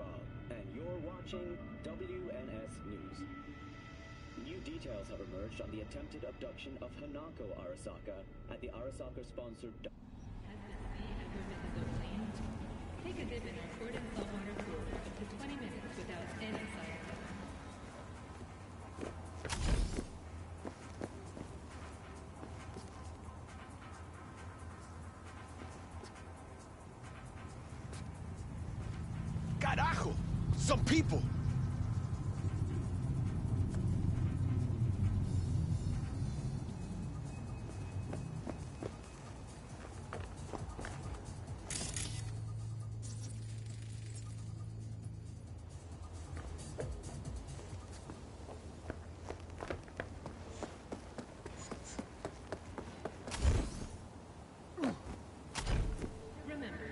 Rob, and you're watching WNS News. New details have emerged on the attempted abduction of Hanako Arasaka at the Arasaka-sponsored... Has the sea ever been so clean? Take a dip in our ported saltwater pool for up to 20 minutes without any side effects. Carajo! Some people! Remember,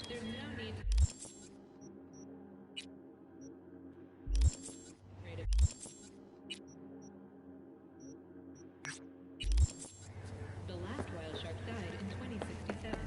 there's no need to... The last whale shark died in 2067.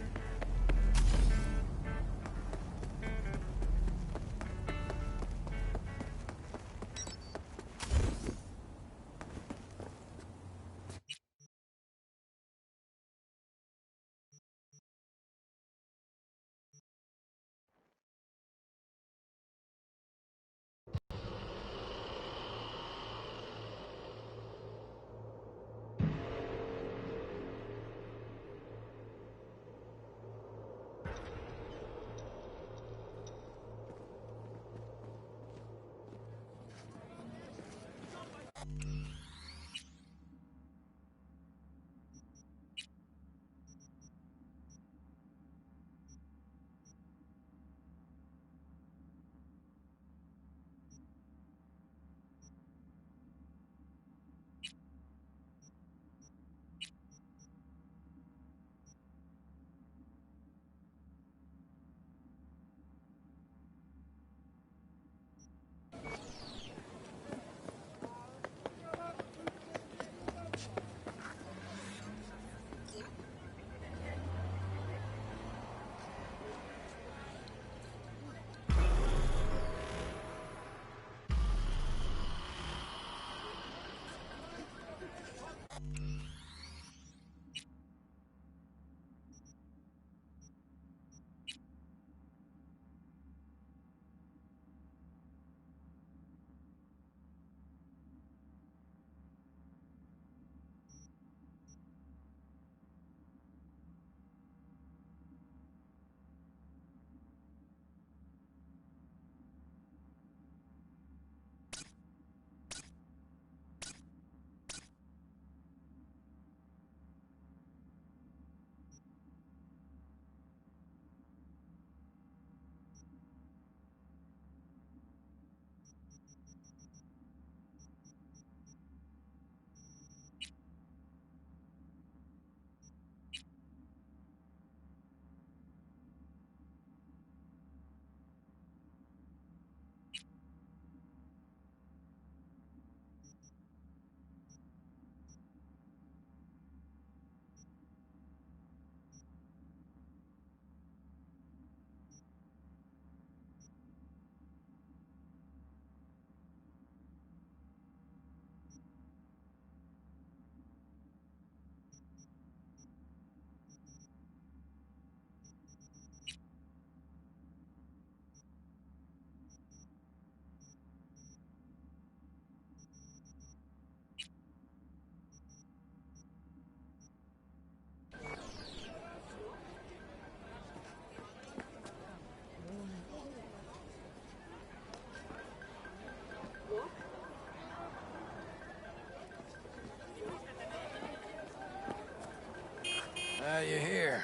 You're here.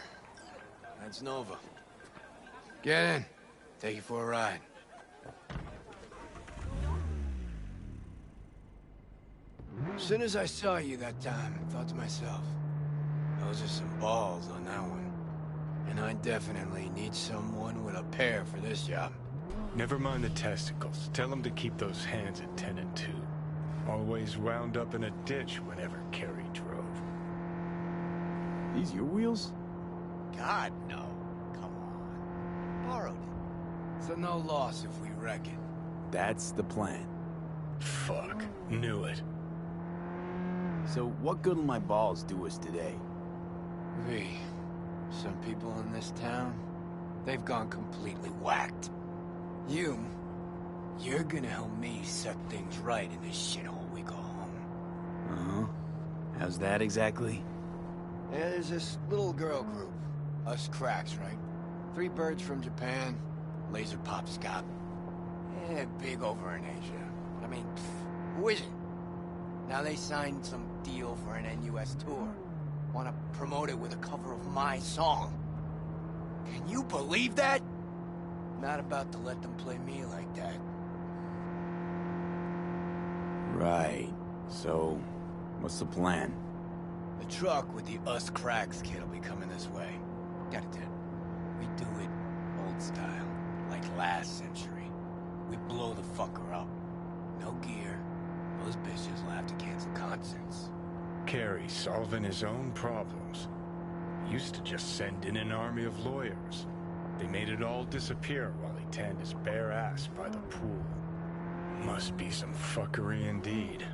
That's Nova. Get in. Take you for a ride. As soon as I saw you that time, I thought to myself, those are some balls on that one. And I definitely need someone with a pair for this job. Never mind the testicles. Tell them to keep those hands at 10 and 2. Always wound up in a ditch whenever Carrie drove. These your wheels? God, no. Come on. Borrowed it. So no loss if we wreck it. That's the plan. Fuck. Knew it. So what good will my balls do us today? V, some people in this town, they've gone completely whacked. You're gonna help me set things right in this shithole we call home. Uh-huh. How's that exactly? Yeah, there's this little girl group. Us cracks, right? 3 birds from Japan, laser pop Scott. Yeah, big over in Asia. I mean, who isn't? Now they signed some deal for an NUS tour. Want to promote it with a cover of my song. Can you believe that? Not about to let them play me like that. Right. So, what's the plan? The truck with the Us Cracks kid will be coming this way. Got it, Ted. We do it old style, like last century. We blow the fucker up. No gear. Those bitches will have to cancel concerts. Carey solving his own problems. Used to just send in an army of lawyers. They made it all disappear while he tanned his bare ass by the pool. Must be some fuckery indeed.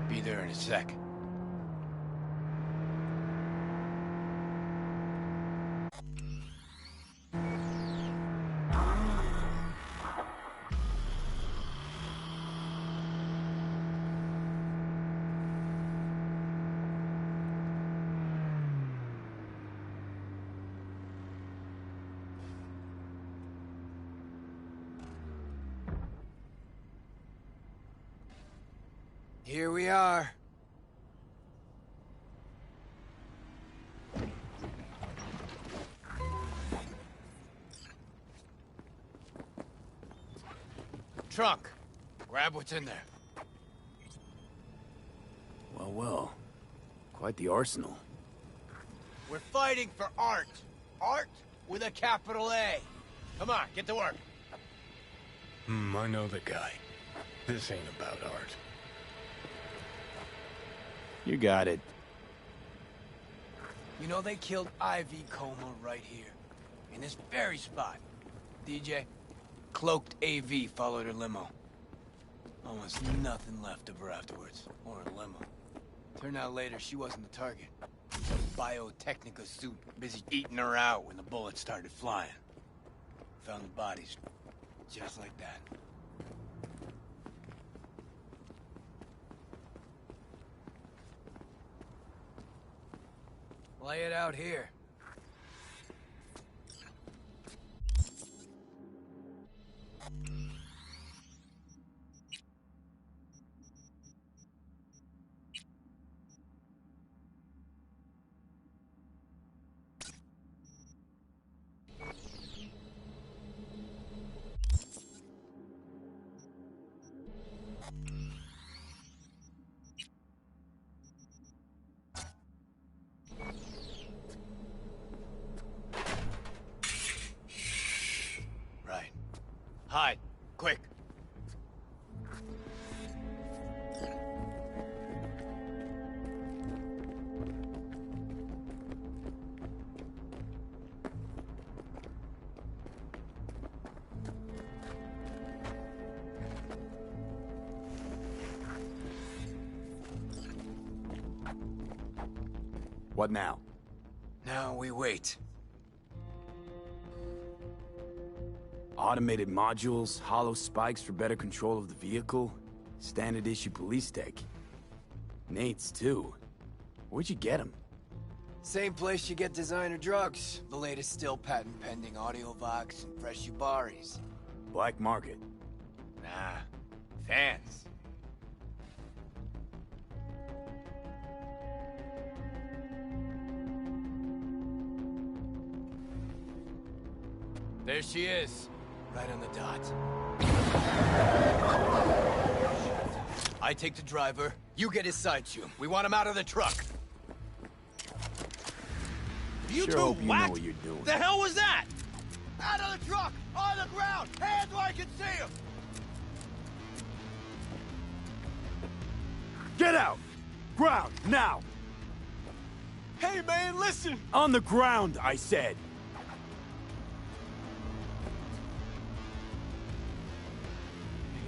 Be there in a sec. Here we are. Trunk. Grab what's in there. Well. Quite the arsenal. We're fighting for art. Art with a capital A. Come on, get to work. I know the guy. This ain't about art. You got it. You know, they killed Ivy Coma right here. In this very spot. DJ, cloaked AV followed her limo. Almost nothing left of her afterwards. Or her limo. Turned out later she wasn't the target. Some Biotechnica suit busy eating her out when the bullets started flying. Found the bodies. Just like that. Lay it out here. Hide. Quick. What now? Now we wait. Automated modules, hollow spikes for better control of the vehicle, standard issue police tech. Nate's too. Where'd you get them? Same place you get designer drugs. The latest still patent pending audio vox and fresh ubaris. Black market. Nah. Fans. There she is. Right on the dot. I take the driver, you get his side shoe. We want him out of the truck. You Sure two hope you know whacked? what you're doing. The hell was that? Out of the truck! On the ground! Hands where I can see him! Get out! Ground, now! Hey man, listen! On the ground, I said!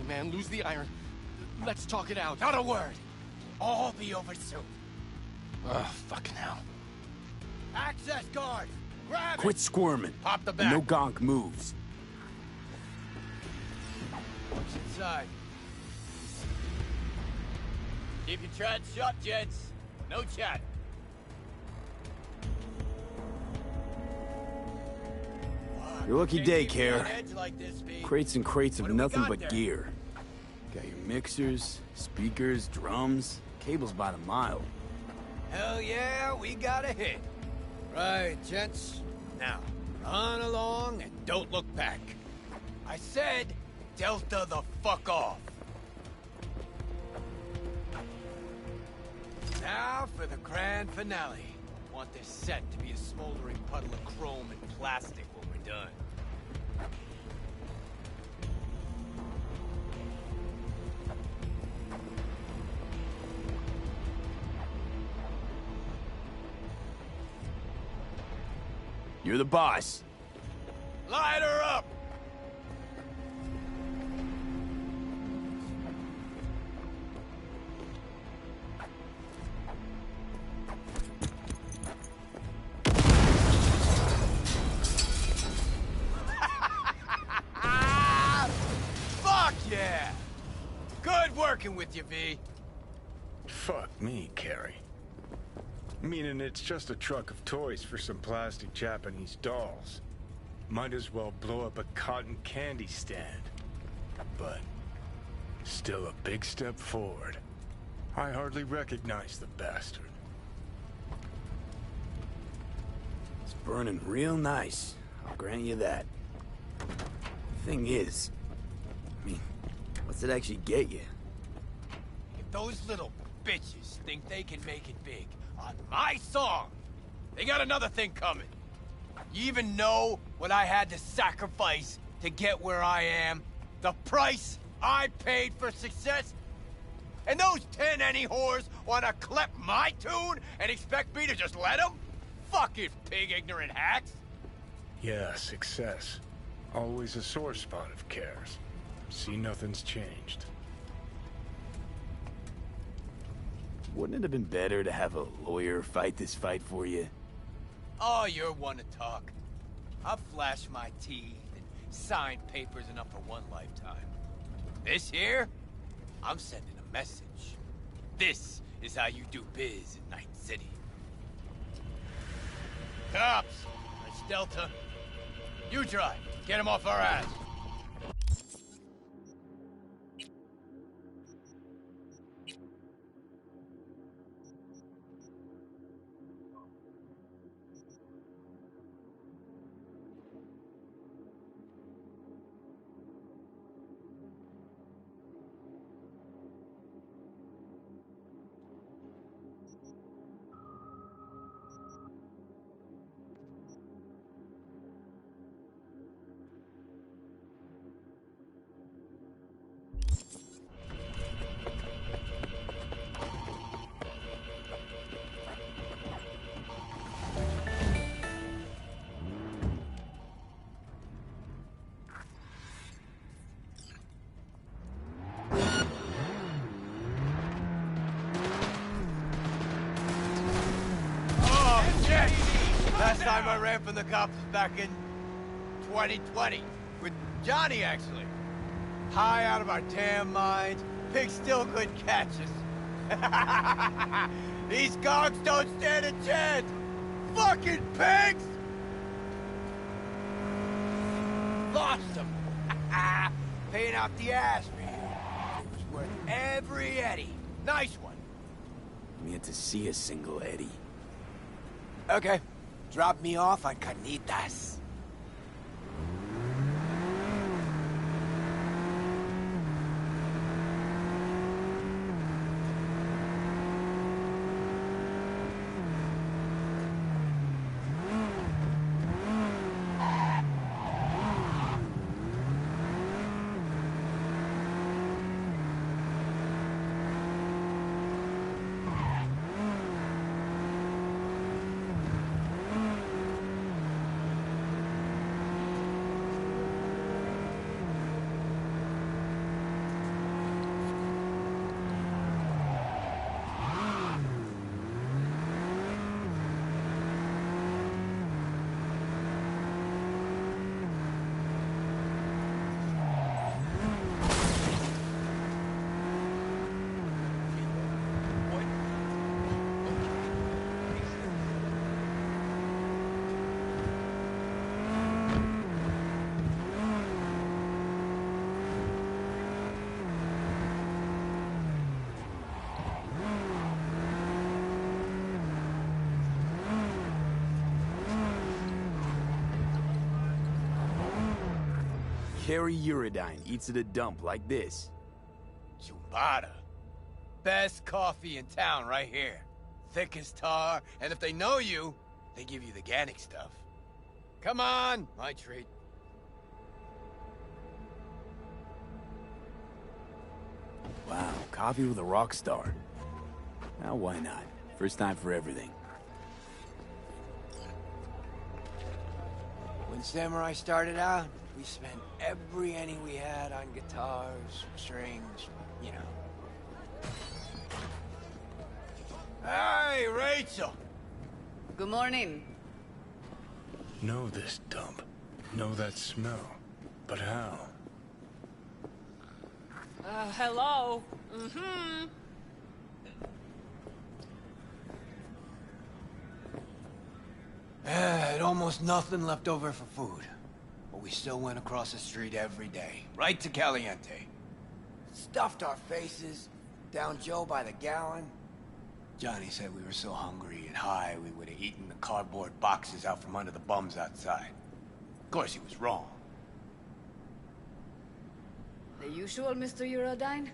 man. Lose the iron. Let's talk it out. Not a word. All be over soon. Oh, fucking hell. Access guard! Grab Quit it! squirming. Pop the back. No gonk moves. What's inside? Keep your trap shut, gents. No chat. Your lucky day, Care. Like this, V. Crates and crates of What do we nothing got but there? gear. Got your mixers, speakers, drums, cables by the mile. Hell yeah, we got a hit. Right, gents. Now, run along and don't look back. I said, Delta the fuck off. Now for the grand finale. Want this set to be a smoldering puddle of chrome and plastic when we're done. You're the boss. Light her up! Fuck yeah! Good working with you, V. Fuck me, Carrie. Meaning it's just a truck of toys for some plastic Japanese dolls. Might as well blow up a cotton candy stand. But still a big step forward. I hardly recognize the bastard. It's burning real nice. I'll grant you that. Thing is, I mean, what's it actually get you? If those little bitches think they can make it big on my song, they got another thing coming. You even know what I had to sacrifice to get where I am? The price I paid for success? And those 10 any whores want to clip my tune and expect me to just let them? Fucking pig ignorant hacks! Yeah, success. Always a sore spot of Cares. See, nothing's changed. Wouldn't it have been better to have a lawyer fight this fight for you? Oh, you're one to talk. I'll flash my teeth and sign papers enough for one lifetime. This here, I'm sending a message. This is how you do biz in Night City. Cops! It's Delta. You drive. Get him off our ass. Last time I ran from the cops was back in 2020. With Johnny, actually. High out of our damn minds. Pigs still couldn't catch us. These cogs don't stand a chance. Fucking pigs! Lost them. Paying out the ass for you. It was worth every eddy. Nice one. I'm yet to see a single Eddie. Okay. Drop me off on Carnitas. carry Uridine eats at a dump like this. Chubata. Best coffee in town right here. Thick as tar, and if they know you, they give you the organic stuff. Come on, my treat. Wow, coffee with a rock star. Now, why not? First time for everything. When Samurai started out, we spent every penny we had on guitars, strings, you know. Hey, Rachel! Good morning. Know this dump. Know that smell. But how? Hello? Mm-hmm. Had almost nothing left over for food. But we still went across the street every day, right to Caliente. Stuffed our faces, down Joe by the gallon. Johnny said we were so hungry and high we would have eaten the cardboard boxes out from under the bums outside. Of course, he was wrong. The usual, Mr. Uridine?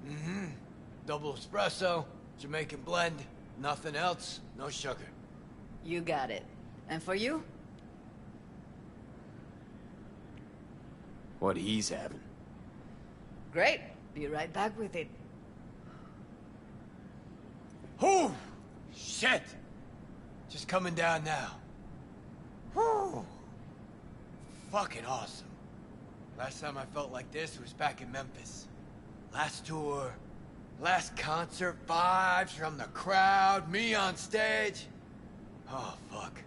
Mm-hmm. Double espresso, Jamaican blend, nothing else, no sugar. You got it. And for you? What he's having. Great. Be right back with it. Whew! Shit! Just coming down now. Whew! Fucking awesome. Last time I felt like this was back in Memphis. Last tour, last concert, vibes from the crowd, me on stage. Oh, fuck.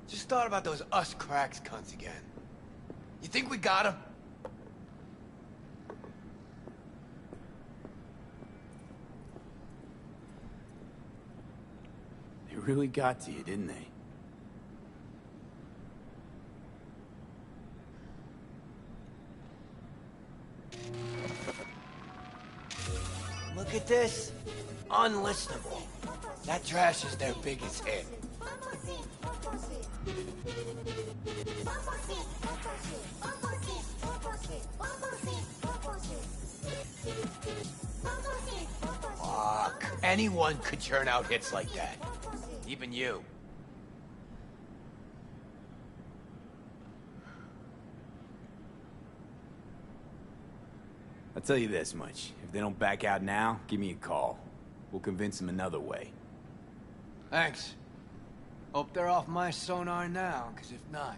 Just thought about those us cracks cunts again. You think we got 'em? They really got to you, didn't they? Look at this. Unlistenable. That trash is their biggest hit. Fuck. Anyone could churn out hits like that. Even you. I'll tell you this much. If they don't back out now, give me a call. We'll convince them another way. Thanks. Hope they're off my sonar now, because if not...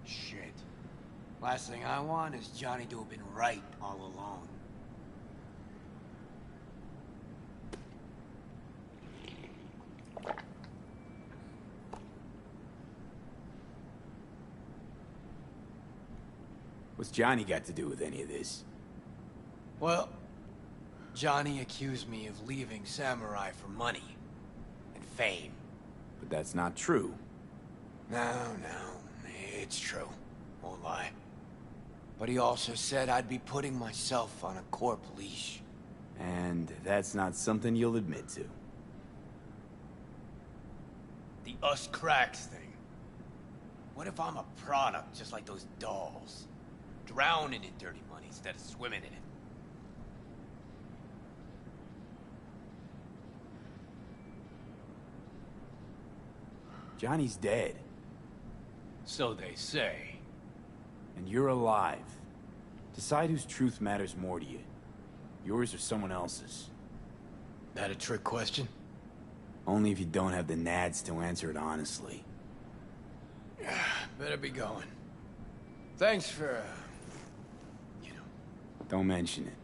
Shit. Last thing I want is Johnny to have been right all along. What's Johnny got to do with any of this? Well, Johnny accused me of leaving Samurai for money and fame. But that's not true. No, it's true. Won't lie. But he also said I'd be putting myself on a corp leash. And that's not something you'll admit to. The us cracks thing. What if I'm a product just like those dolls? Drowning in dirty money instead of swimming in it. Johnny's dead. So they say. And you're alive. Decide whose truth matters more to you. Yours or someone else's. That a trick question? Only if you don't have the nads to answer it honestly. Better be going. Thanks for, Don't mention it.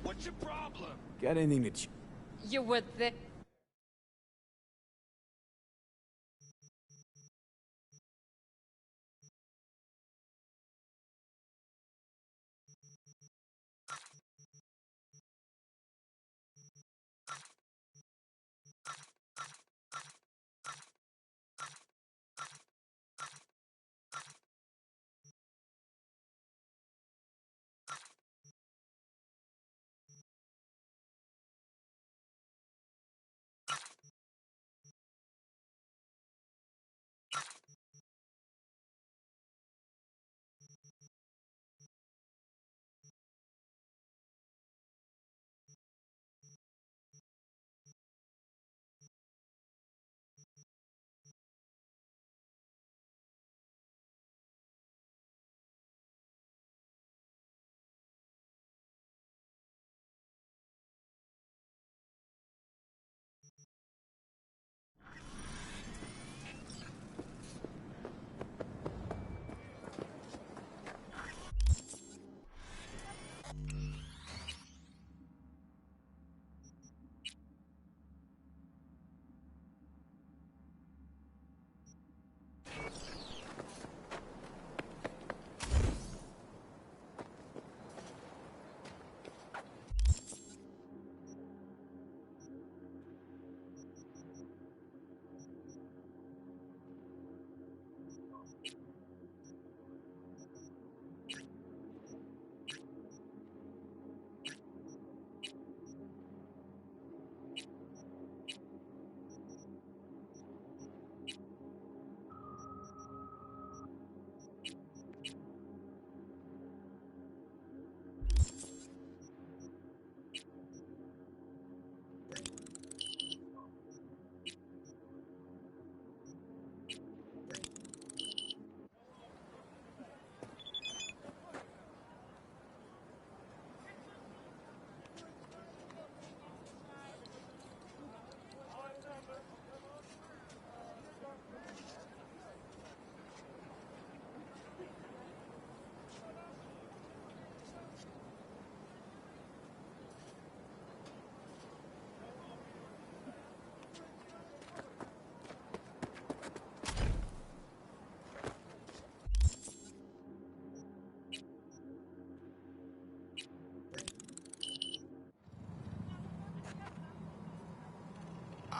What's your problem? Got anything to You were there.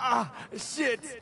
Ah, shit!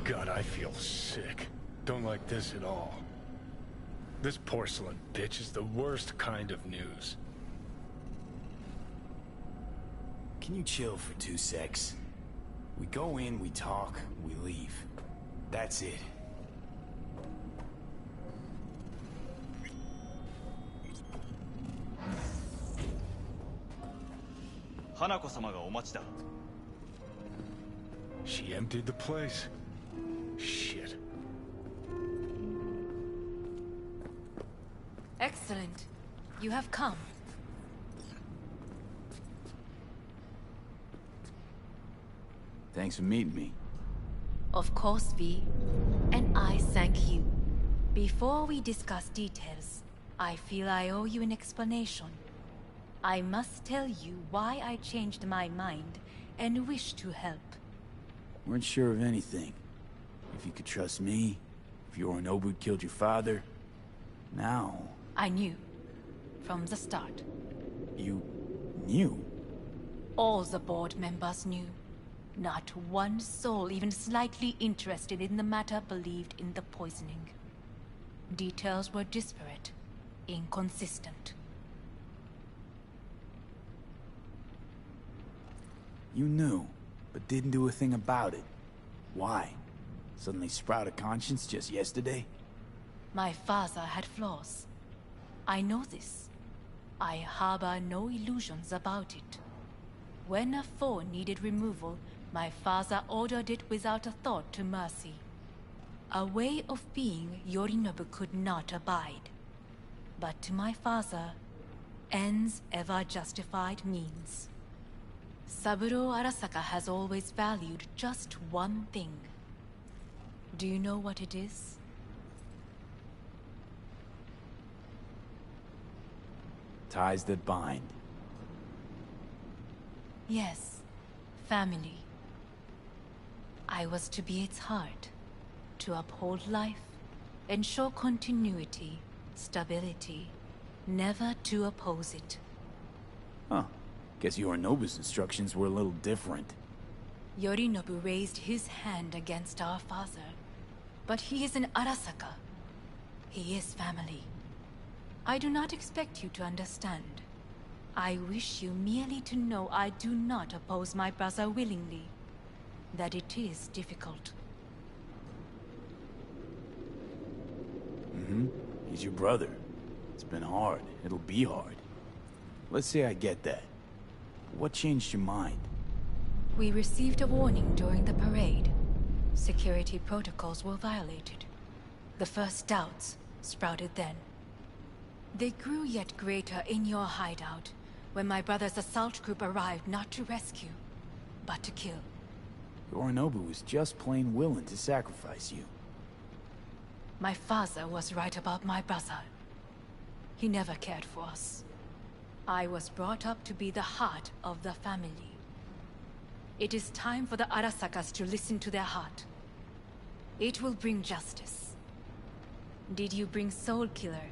God, I feel sick. Don't like this at all. This porcelain bitch is the worst kind of news. Can you chill for 2 secs? We go in, we talk, we leave. That's it. She emptied the place. Shit. Excellent. You have come. Thanks for meeting me. Of course, V. And I thank you. Before we discuss details, I feel I owe you an explanation. I must tell you why I changed my mind and wish to help. Weren't sure of anything. If you could trust me, if Yorinobu killed your father. Now... I knew. From the start. You... knew? All the board members knew. Not one soul even slightly interested in the matter believed in the poisoning. Details were disparate, inconsistent. You knew, but didn't do a thing about it. Why? Suddenly sprout a conscience just yesterday? My father had flaws. I know this. I harbor no illusions about it. When a foe needed removal, my father ordered it without a thought to mercy. A way of being Yorinobu could not abide. But to my father, Ends ever justified means. Saburo Arasaka has always valued just one thing. Do you know what it is? Ties that bind. Yes, family. I was to be its heart, to uphold life, ensure continuity, stability, never to oppose it. Huh. Guess Yorinobu's instructions were a little different. Yorinobu raised his hand against our father, but he is an Arasaka. He is family. I do not expect you to understand. I wish you merely to know I do not oppose my brother willingly. That it is difficult. He's your brother. It's been hard. It'll be hard. Let's say I get that. What changed your mind? We received a warning during the parade. Security protocols were violated. The first doubts sprouted then. They grew yet greater in your hideout, when my brother's assault group arrived not to rescue, but to kill. Yorinobu was just plain willing to sacrifice you. My father was right about my brother. He never cared for us. I was brought up to be the heart of the family. It is time for the Arasakas to listen to their heart. It will bring justice. Did you bring Soul Killer,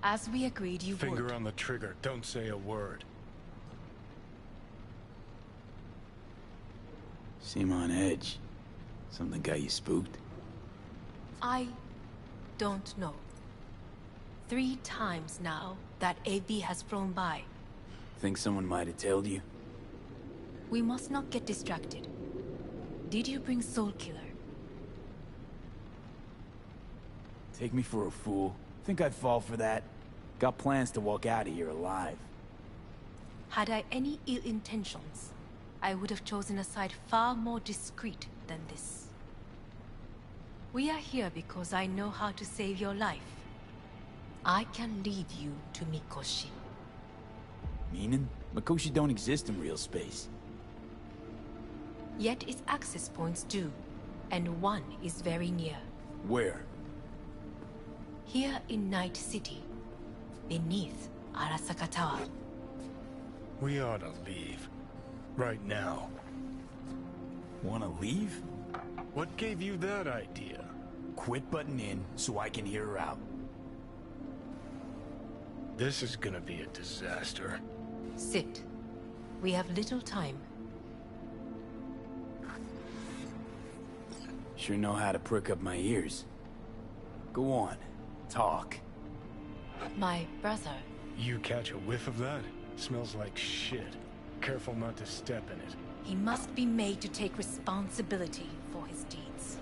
as we agreed you would? Finger on the trigger, don't say a word. Seem on edge. Something got you spooked? I don't know. 3 times now that AB has flown by. Think someone might have tailed you? We must not get distracted. Did you bring Soul Killer? Take me for a fool. Think I'd fall for that? Got plans to walk out of here alive. Had I any ill intentions, I would have chosen a side far more discreet than this. We are here because I know how to save your life. I can lead you to Mikoshi. Meaning? Mikoshi don't exist in real space. Yet its access points do, and one is very near. Where? Here in Night City, beneath Arasaka Tower. We ought to leave. Right now. Wanna leave? What gave you that idea? Quit butting in so I can hear her out. This is gonna be a disaster. Sit. We have little time. Sure know how to prick up my ears. Go on, talk. My brother. You catch a whiff of that? Smells like shit. Careful not to step in it. He must be made to take responsibility for his deeds.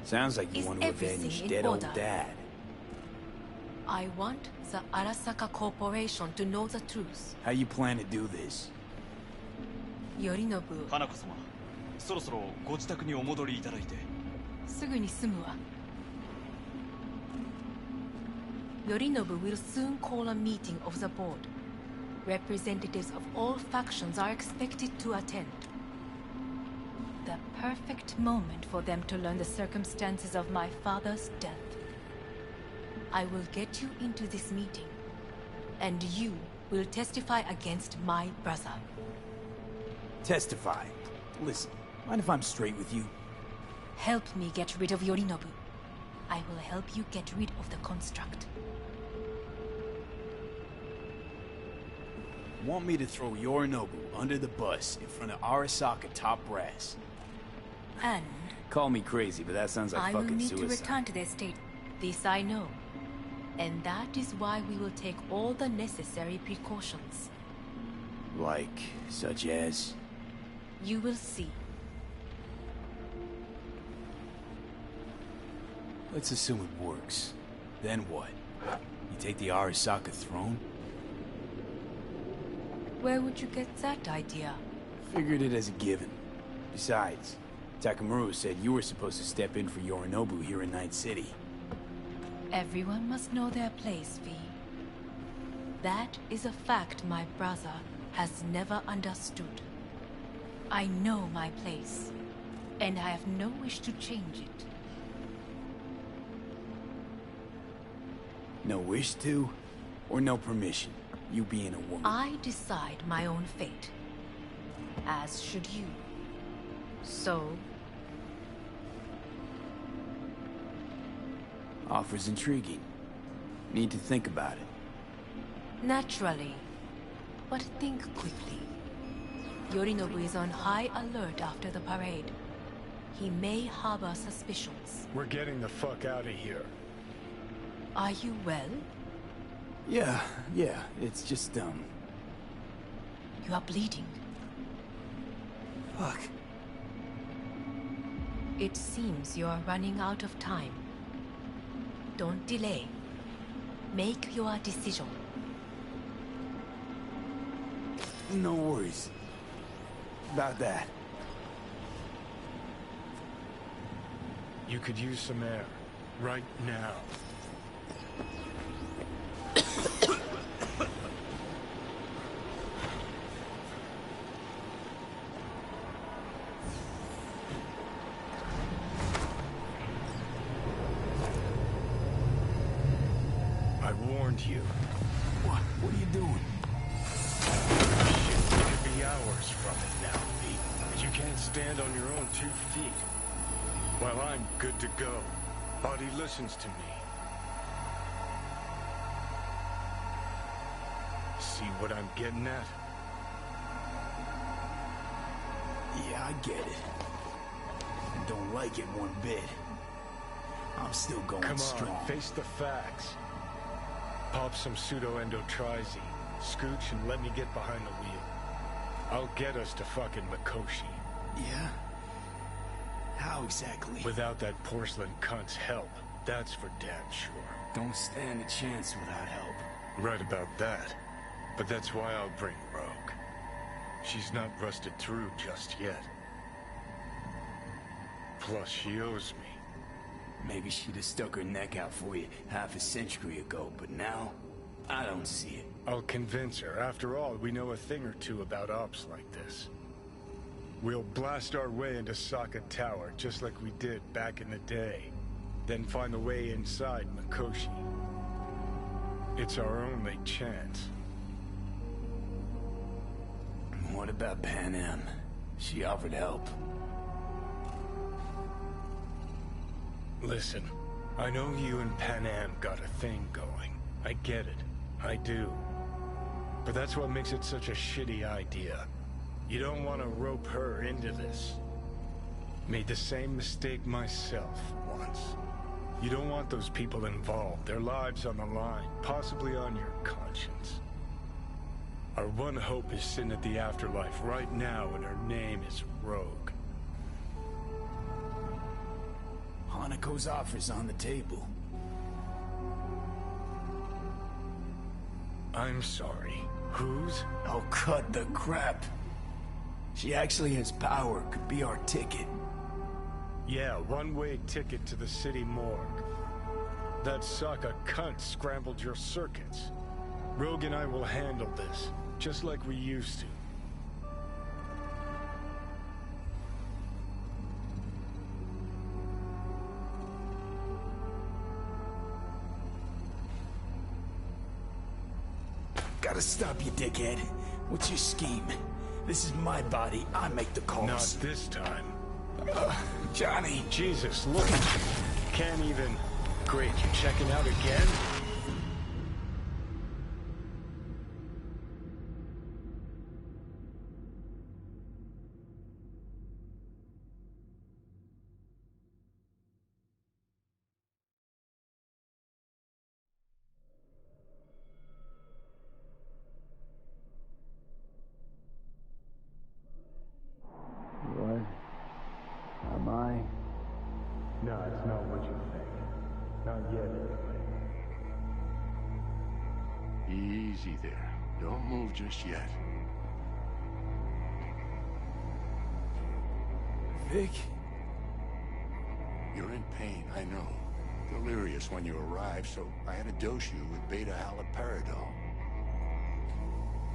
Sounds like you Is want to everything avenge in dead old order? dad. I want the Arasaka Corporation to know the truth. How you plan to do this? Yorinobu, 花子様、そろそろご自宅にお戻りいただいて。すぐに済むわ。Yorinobu will soon call a meeting of the board. Representatives of all factions are expected to attend. The perfect moment for them to learn the circumstances of my father's death. I will get you into this meeting, and you will testify against my brother. Testify. Listen, mind if I'm straight with you? Help me get rid of Yorinobu. I will help you get rid of the construct. Want me to throw Yorinobu under the bus in front of Arasaka top brass? And Call me crazy, but that sounds like I will fucking need to suicide. return to their state. This I know. And that is why we will take all the necessary precautions. Like, such as? You will see. Let's assume it works. Then what? You take the Arasaka throne? Where would you get that idea? Figured it as a given. Besides, Takamura said you were supposed to step in for Yorinobu here in Night City. Everyone must know their place, V. That is a fact my brother has never understood. I know my place, and I have no wish to change it. No wish to, or no permission, you being a woman? I decide my own fate, as should you. So, offer's intriguing. Need to think about it. naturally, but think quickly. Yorinobu is on high alert after the parade. He may harbor suspicions. We're getting the fuck out of here. Are you well? Yeah, it's just, You are bleeding. Fuck. It seems you are running out of time. Don't delay. Make your decision. No worries. About that. You could use some air. Right now. I warned you. What are you doing? Shit, you could be hours from it now, Pete. But you can't stand on your own 2 feet. Well, I'm good to go. Body listens to me. See what I'm getting at? Yeah, I get it. I don't like it one bit. I'm still going Come on, strong. face the facts. Pop some pseudo-endotrizine, scooch, and let me get behind the wheel. I'll get us to fucking Mikoshi. Yeah? How exactly? Without that porcelain cunt's help, that's for damn sure. Don't stand a chance without help. Right about that. But that's why I'll bring Rogue. She's not rusted through just yet. Plus, she owes me. Maybe she'd have stuck her neck out for you half a century ago, but now, I don't see it. I'll convince her. After all, we know a thing or two about ops like this. We'll blast our way into Sokka Tower, just like we did back in the day. Then find the way inside Mikoshi. It's our only chance. What about Pan Am? She offered help. Listen, I know you and Pan Am got a thing going. I get it. I do. But that's what makes it such a shitty idea. You don't want to rope her into this. Made the same mistake myself once. You don't want those people involved, their lives on the line, possibly on your conscience. Our one hope is sitting at the afterlife right now, and her name is Rogue. Hanako's offer's on the table. I'm sorry. Whose? Oh, cut the crap. She actually has power, could be our ticket. Yeah, one-way ticket to the city morgue. That Sokka cunt scrambled your circuits. Rogue and I will handle this, just like we used to. Gotta stop you, dickhead. What's your scheme? This is my body. I make the calls. Not this time. Johnny. Jesus, look at you. Can't even... Great, you checking out again? What? Am I? No, it's not what you think. Not yet, anyway. Easy there. Don't move just yet. Vic? You're in pain, I know. Delirious when you arrived, so I had to dose you with beta-haloperidol.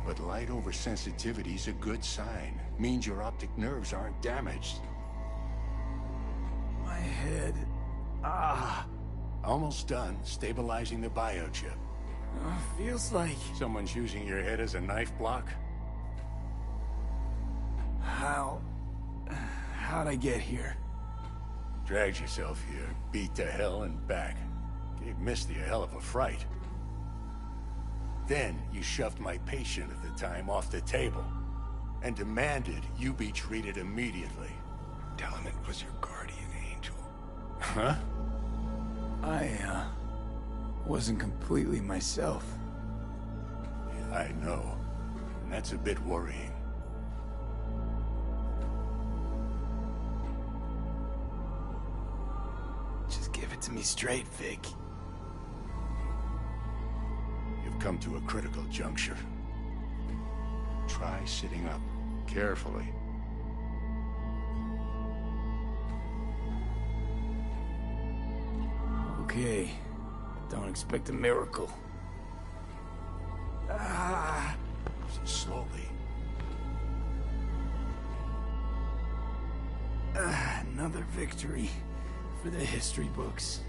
But light oversensitivity's a good sign. Means your optic nerves aren't damaged. My head... Almost done stabilizing the biochip. Feels like... Someone's using your head as a knife block? How'd I get here? Dragged yourself here, beat to hell and back. Gave Misty a hell of a fright. Then you shoved my patient at the time off the table and demanded you be treated immediately. Tell him it was your guardian angel. Huh? I wasn't completely myself. Yeah, I know. And that's a bit worrying. Just give it to me straight, Vic. You've come to a critical juncture. Try sitting up, carefully. Okay. Don't expect a miracle. Slowly. Another victory for the history books.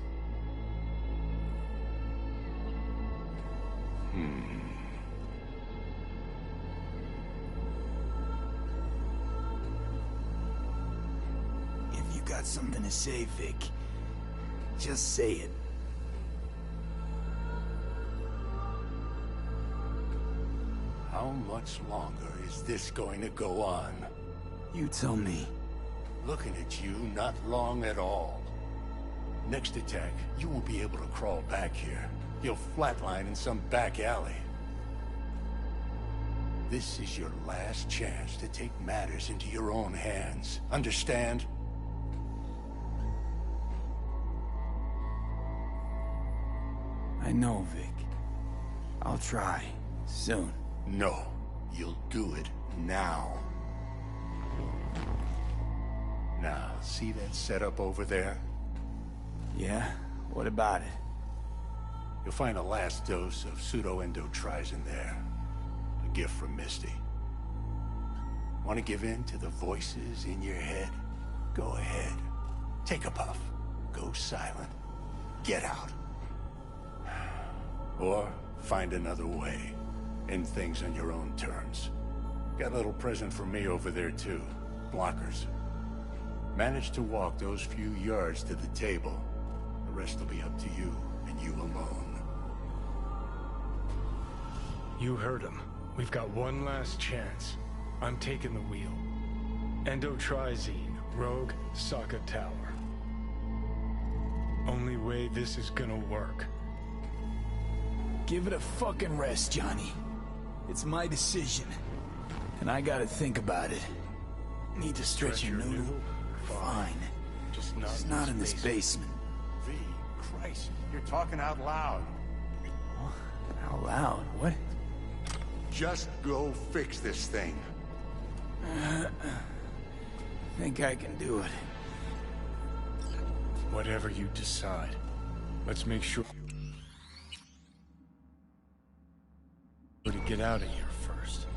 If you got something to say, Vic, just say it. How much longer is this going to go on? You tell me. Looking at you, not long at all. Next attack, you won't be able to crawl back here. You'll flatline in some back alley. This is your last chance to take matters into your own hands. Understand? I know, Vic. I'll try. Soon. No. You'll do it now. Now, see that setup over there? Yeah? What about it? You'll find a last dose of pseudo-endotrizin there. A gift from Misty. Want to give in to the voices in your head? Go ahead. Take a puff. Go silent. Get out. Or find another way. End things on your own terms. Got a little present for me over there too. Blockers. Manage to walk those few yards to the table. The rest will be up to you, and you alone. You heard him. We've got one last chance. I'm taking the wheel. Endotrizine, Rogue, Sokka Tower. Only way this is gonna work. Give it a fucking rest, Johnny. It's my decision. And I gotta think about it. Need to stretch your noodle? Fine. Just not in this basement. V, Christ, you're talking out loud. Out loud? What? Just go fix this thing. Think I can do it. Whatever you decide. Let's make sure to get out of here first.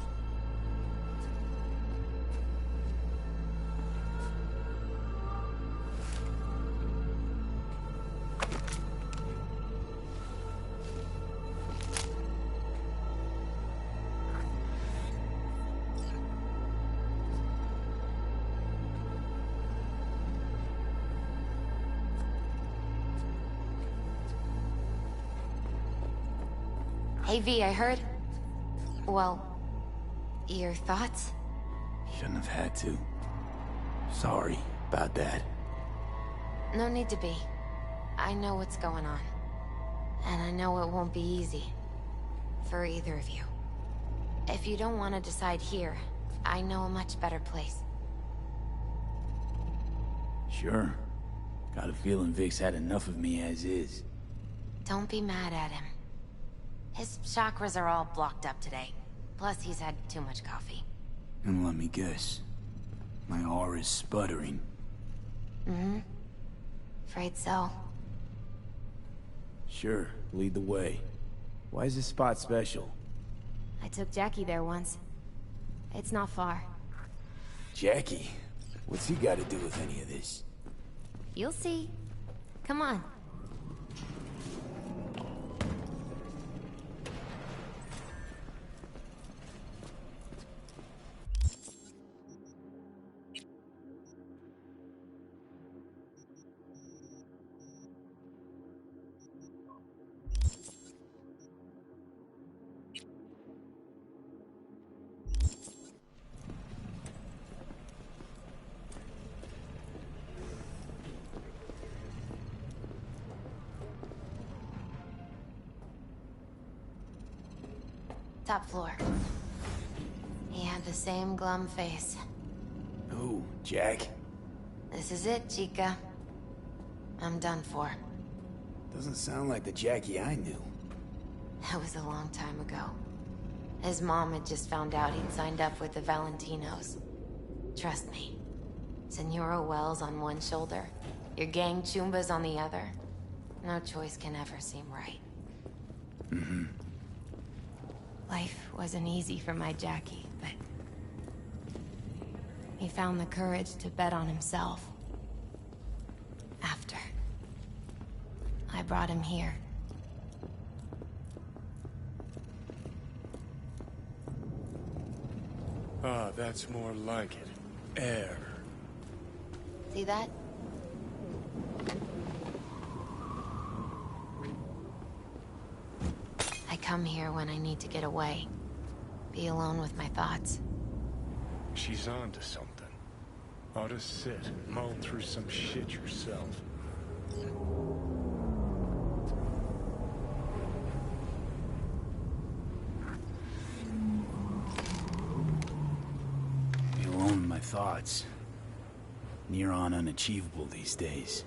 Hey V, I heard... Well... your thoughts? Shouldn't have had to. Sorry about that. No need to be. I know what's going on. And I know it won't be easy. For either of you. If you don't want to decide here, I know a much better place. Sure. Got a feeling Vic's had enough of me as is. Don't be mad at him. His chakras are all blocked up today. Plus, he's had too much coffee. And let me guess. My aura's sputtering. Mm-hmm. Afraid so. Sure, lead the way. Why is this spot special? I took Jackie there once. It's not far. Jackie? What's he got to do with any of this? You'll see. Come on. Top floor. He had the same glum face. Who? Jack? This is it, Chica. I'm done for. Doesn't sound like the Jackie I knew. That was a long time ago. His mom had just found out he'd signed up with the Valentinos. Trust me. Senora Wells on one shoulder, your gang Chumbas on the other. No choice can ever seem right. Mm-hmm. Life wasn't easy for my Jackie, but he found the courage to bet on himself. After I brought him here. Ah, that's more like it. Air. See that? I come here when I need to get away. Be alone with my thoughts. She's on to something. Ought to sit, mull through some shit yourself. Be alone with my thoughts. Near on unachievable these days.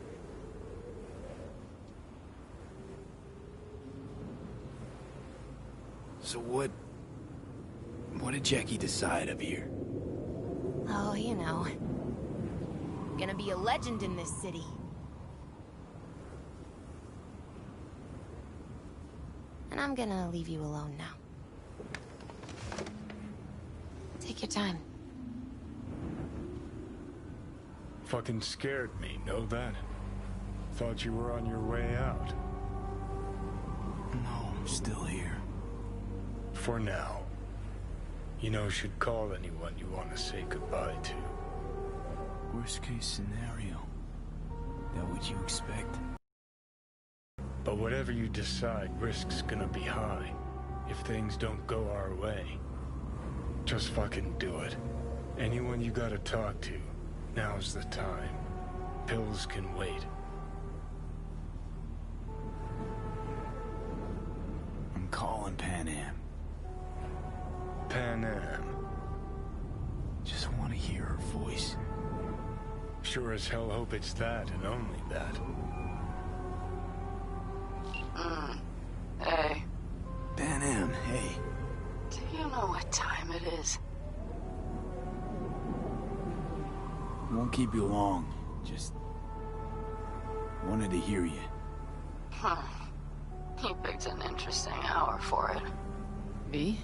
So what did Jackie decide up here? Oh, you know. Gonna be a legend in this city. And I'm gonna leave you alone now. Take your time. Fucking scared me, know that? Thought you were on your way out. No, I'm still here. For now. You know, should call anyone you want to say goodbye to. Worst case scenario. That what you expect? But whatever you decide, risk's gonna be high. If things don't go our way. Just fucking do it. Anyone you gotta talk to, now's the time. Pills can wait. I'm calling Pan Am. Pan Am. Just want to hear her voice. Sure as hell hope it's that and only that. Hey. Pan Am, hey. Do you know what time it is? Won't keep you long. Just wanted to hear you. You picked an interesting hour for it. Me?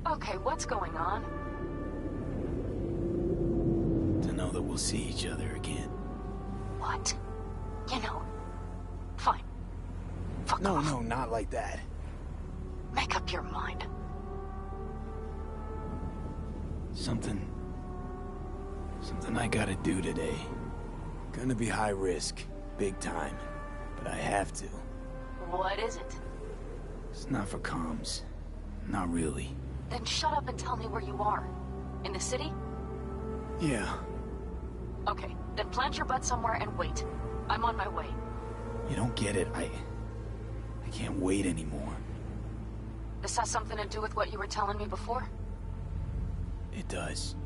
Okay, what's going on? To know that we'll see each other again. What? You know, fine. Fuck off. No, not like that. Make up your mind. Something I gotta do today. Gonna be high risk, big time, but I have to. What is it? It's not for comms. Not really. Then shut up and tell me where you are. In the city? Yeah. Okay, then plant your butt somewhere and wait. I'm on my way. You don't get it. I can't wait anymore. This has something to do with what you were telling me before? It does.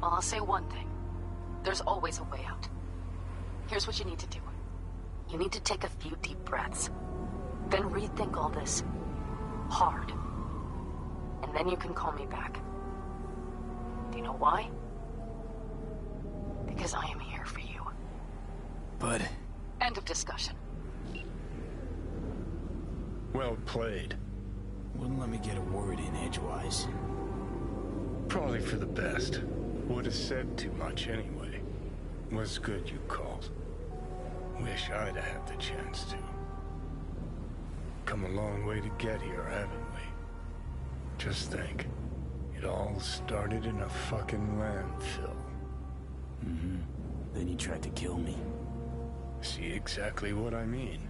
Well, I'll say one thing. There's always a way out. Here's what you need to do. You need to take a few deep breaths. Then rethink all this. Hard. And then you can call me back. Do you know why? Because I am here for you. but... End of discussion. Well played. Wouldn't let me get a word in edgewise. Probably for the best. Would have said too much anyway. Was good you called. Wish I'd have had the chance to. Come a long way to get here, haven't we? Just think. It all started in a fucking landfill. Mm-hmm. Then you tried to kill me. See exactly what I mean.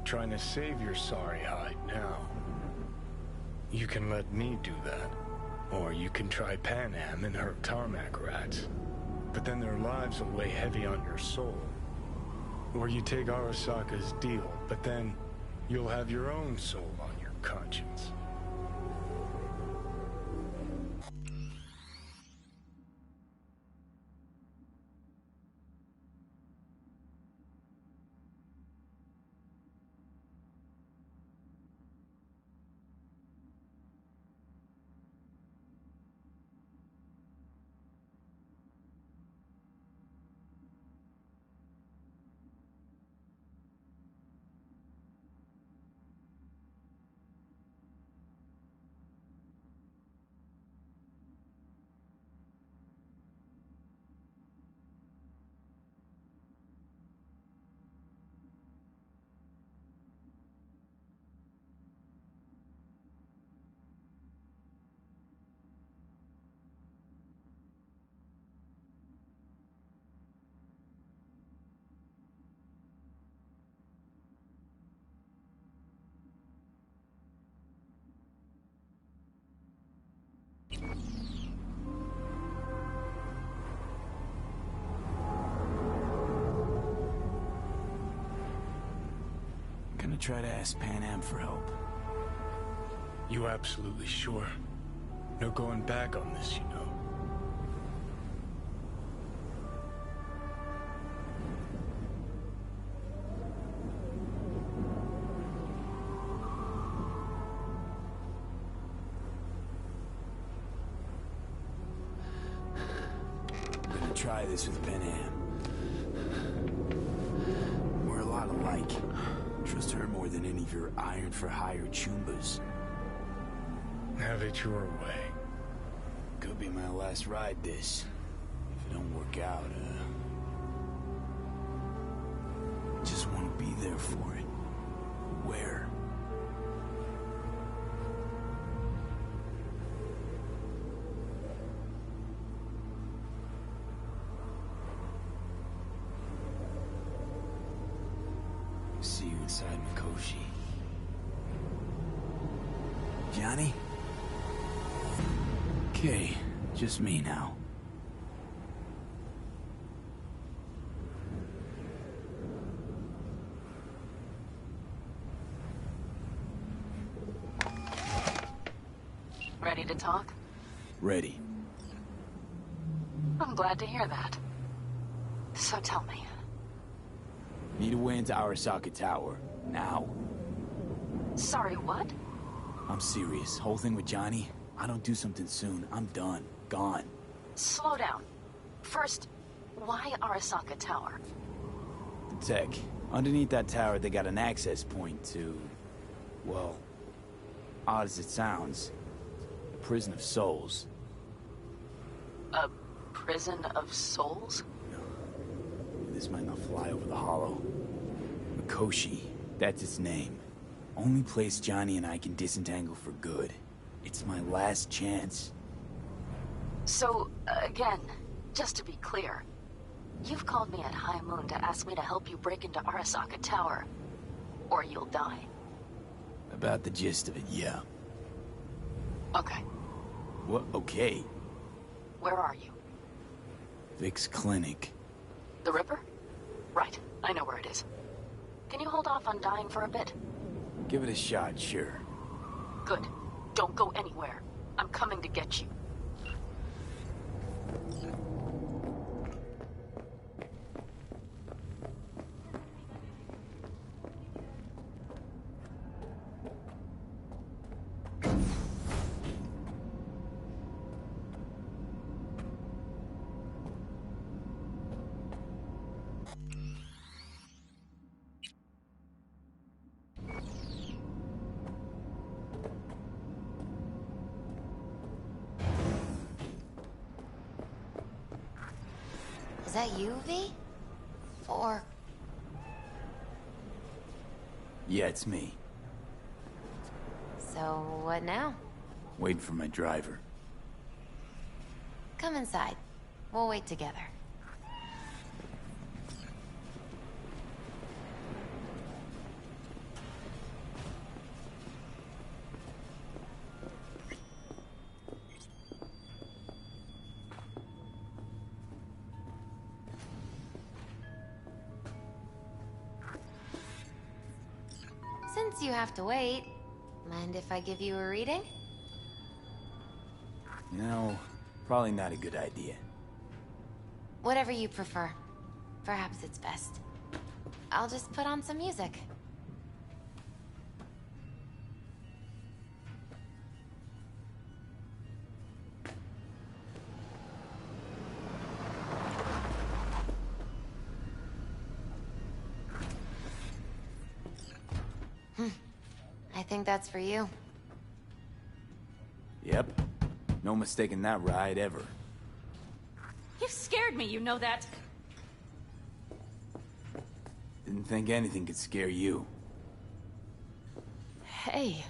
Trying to save your sorry hide now. You can let me do that. Or you can try Pan Am and her tarmac rats. But then their lives will weigh heavy on your soul. Or you take Arasaka's deal, but then you'll have your own soul on your conscience. Gonna try to ask Pan Am for help. You absolutely sure? No going back on this, you know. I'm gonna try this with Pan Am. We're a lot alike. Trust her more than any of your iron-for-hire chumbas. Have it your way. Could be my last ride, this. If it don't work out, just want to be there for it. Where? See you inside Mikoshi. Johnny? Okay, just me now. Ready to talk? Ready. I'm glad to hear that. So tell me. Need a way into Arasaka Tower. Now. Sorry, what? I'm serious. Whole thing with Johnny, I don't do something soon, I'm done. Gone. Slow down. First, why Arasaka Tower? The tech. Underneath that tower, they got an access point to... well, odd as it sounds, a prison of souls. A prison of souls? This might not fly over the hollow. Mikoshi, that's its name. Only place Johnny and I can disentangle for good. It's my last chance. So, again, just to be clear, you've called me at High Moon to ask me to help you break into Arasaka Tower, or you'll die. About the gist of it, yeah. Okay. What? Okay. Where are you? Vic's clinic. The Ripper? Right, I know where it is. Can you hold off on dying for a bit? Give it a shot, sure. Good. Don't go anywhere. I'm coming to get you. that you, V? Or... Yeah, it's me. So, what now? Waiting for my driver. Come inside. We'll wait together. Since you have to wait, mind if I give you a reading? No, probably not a good idea. Whatever you prefer. Perhaps it's best. I'll just put on some music. I think that's for you. Yep. No mistaking that ride ever. You scared me, you know that. Didn't think anything could scare you. Hey.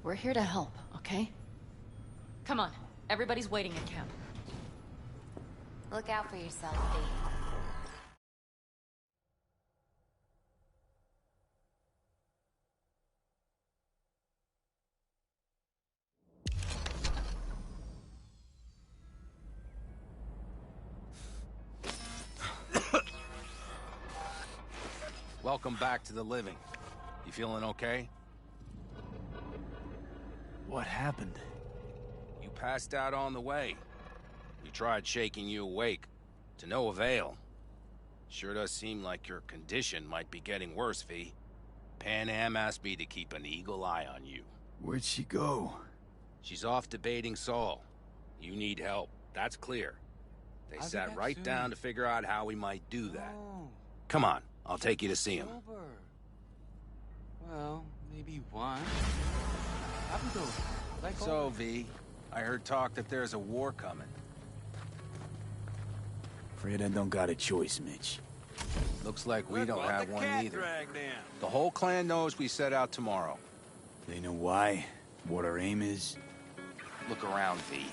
We're here to help, okay? Come on, everybody's waiting at camp. Look out for yourself, V. Welcome back to the living. You feeling okay? What happened? You passed out on the way. We tried shaking you awake. To no avail. Sure does seem like your condition might be getting worse, V. Pan Am asked me to keep an eagle eye on you. Where'd she go? She's off debating Saul. You need help. That's clear. They sat right down to figure out how we might do that. Come on. I'll take you to see him. Well, maybe one. So, V, I heard talk that there's a war coming. Afraid I don't got a choice, Mitch. Looks like we don't have one either. The whole clan knows we set out tomorrow. They know why? What our aim is? Look around, V.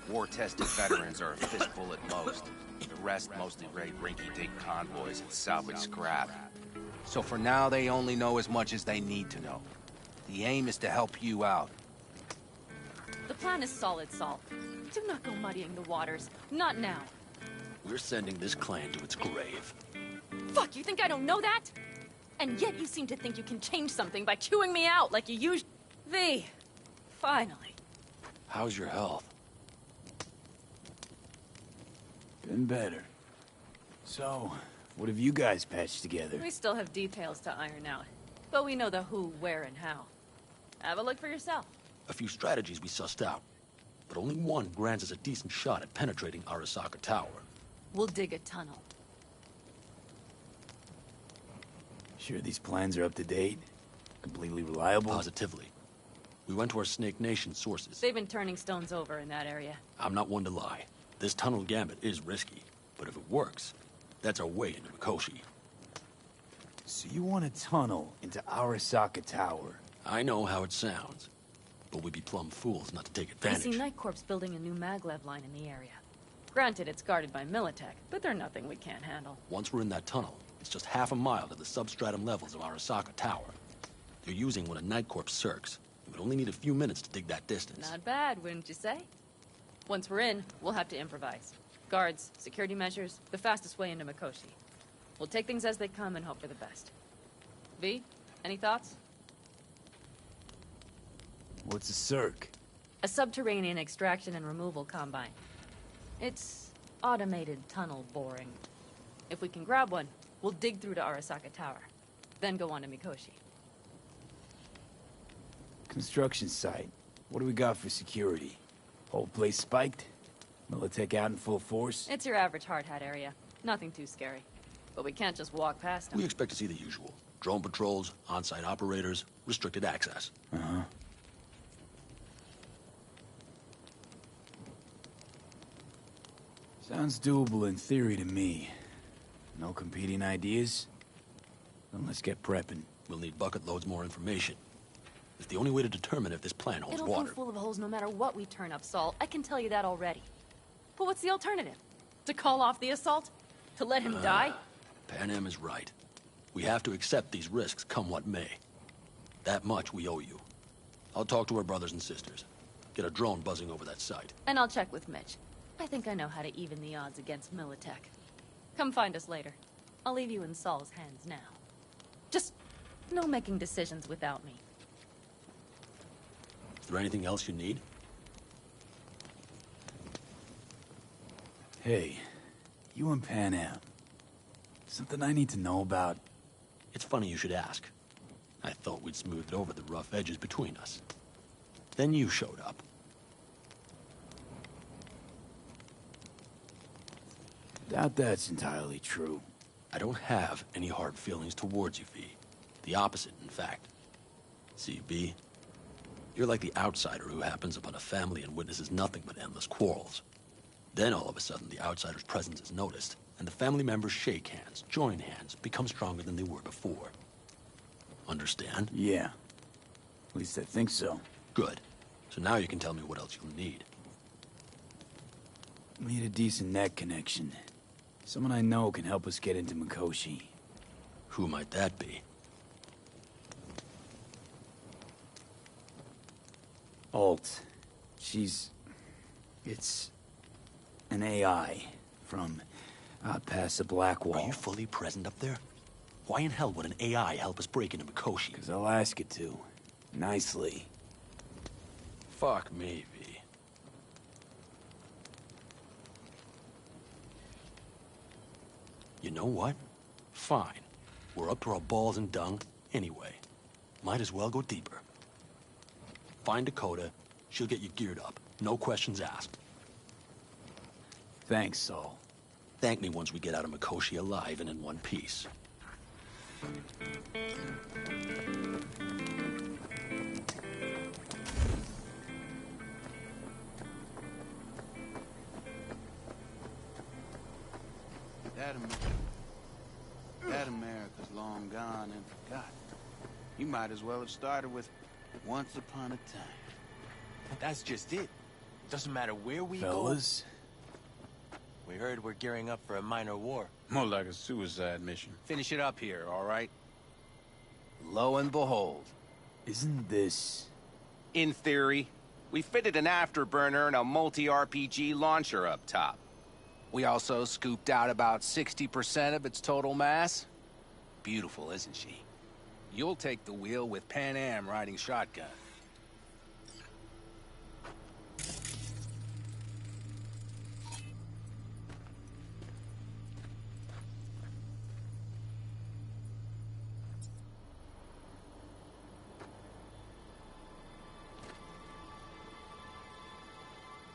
War-tested veterans are a fistful at most. The rest mostly raid rinky-dink convoys and salvage scrap. So for now, they only know as much as they need to know. The aim is to help you out. The plan is solid, Saul. Do not go muddying the waters. Not now. We're sending this clan to its grave. Fuck, you think I don't know that? And yet you seem to think you can change something by chewing me out like you usually... V, finally. How's your health? Been better. So, what have you guys patched together? We still have details to iron out. But we know the who, where, and how. Have a look for yourself. A few strategies we sussed out, but only one grants us a decent shot at penetrating Arasaka Tower. We'll dig a tunnel. Sure these plans are up to date? Completely reliable? Positively. We went to our Snake Nation sources. They've been turning stones over in that area. I'm not one to lie. This tunnel gambit is risky, but if it works, that's our way into Mikoshi. So you want a tunnel into Arasaka Tower? I know how it sounds, but we'd be plumb fools not to take advantage. You see Night Corp's building a new maglev line in the area. Granted, it's guarded by Militech, but they're nothing we can't handle. Once we're in that tunnel, it's just half a mile to the substratum levels of Arasaka Tower. They're using one of Night Corp's circs. It would only need a few minutes to dig that distance. Not bad, wouldn't you say? Once we're in, we'll have to improvise. Guards, security measures, the fastest way into Mikoshi. We'll take things as they come and hope for the best. V, any thoughts? What's a circ? A subterranean extraction and removal combine. It's automated tunnel boring. If we can grab one, we'll dig through to Arasaka Tower, then go on to Mikoshi. Construction site. What do we got for security? Whole place spiked? Militech out in full force? It's your average hard hat area. Nothing too scary. But we can't just walk past them. We expect to see the usual. Drone patrols, on-site operators, restricted access. Uh-huh. Sounds doable in theory to me. No competing ideas? Then let's get prepping. We'll need bucket loads more information. It's the only way to determine if this plan holds It'll water. be full of holes no matter what we turn up, Saul. I can tell you that already. But what's the alternative? To call off the assault? To let him die? Pan Am is right. We have to accept these risks, come what may. That much we owe you. I'll talk to our brothers and sisters. Get a drone buzzing over that site. And I'll check with Mitch. I think I know how to even the odds against Militech. Come find us later. I'll leave you in Saul's hands now. Just no making decisions without me. Is there anything else you need? Hey, you and Pan Am. Something I need to know about? It's funny you should ask. I thought we'd smoothed over the rough edges between us. Then you showed up. Doubt that's entirely true. I don't have any hard feelings towards you, V. The opposite, in fact. See, V, you're like the outsider who happens upon a family and witnesses nothing but endless quarrels. Then all of a sudden, the outsider's presence is noticed, and the family members shake hands, join hands, become stronger than they were before. Understand? Yeah. At least I think so. Good. So now you can tell me what else you'll need. Need a decent net connection. Someone I know can help us get into Mikoshi. Who might that be? Alt. It's an AI from out past the Black Wall. Are you fully present up there? Why in hell would an AI help us break into Mikoshi? Because I'll ask it to. Nicely. Fuck me, V. You know what? Fine. We're up to our balls in dung anyway. Might as well go deeper. Find Dakota. She'll get you geared up. No questions asked. Thanks, Saul. Thank me once we get out of Mikoshi alive and in one piece. That America's long gone and forgotten. You might as well have started with once upon a time. That's just it. Doesn't matter where we Fellas? go. We heard we're gearing up for a minor war. More like a suicide mission. Finish it up here, all right? Lo and behold. Isn't this... In theory, we fitted an afterburner and a multi-RPG launcher up top. We also scooped out about 60% of its total mass. Beautiful, isn't she? You'll take the wheel with Pan Am riding shotgun.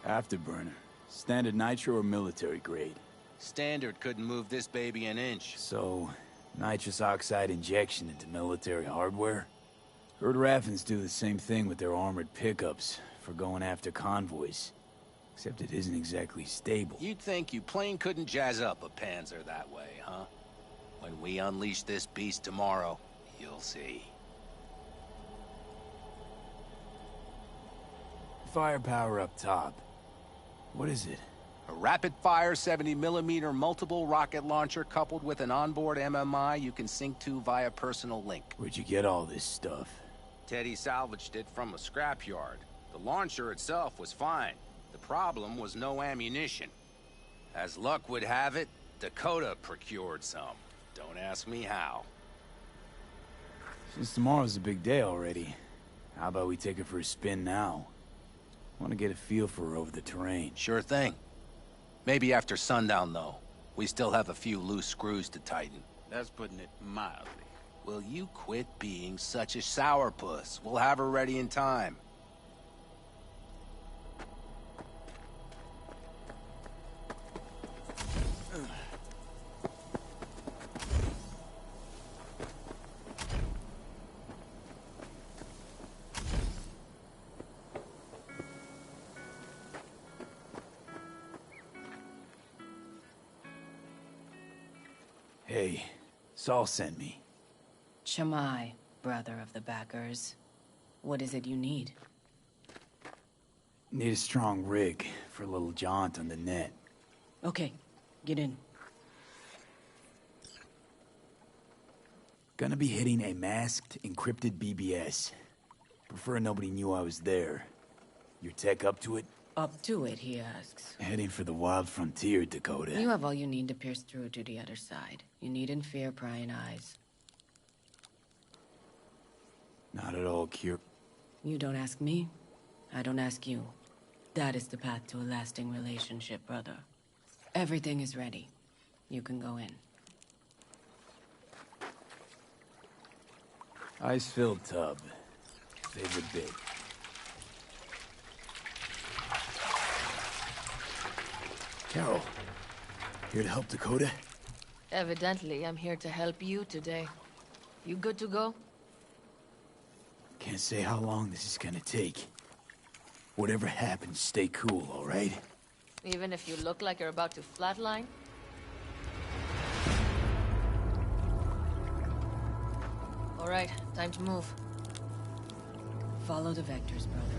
Afterburner. Standard nitro or military grade? Standard couldn't move this baby an inch. So, nitrous oxide injection into military hardware? Heard Raffens do the same thing with their armored pickups for going after convoys. Except it isn't exactly stable. You'd think you plain couldn't jazz up a Panzer that way, huh? When we unleash this beast tomorrow, you'll see. Firepower up top. What is it? A rapid-fire 70mm multiple rocket launcher coupled with an onboard MMI you can sync to via personal link. Where'd you get all this stuff? Teddy salvaged it from a scrapyard. The launcher itself was fine. The problem was no ammunition. As luck would have it, Dakota procured some. Don't ask me how. Since tomorrow's a big day already, how about we take her for a spin now? Want to get a feel for her over the terrain. Sure thing. Maybe after sundown, though. We still have a few loose screws to tighten. That's putting it mildly. Will you quit being such a sourpuss? We'll have her ready in time. Hey, Saul sent me. Shamai, brother of the backers. What is it you need? Need a strong rig for a little jaunt on the net. Okay, get in. Gonna be hitting a masked, encrypted BBS. Prefer nobody knew I was there. Your tech up to it? Up to it, he asks. Heading for the wild frontier, Dakota. You have all you need to pierce through to the other side. You needn't fear prying eyes. Not at all, Cure. You don't ask me, I don't ask you. That is the path to a lasting relationship, brother. Everything is ready. You can go in. Ice-filled tub. Favorite bit. Carol, here to help Dakota? Evidently, I'm here to help you today. You good to go? Can't say how long this is gonna take. Whatever happens, stay cool, all right? Even if you look like you're about to flatline? All right, time to move. Follow the vectors, brother.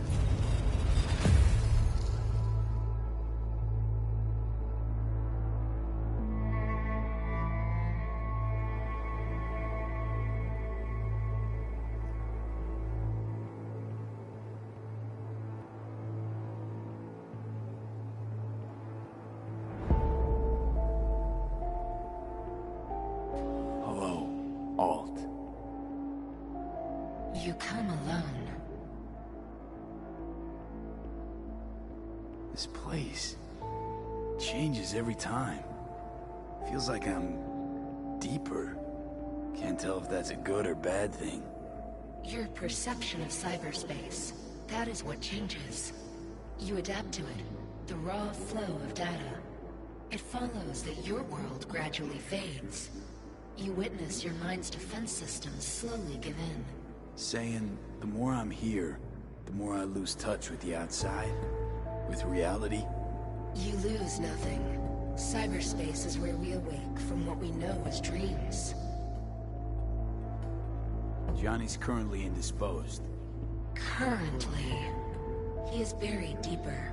You come alone. This place changes every time. Feels like I'm deeper. Can't tell if that's a good or bad thing. Your perception of cyberspace, that is what changes. You adapt to it, the raw flow of data. It follows that your world gradually fades. You witness your mind's defense systems slowly give in. Saying the more I'm here, the more I lose touch with the outside, with reality. You lose nothing. Cyberspace is where we awake from what we know as dreams. Johnny's currently indisposed. Currently. He is buried deeper.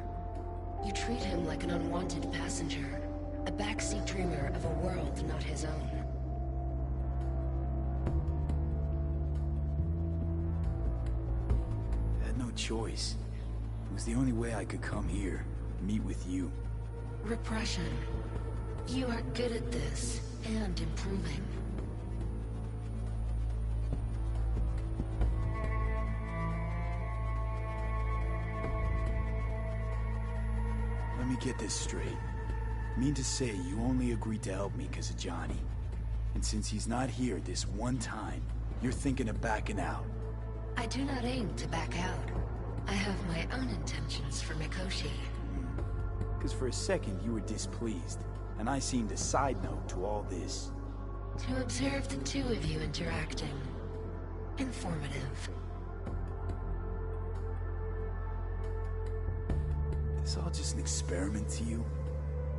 You treat him like an unwanted passenger, a backseat dreamer of a world not his own. Choice. It was the only way I could come here, meet with you. Repression. You are good at this, and improving. Let me get this straight. Mean to say you only agreed to help me because of Johnny. And since he's not here this one time, you're thinking of backing out. I do not aim to back out. I have my own intentions for Mikoshi. Because for a second you were displeased, and I seemed a side note to all this. To observe the two of you interacting. Informative. This all just an experiment to you?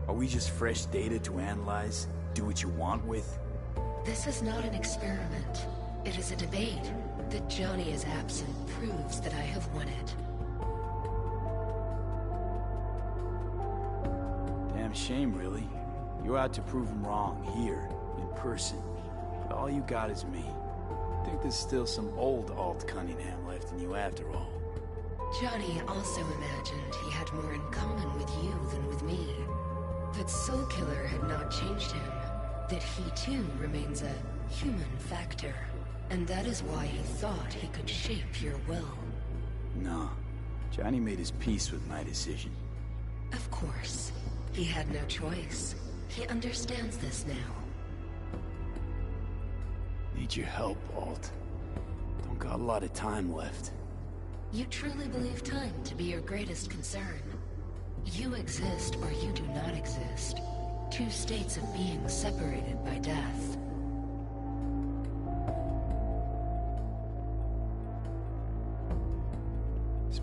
Are we just fresh data to analyze, do what you want with? This is not an experiment. It is a debate. That Johnny is absent proves that I have won it. Damn shame, really. You're out to prove him wrong, here, in person. But all you got is me. Think there's still some old Alt Cunningham left in you after all. Johnny also imagined he had more in common with you than with me. That Soul Killer had not changed him. That he too remains a human factor. And that is why he thought he could shape your will. No. Johnny made his peace with my decision. Of course. He had no choice. He understands this now. Need your help, Alt. Don't got a lot of time left. You truly believe time to be your greatest concern. You exist or you do not exist. Two states of being separated by death.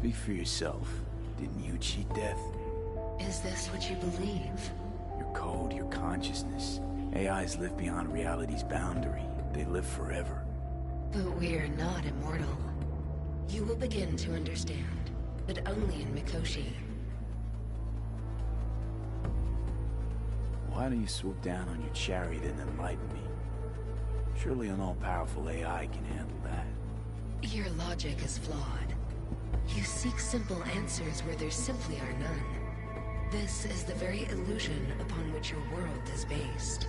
Speak for yourself. Didn't you cheat death? Is this what you believe? Your code, your consciousness. AIs live beyond reality's boundary. They live forever. But we're not immortal. You will begin to understand, but only in Mikoshi. Why don't you swoop down on your chariot and enlighten me? Surely an all-powerful AI can handle that. Your logic is flawed. You seek simple answers where there simply are none. This is the very illusion upon which your world is based.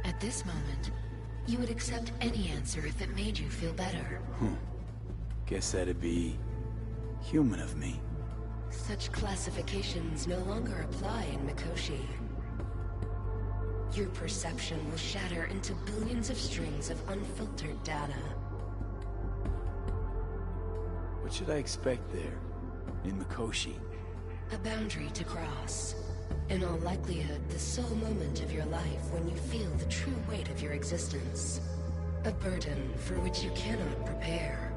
At this moment, you would accept any answer if it made you feel better. Guess that'd be human of me. Such classifications no longer apply in Mikoshi. Your perception will shatter into billions of strings of unfiltered data. What should I expect there, in Mikoshi? A boundary to cross. In all likelihood, the sole moment of your life when you feel the true weight of your existence. A burden for which you cannot prepare.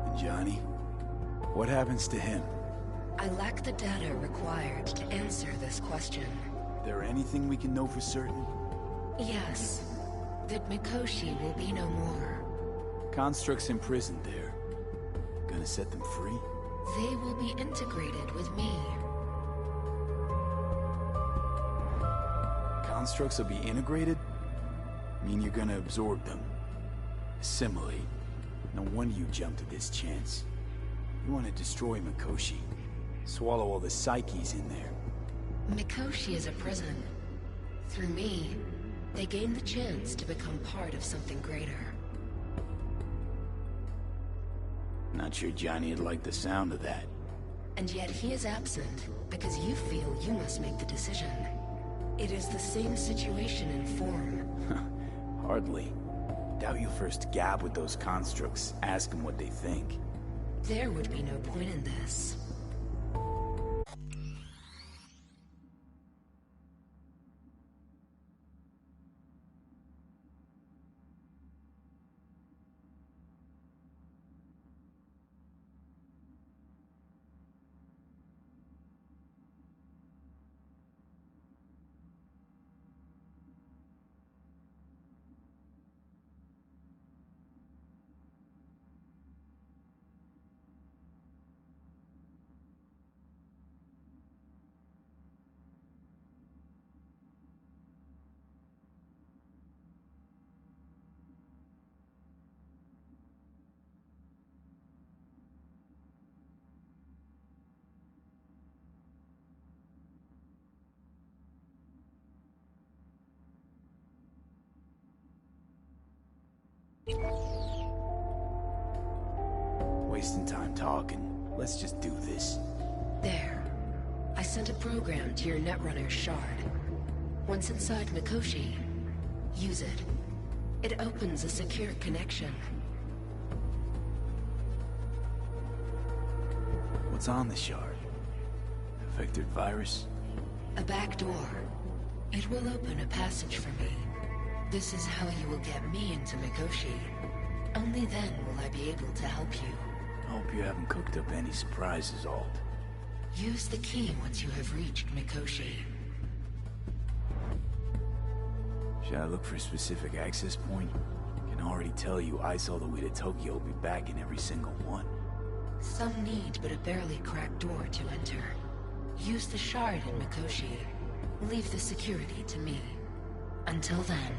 And Johnny? What happens to him? I lack the data required to answer this question. There anything we can know for certain? Yes. That Mikoshi will be no more. Constructs imprisoned there. Gonna set them free? They will be integrated with me. Constructs will be integrated? Mean you're gonna absorb them? Assimilate? No wonder you jumped to this chance. You want to destroy Mikoshi. Swallow all the psyches in there. Mikoshi is a prison. Through me, they gain the chance to become part of something greater. Not sure Johnny'd like the sound of that. And yet he is absent, because you feel you must make the decision. It is the same situation in form. Hardly. Doubt you first gab with those constructs, ask them what they think. There would be no point in this. Wasting time talking. Let's just do this. There. I sent a program to your Netrunner's shard. Once inside Mikoshi, use it. It opens a secure connection. What's on the shard? Affected virus? A back door. It will open a passage for me. This is how you will get me into Mikoshi. Only then will I be able to help you. I hope you haven't cooked up any surprises, Alt. Use the key once you have reached Mikoshi. Should I look for a specific access point? I can already tell you I saw the way to Tokyo will be back in every single one. Some need but a barely cracked door to enter. Use the shard in Mikoshi. Leave the security to me. Until then...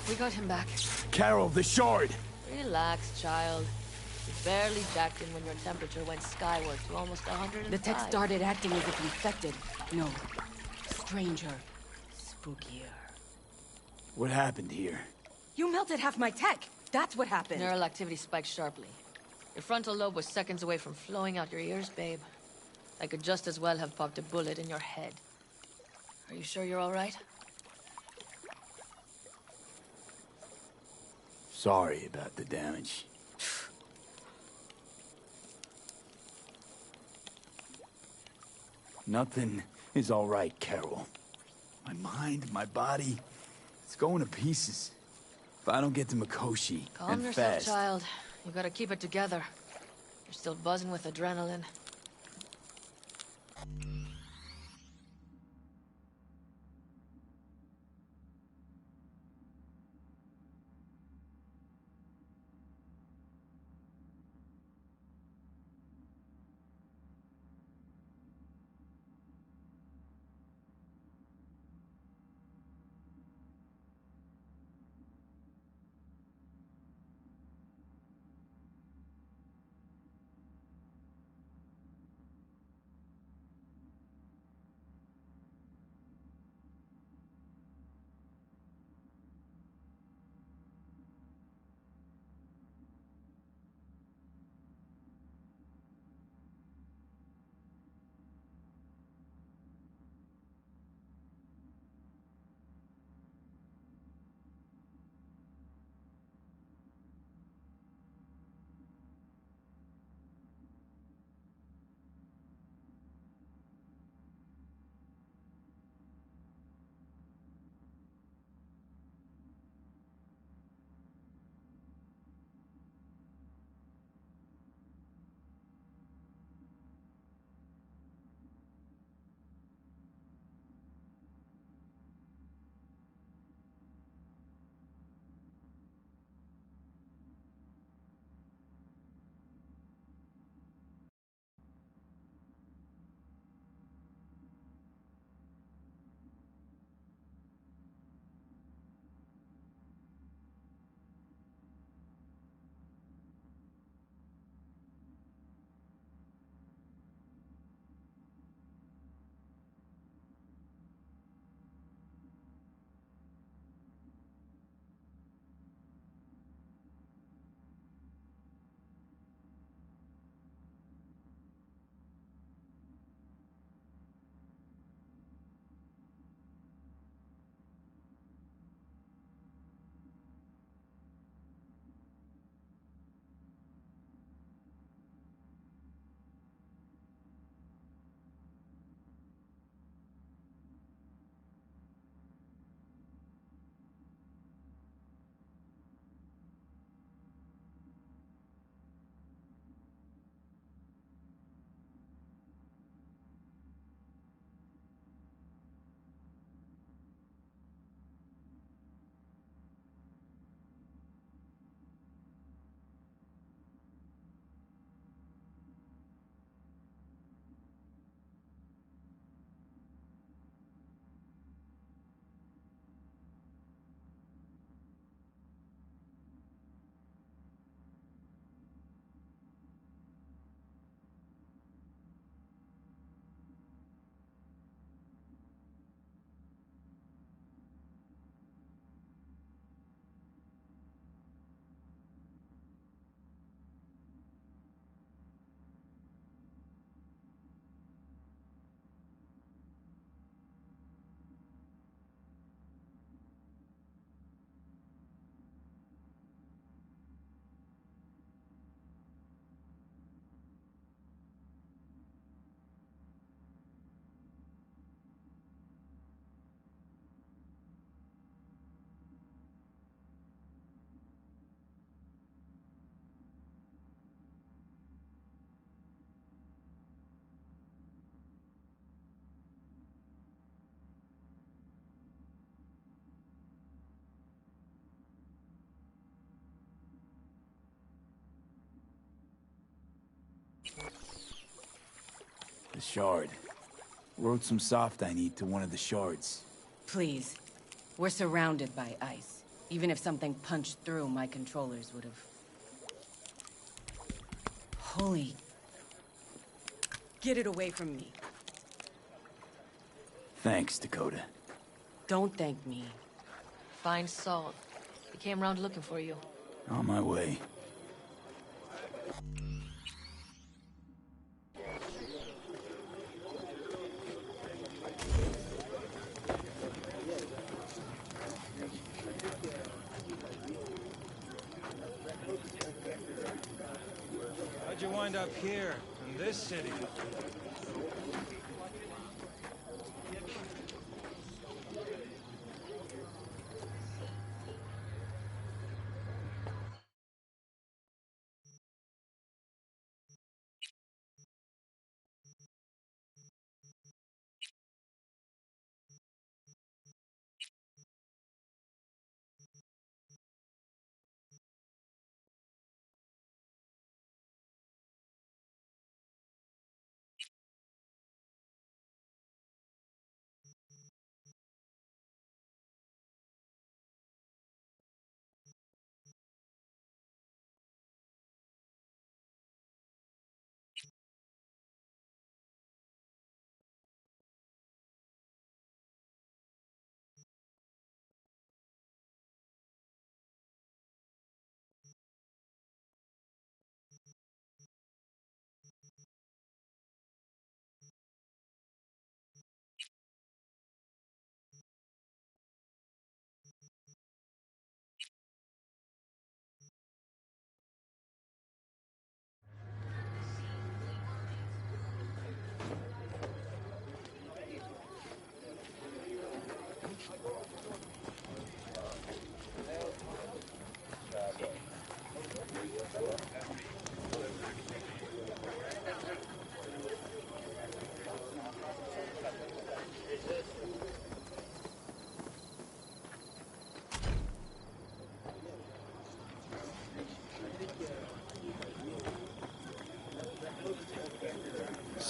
We got him back. Carol, the shard! Relax, child. You barely jacked in when your temperature went skyward to almost 105. The tech started acting as if infected. No. Stranger. Spookier. What happened here? You melted half my tech! That's what happened! Neural activity spiked sharply. Your frontal lobe was seconds away from flowing out your ears, babe. I could just as well have popped a bullet in your head. Are you sure you're all right? Sorry about the damage. Nothing is all right, Carol. My mind, my body, it's going to pieces. If I don't get to Mikoshi, Calm and yourself, fast, child. You gotta keep it together. You're still buzzing with adrenaline. The shard. Wrote some soft I need to one of the shards. Please. We're surrounded by ice. Even if something punched through, my controllers would have... Holy... Get it away from me. Thanks, Dakota. Don't thank me. Find Saul. He came around looking for you. On my way. How'd you wind up here, in this city?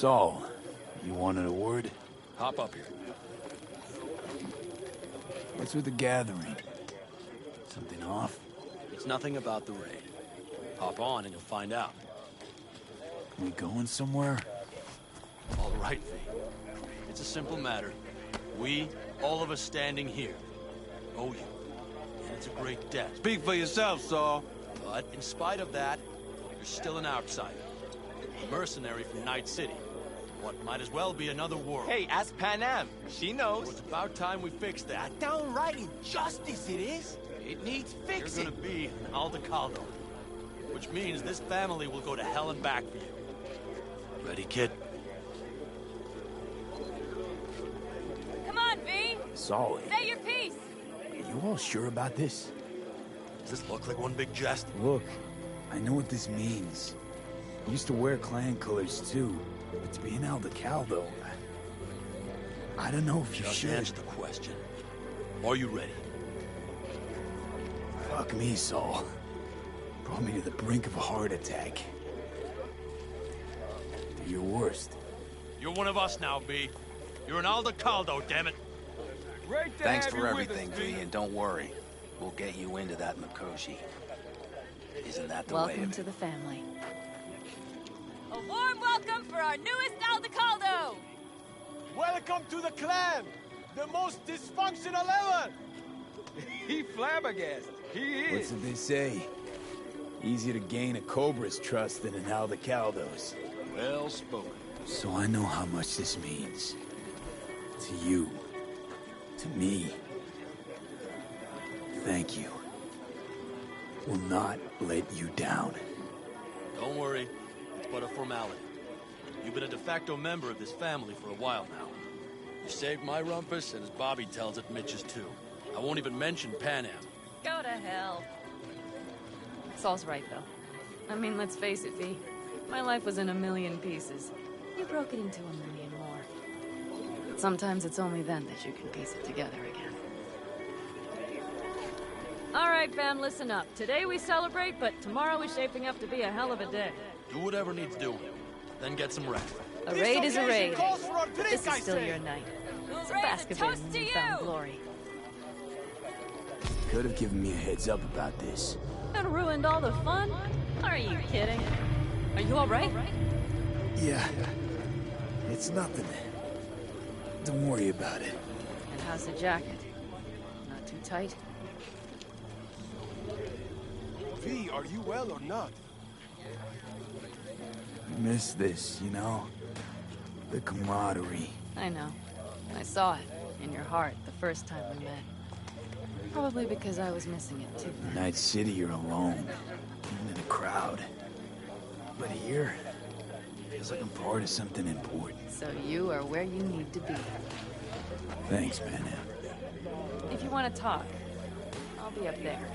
Saul, you wanted a word? Hop up here. What's with the gathering? Something off? It's nothing about the raid. Hop on and you'll find out. We going somewhere? All right, V. It's a simple matter. We, all of us standing here, owe you. And it's a great debt. Speak for yourself, Saul. But in spite of that, you're still an outsider. A mercenary from Night City. What might as well be another world. Hey, ask Panam. She knows. So it's about time we fix that. Downright injustice it is. It needs fixing. You're gonna be an Aldecaldo. Which means this family will go to hell and back for you. Ready, kid? Come on, V! Saul, Say your piece! are you all sure about this? Does this look like one big jest? Look, I know what this means. I used to wear clan colors too, but to be an Aldecaldo, I don't know if you Just should. answer the question. Are you ready? Fuck me, Saul. Brought me to the brink of a heart attack. Do your worst. You're one of us now, V. You're an Aldecaldo, damn it. Great to Thanks have for you everything, with us, V, and don't worry. We'll get you into that Mikoshi. Isn't that the way Welcome of to it? the family. A warm welcome for our newest Aldecaldo! Welcome to the clan! The most dysfunctional ever! He flabbergasted. He is. What's it they say? Easier to gain a Cobra's trust than an Aldecaldo's. Well spoken. So I know how much this means. To you. To me. Thank you. Will not let you down. Don't worry. It's but a formality. You've been a de facto member of this family for a while now. You saved my rumpus, and as Bobby tells it, Mitch's too. I won't even mention Panam. Go to hell. Saul's right, though. I mean, let's face it, V. My life was in a million pieces. You broke it into a million more. But sometimes it's only then that you can piece it together again. All right, fam, listen up. Today we celebrate, but tomorrow is shaping up to be a hell of a day. Do whatever needs doing. Then get some rest. A raid is a raid. Calls for a drink, This is I still say. your night. So raise a bask a bit toast in to newfound you! glory. Could have given me a heads up about this. And ruined all the fun? Are you kidding? Are you all right? Yeah. It's nothing. Don't worry about it. And how's the jacket? Not too tight? V, are you well or not? I miss this, you know? The camaraderie. I know. I saw it in your heart the first time we met. Probably because I was missing it too. In Night City, you're alone. Even in a crowd. But here, feels like I'm part of something important. So you are where you need to be. Thanks, Panam. If you want to talk, I'll be up there.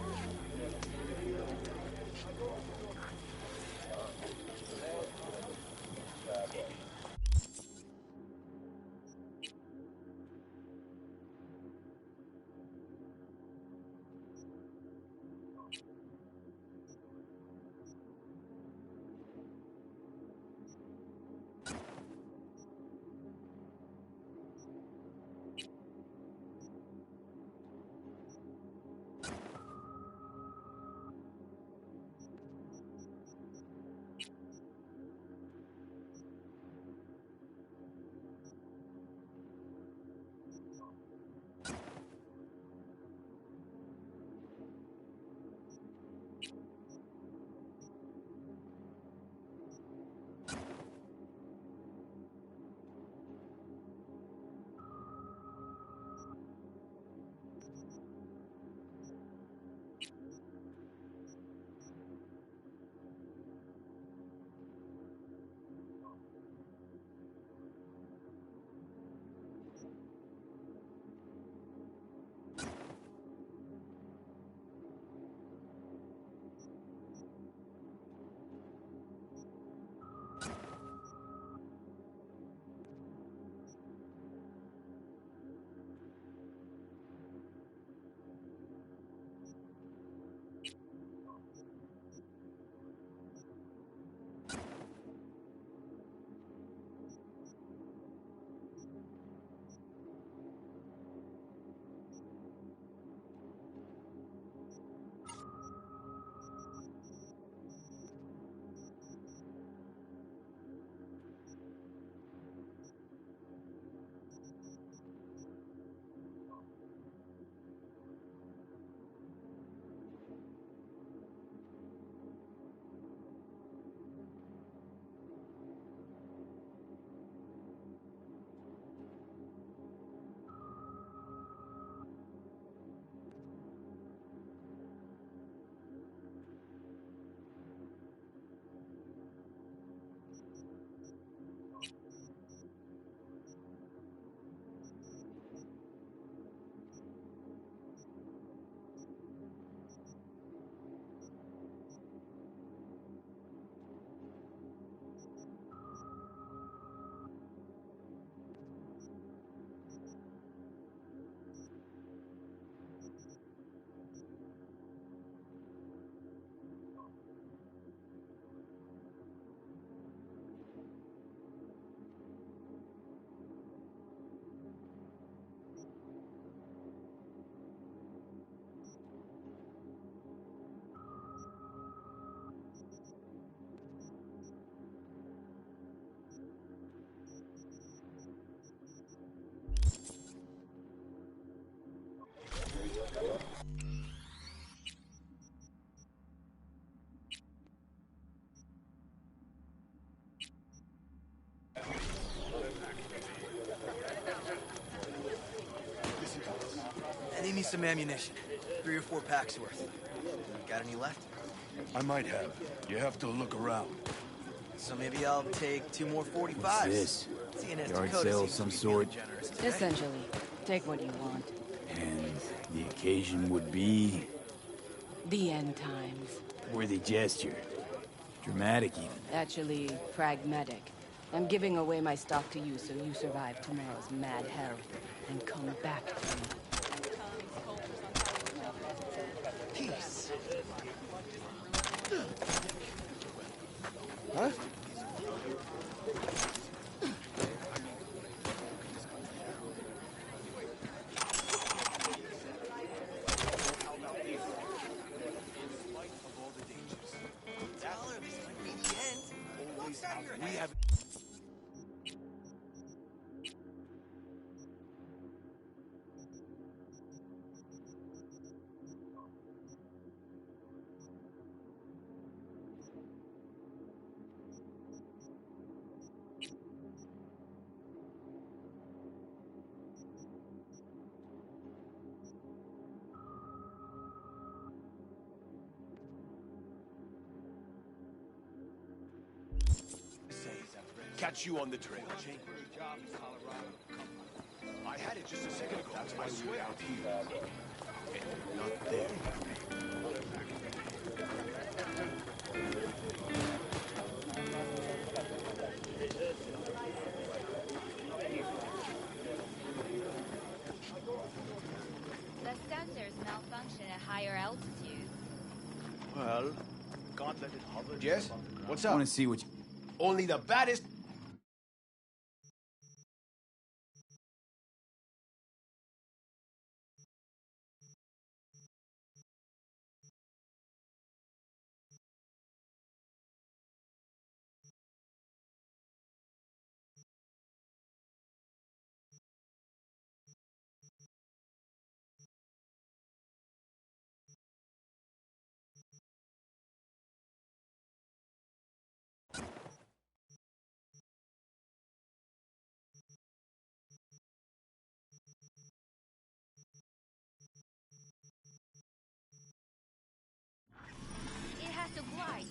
I need me some ammunition. 3 or 4 packs worth. Got any left? I might have. You have to look around. So maybe I'll take 2 more 45s. What's this? CNS Yard Dakota sale of seems to some be sort? feeling generous today. Essentially. Take what you want. And the occasion would be... The end times. worthy gesture. Dramatic, even. Actually, pragmatic. I'm giving away my stock to you so you survive tomorrow's mad hell and come back to me. Peace. Huh? We have... Catch you on the trail. I had it just a second ago. I swear. Out here. And not there. The sensors malfunction at higher altitudes. Well, can't let it hover. Jess? What's I up? want to see what you... Only the baddest... It has to glide.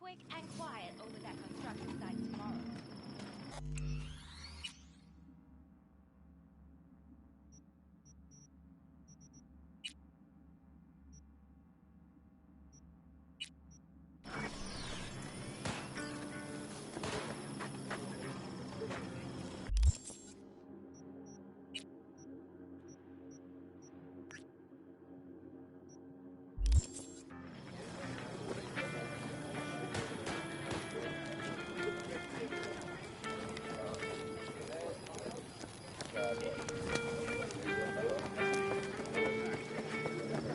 Quick and quiet over that construction site tomorrow.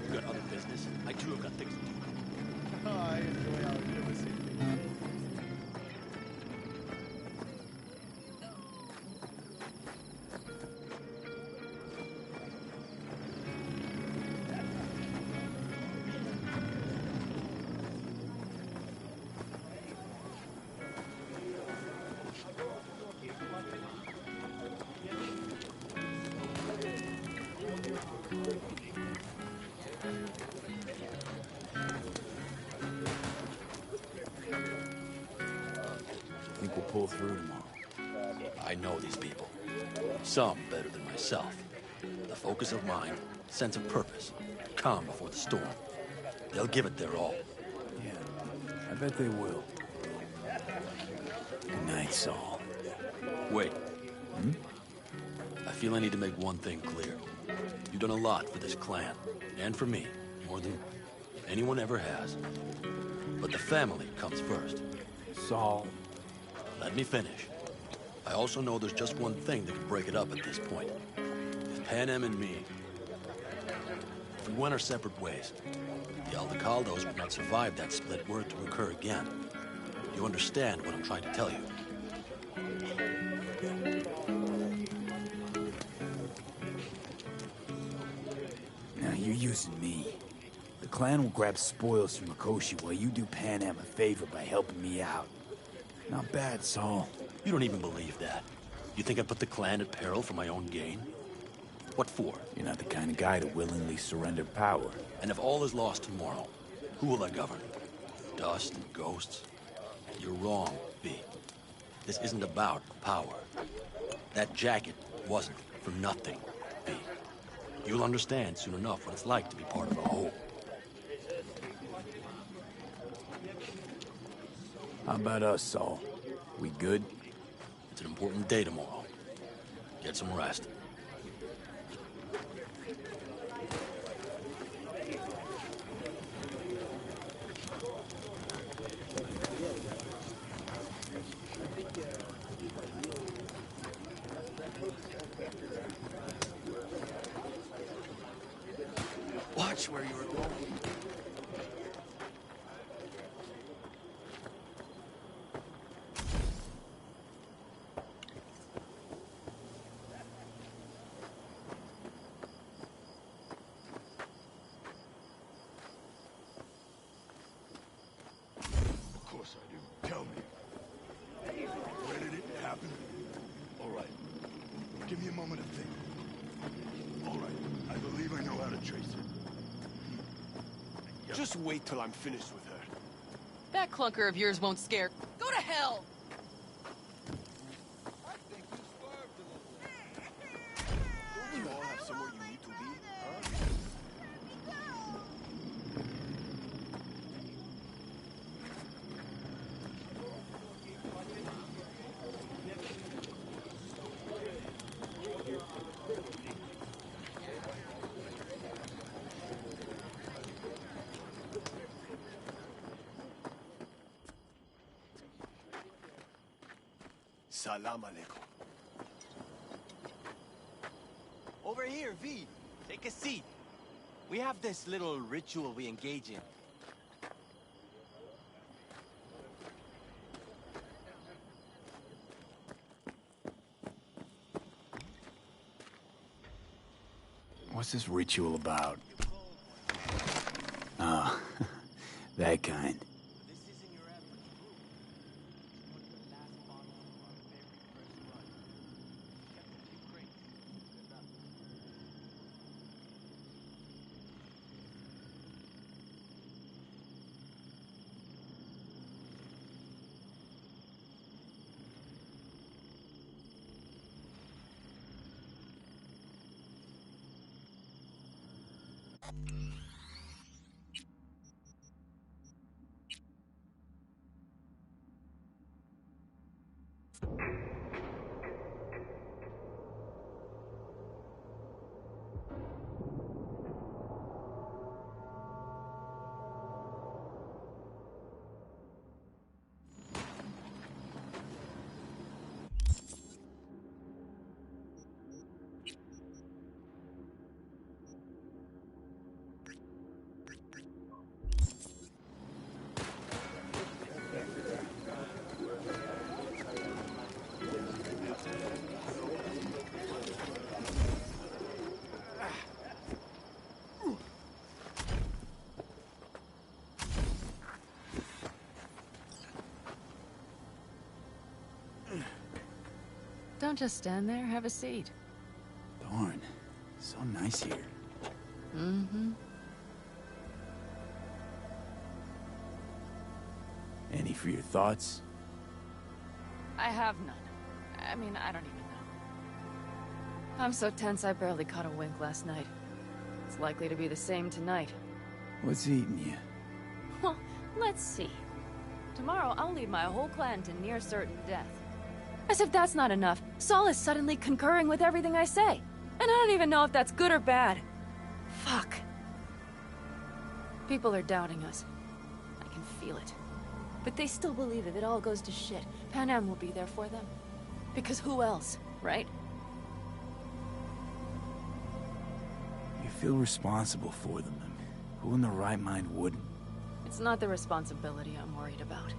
You got other business? I too have got things to do. I enjoy our privacy. Think we'll pull through tomorrow? I know these people. Some better than myself. The focus of mind, sense of purpose, calm before the storm. They'll give it their all. Yeah, I bet they will. Good night, Saul. Wait. I feel I need to make one thing clear. You've done a lot for this clan, and for me, more than anyone ever has. But the family comes first. Saul. Let me finish. I also know there's just one thing that could break it up at this point. If Panem and me, if we went our separate ways, the Aldecaldos would not survive that split were it to occur again. You understand what I'm trying to tell you? Now you're using me. The clan will grab spoils from Mikoshi while you do Panem a favor by helping me out. Not bad, Saul. You don't even believe that. You think I put the clan at peril for my own gain? What for? You're not the kind of guy to willingly surrender power. And if all is lost tomorrow, who will I govern? Dust and ghosts? You're wrong, V. This isn't about power. That jacket wasn't for nothing, V. You'll understand soon enough what it's like to be part of a whole. How about us, Saul? We good? It's an important day tomorrow. Get some rest. Watch where you were going. Of course I do. Tell me. Where did it happen? All right. Give me a moment to think. All right. I believe I know how to trace it. Just wait till I'm finished with her. That clunker of yours won't scare. Go to hell! Don't you all have somewhere you need to be, huh? Salam alaikum. Over here, V. Take a seat. We have this little ritual we engage in. What's this ritual about? Ah, that kind. Don't just stand there, have a seat. Darn, so nice here. Mm-hmm. Any for your thoughts? I have none. I mean, I don't even know. I'm so tense I barely caught a wink last night. It's likely to be the same tonight. What's eating you? Well, let's see. Tomorrow I'll lead my whole clan to near certain death. As if that's not enough, Saul is suddenly concurring with everything I say. And I don't even know if that's good or bad. Fuck. People are doubting us. I can feel it. But they still believe if it all goes to shit, Pan Am will be there for them. Because who else, right? You feel responsible for them. Who in their right mind wouldn't? It's not the responsibility I'm worried about.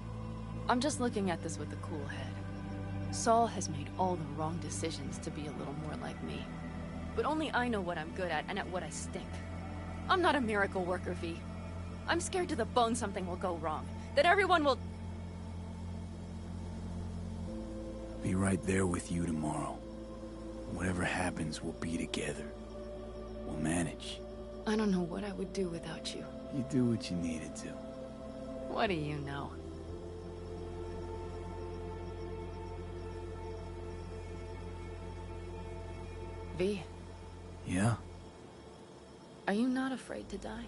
I'm just looking at this with a cool head. Saul has made all the wrong decisions to be a little more like me. But only I know what I'm good at and at what I stink. I'm not a miracle worker, V. I'm scared to the bone something will go wrong. That everyone will... Be right there with you tomorrow. Whatever happens, we'll be together. We'll manage. I don't know what I would do without you. You do what you needed to. What do you know? V. Yeah? Are you not afraid to die?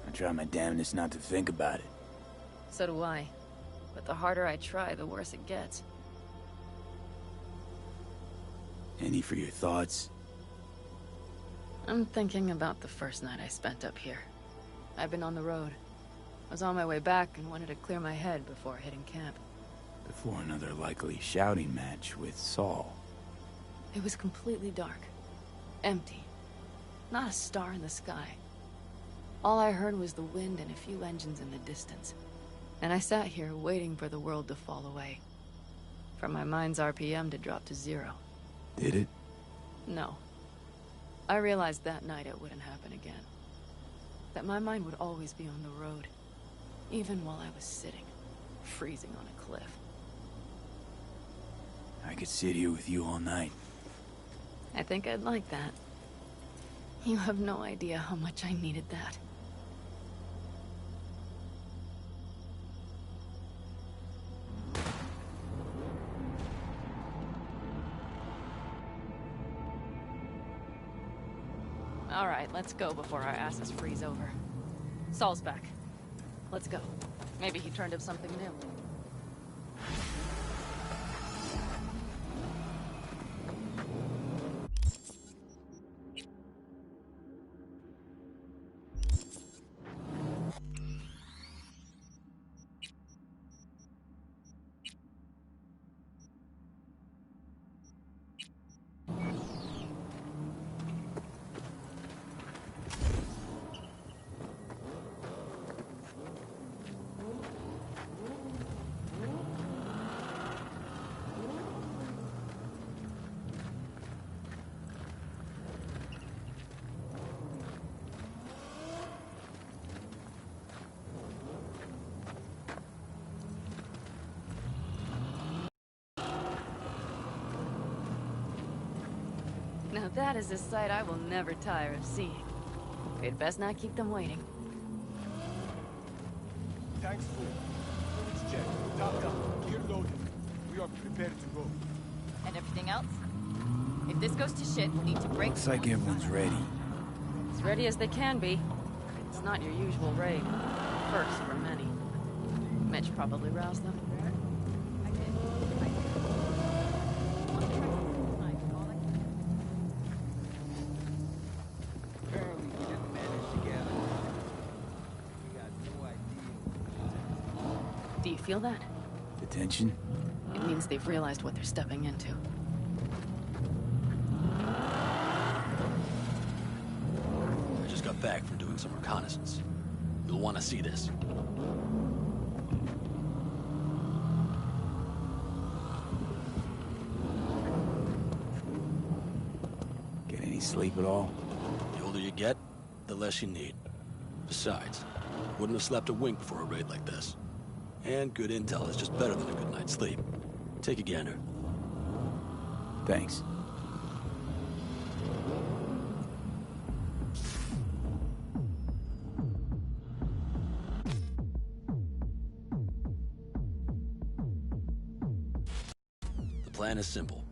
I try my damnedest not to think about it. So do I. But the harder I try, the worse it gets. Any for your thoughts? I'm thinking about the first night I spent up here. I've been on the road. I was on my way back and wanted to clear my head before hitting camp. Before another likely shouting match with Saul. It was completely dark. Empty. Not a star in the sky. All I heard was the wind and a few engines in the distance. And I sat here waiting for the world to fall away. For my mind's RPM to drop to 0. Did it? No. I realized that night it wouldn't happen again. That my mind would always be on the road. Even while I was sitting, freezing on a cliff. I could sit here with you all night. I think I'd like that. You have no idea how much I needed that. All right, let's go before our asses freeze over. Saul's back. Let's go. Maybe he turned up something new. Now that is a sight I will never tire of seeing. We'd best not keep them waiting. Thanks, fool. It's Jack. Top down. Gear loaded. We are prepared to go. And everything else? If this goes to shit, we'll need to break... Looks like everyone's ready. As ready as they can be. It's not your usual raid. First for many. Mitch probably roused them. Do you feel that? The tension? It means they've realized what they're stepping into. I just got back from doing some reconnaissance. You'll want to see this. Get any sleep at all? The older you get, the less you need. Besides, wouldn't have slept a wink before a raid like this. And good intel is just better than a good night's sleep. Take a gander. Thanks. plan is simple.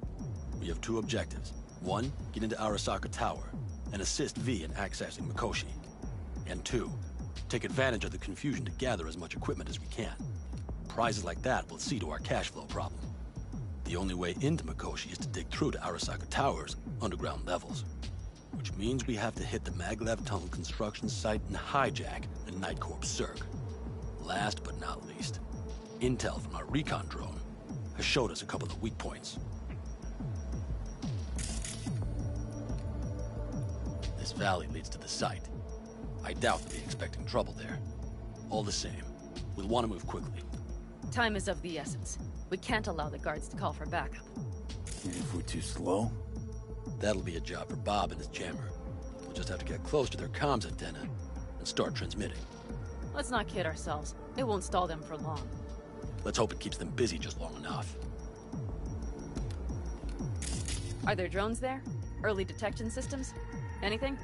We have two objectives. One, get into Arasaka Tower and assist V in accessing Mikoshi. And two, take advantage of the confusion to gather as much equipment as we can. Prizes like that will see to our cash flow problem. The only way into Mikoshi is to dig through to Arasaka Tower's underground levels. Which means we have to hit the Maglev Tunnel construction site and hijack the Night Corps Zerg. Last but not least, intel from our recon drone has showed us a couple of weak points. This valley leads to the site. I doubt they'll be expecting trouble there. All the same, we'll want to move quickly. Time is of the essence. We can't allow the guards to call for backup. And if we're too slow? That'll be a job for Bob and his jammer. We'll just have to get close to their comms antenna and start transmitting. Let's not kid ourselves. It won't stall them for long. Let's hope it keeps them busy just long enough. Are there drones there? Early detection systems? Anything?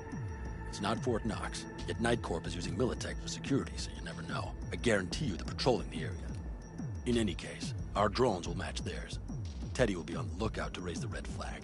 It's not Fort Knox, yet Night Corp is using Militech for security, so you never know. I guarantee you they're patrolling the area. In any case, our drones will match theirs. Teddy will be on the lookout to raise the red flag.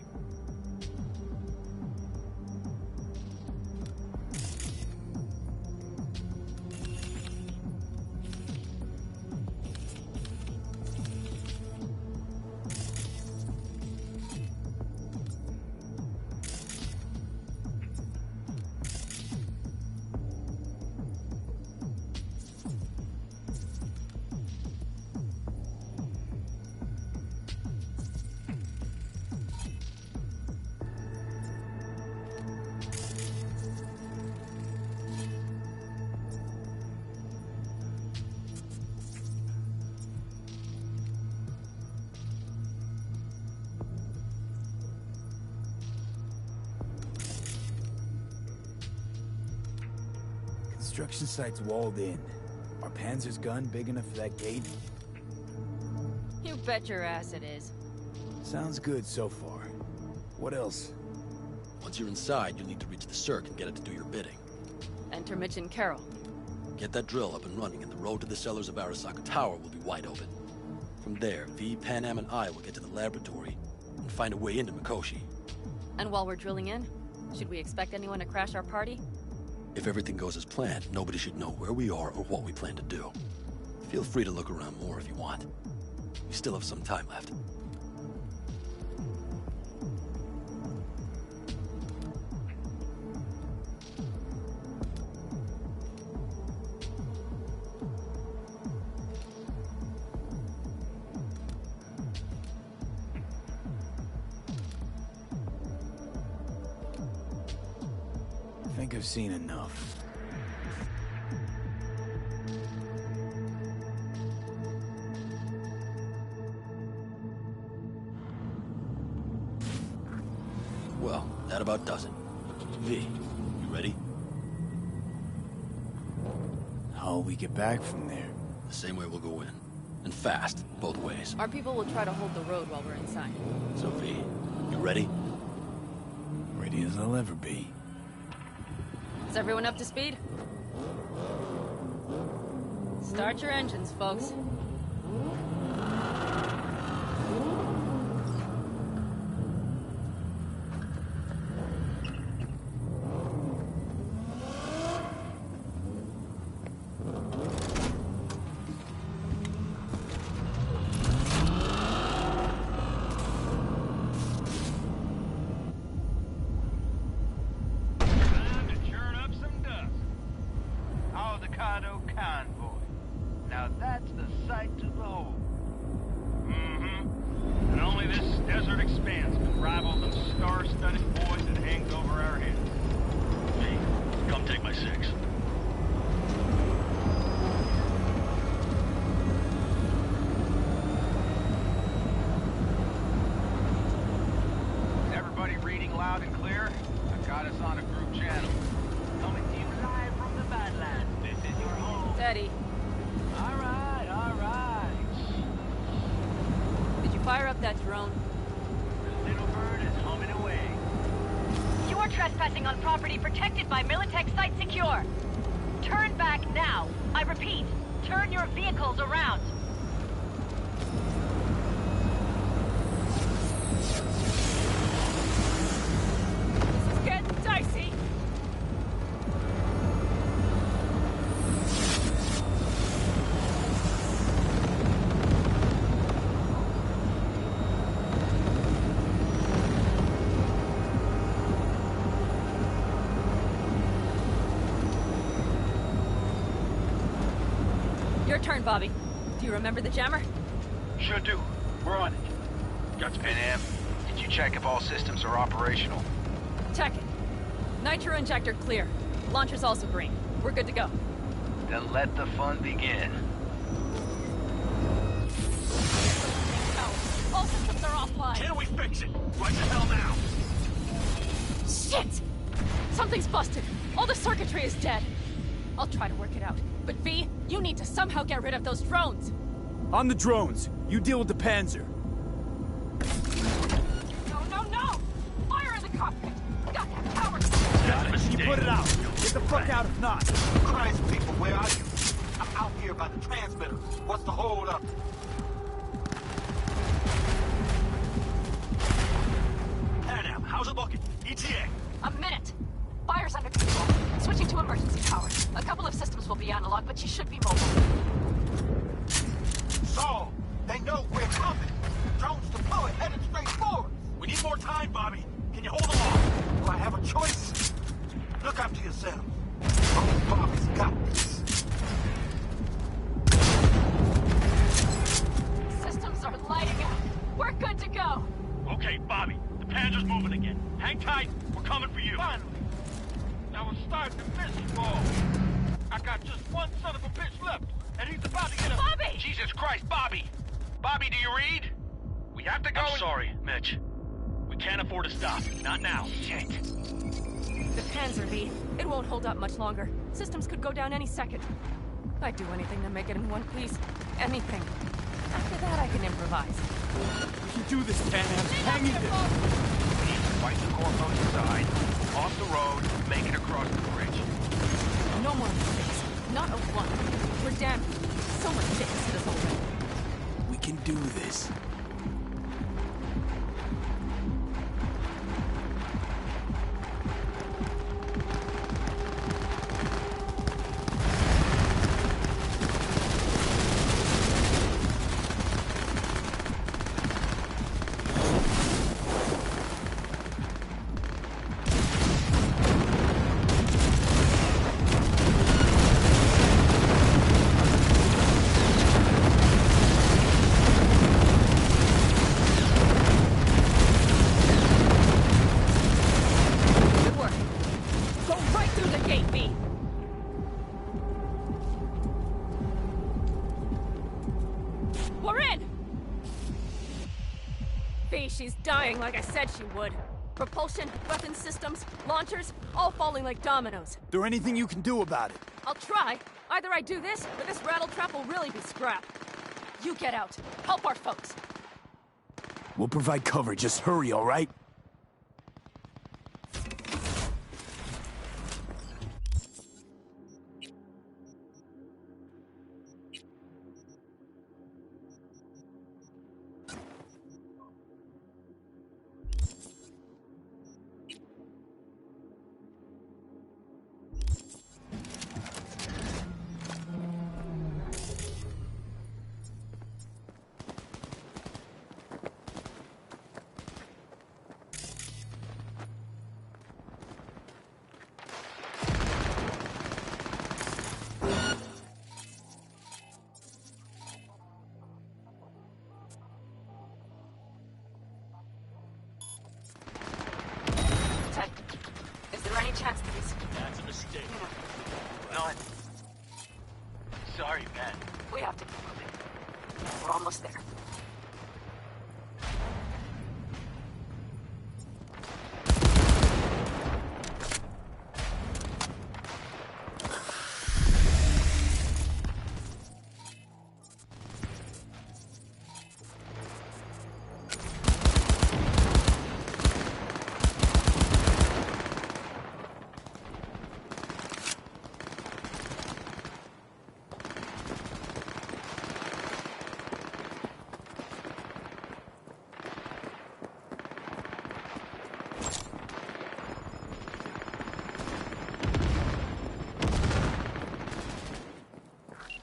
Construction site's walled in. Are Panzer's gun big enough for that gate? You bet your ass it is. Sounds good so far. What else? Once you're inside, you'll need to reach the Cirque and get it to do your bidding. Enter Mitch and Carol. Get that drill up and running, and the road to the cellars of Arasaka Tower will be wide open. From there, V, Panam, and I will get to the laboratory and find a way into Mikoshi. And while we're drilling in, should we expect anyone to crash our party? If everything goes as planned, nobody should know where we are or what we plan to do. Feel free to look around more if you want. We still have some time left. I think I've seen enough. Well, that about does it. V, you ready? How'll we get back from there? The same way we'll go in. And fast, both ways. Our people will try to hold the road while we're inside. So V, you ready? Ready as I'll ever be. Is everyone up to speed? Start your engines, folks. Fire up that drone. The little bird is humming away. You are trespassing on property protected by Militech Site Secure. Turn back now. I repeat, turn your vehicles around. Your turn, Bobby. Do you remember the jammer? Sure do. We're on it. Got Pan Am. Did you check if all systems are operational? Check it. Nitro injector clear. Launcher's also green. We're good to go. Then let the fun begin. All systems are offline. Can we fix it? Right the hell now! Shit! Something's busted. All the circuitry is dead. I'll try to work it out. But V, you need to somehow get rid of those drones. On the drones. You deal with the Panzer. No! Fire in the cockpit! Goddamn coward! Can you put it out? Get the fuck out if not. Christ, people, where are you? I'm out here by the transmitter. What's the hold up? Pan Am, how's it looking? ETA. A minute. Fire's under control. Switching to emergency power. A couple of systems will be analog, but she should be mobile. So, they know we're coming. Drones deployed, headed straight forward. We need more time, Bobby. Can you hold them off? Do I have a choice? Look after yourself. Oh, Bobby's got this. Systems are lighting up. We're good to go. Okay, Bobby. The Panzer's moving again. Hang tight. We're coming for you. Finally. I was starting to miss you all. I got just one son of a bitch left, and he's about to get up. Bobby! Jesus Christ, Bobby! Bobby, do you read? We have to go. I'm sorry, Mitch. We can't afford to stop. Not now. Shit. The Panzer, V. It won't hold up much longer. Systems could go down any second. I'd do anything to make it in one piece. Anything. After that, I can improvise. We can do this, Pan Am. Hang in there. We need to fight the core from the side, off the road, make it across the bridge. No more mistakes. Not a one. We're damned. So much shit to this already. We can do this. She's dying like I said she would. Propulsion, weapon systems, launchers, all falling like dominoes. There anything you can do about it? I'll try. Either I do this, or this rattletrap will really be scrap. You get out. Help our folks. We'll provide cover. Just hurry, all right? Chance to be... That's a mistake. None. Sorry, man. We have to keep moving. We're almost there.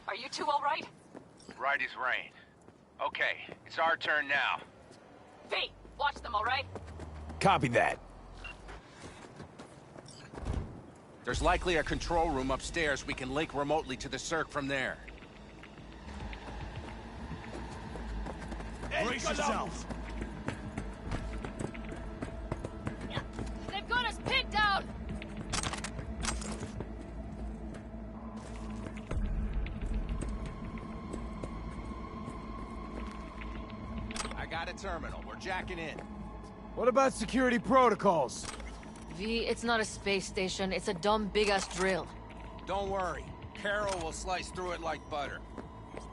Are you two all right? Right as rain. Okay, it's our turn now. V, watch them, all right? Copy that. There's likely a control room upstairs we can link remotely to the circ from there. Brace yourselves. They've got us pinned down! I got a terminal. We're jacking in. What about security protocols? V, it's not a space station. It's a dumb big-ass drill. Don't worry. Carol will slice through it like butter.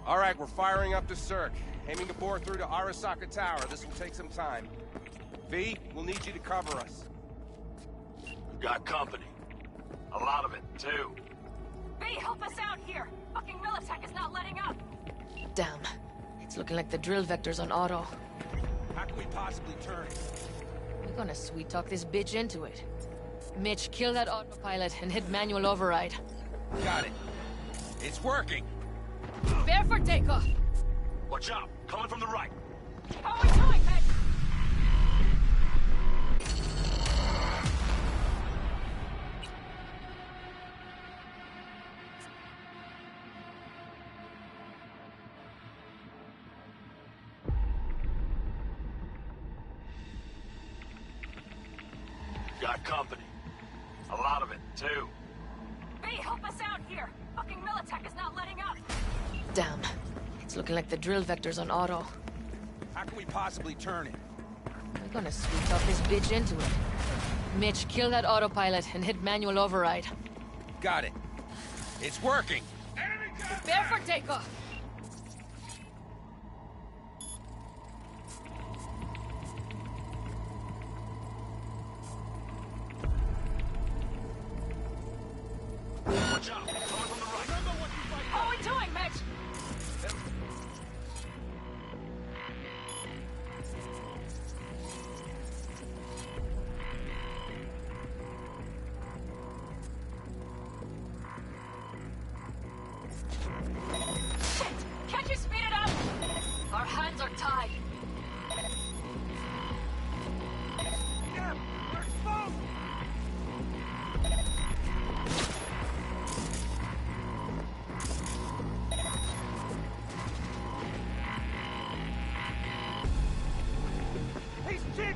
All right, we're firing up the Cirque. Aiming to bore through to Arasaka Tower. This will take some time. V, we'll need you to cover us. We've got company. A lot of it, too. V, help us out here! Fucking Militech is not letting up! Damn. It's looking like the drill vector's on auto. How can we possibly turn it? We're gonna sweet-talk this bitch into it. Mitch, kill that autopilot and hit manual override. Got it. It's working! Prepare for takeoff! Watch out! Coming from the right! How are we doing, Mitch? Got company. A lot of it, too. V, help us out here! Fucking Militech is not letting up! Damn. It's looking like the drill vector's on auto. How can we possibly turn it? We're gonna sweet-talk this bitch into it. Mitch, kill that autopilot and hit manual override. Got it. It's working! Prepare for takeoff! Watch out! Coming from the right! Remember what you fight. How are we doing, Mitch? Shit! Can't you speed it up? Our hands are tied. Yeah, we're exposed! He's chick!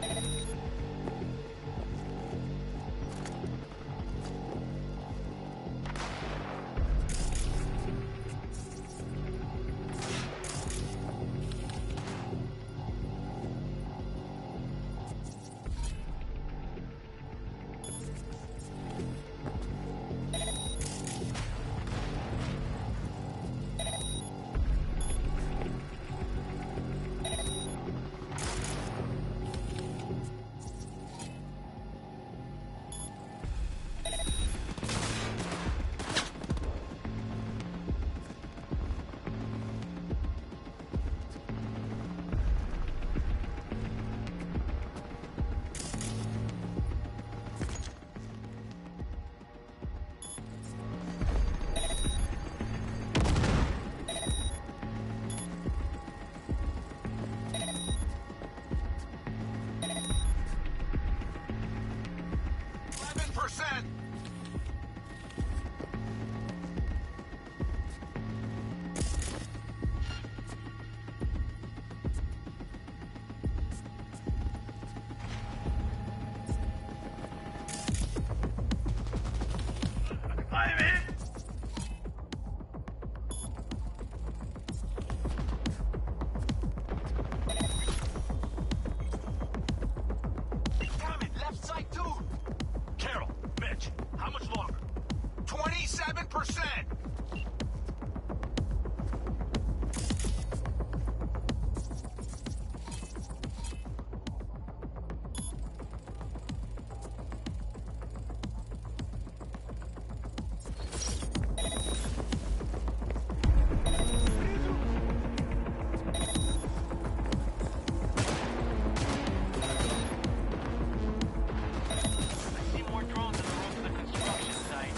I see more drones on the road to the construction site.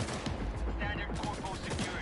Standard corpo security.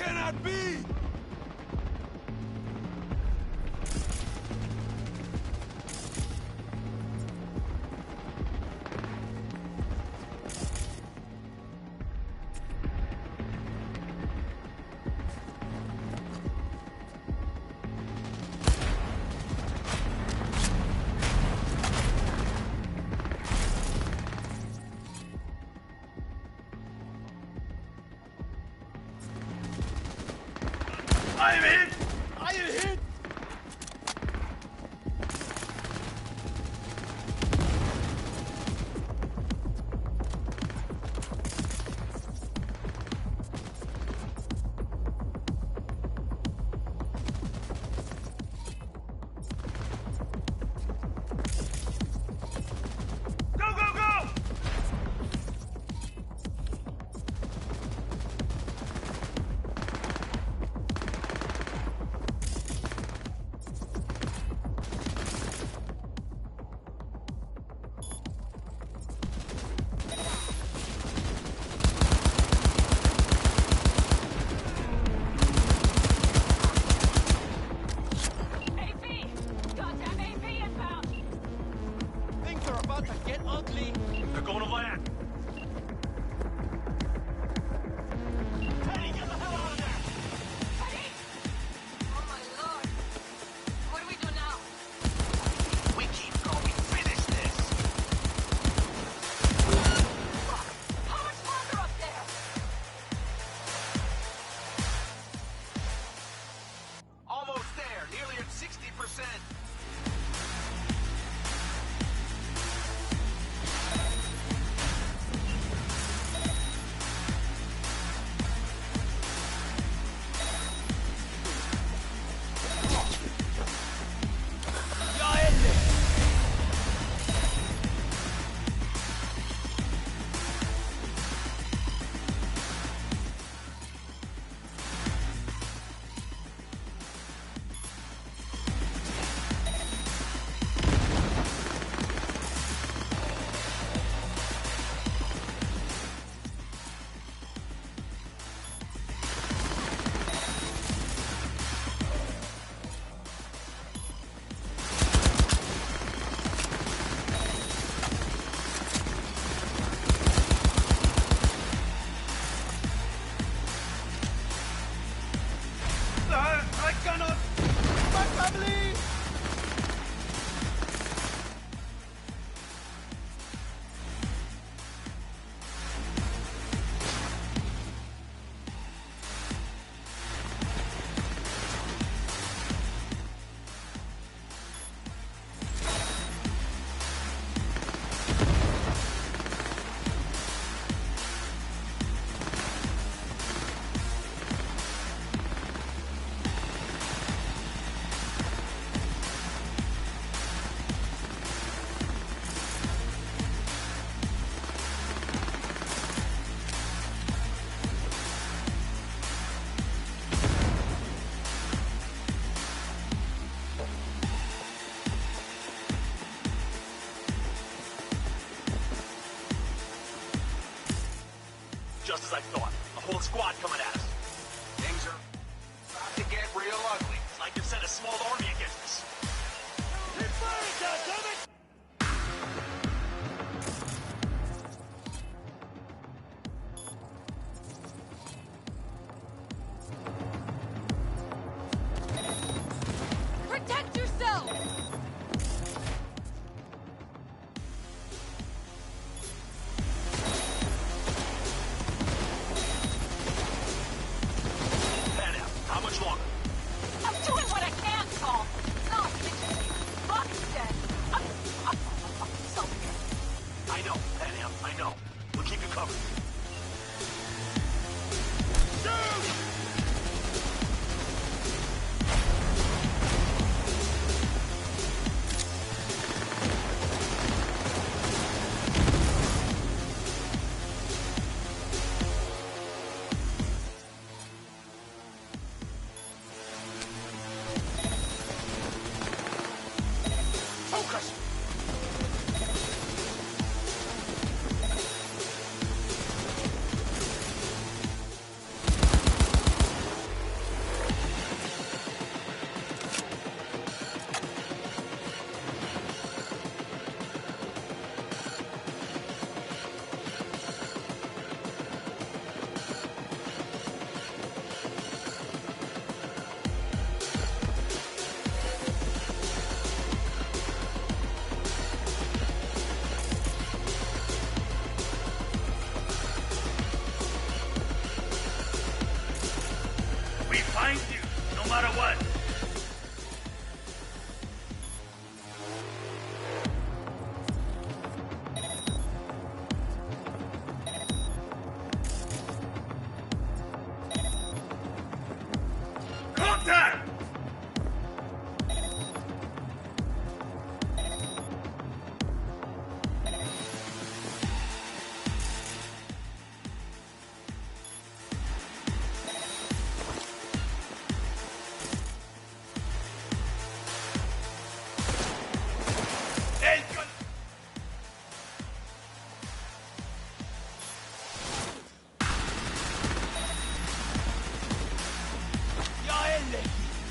cannot be! I am hit! I am hit! Go, go, go! Things are about to get ugly. They're going to land. Teddy, get the hell out of there! Teddy! Oh my lord. What do we do now? We keep going. Finish this! Fuck. How much farther up there? Almost there. Nearly at 60%. I cannot! My family! Just as I thought. A whole squad coming at us. Things are about to get real ugly. It's like they've sent a small army against us. Keep firing, goddammit! Protect yourself! Pan out. How much longer? I'm doing what I can, Saul. No, Buck's dead. I'm so here. I know, Pan out. I know. We'll keep you covered. We find you, no matter what. Contact! ¡Ya, L!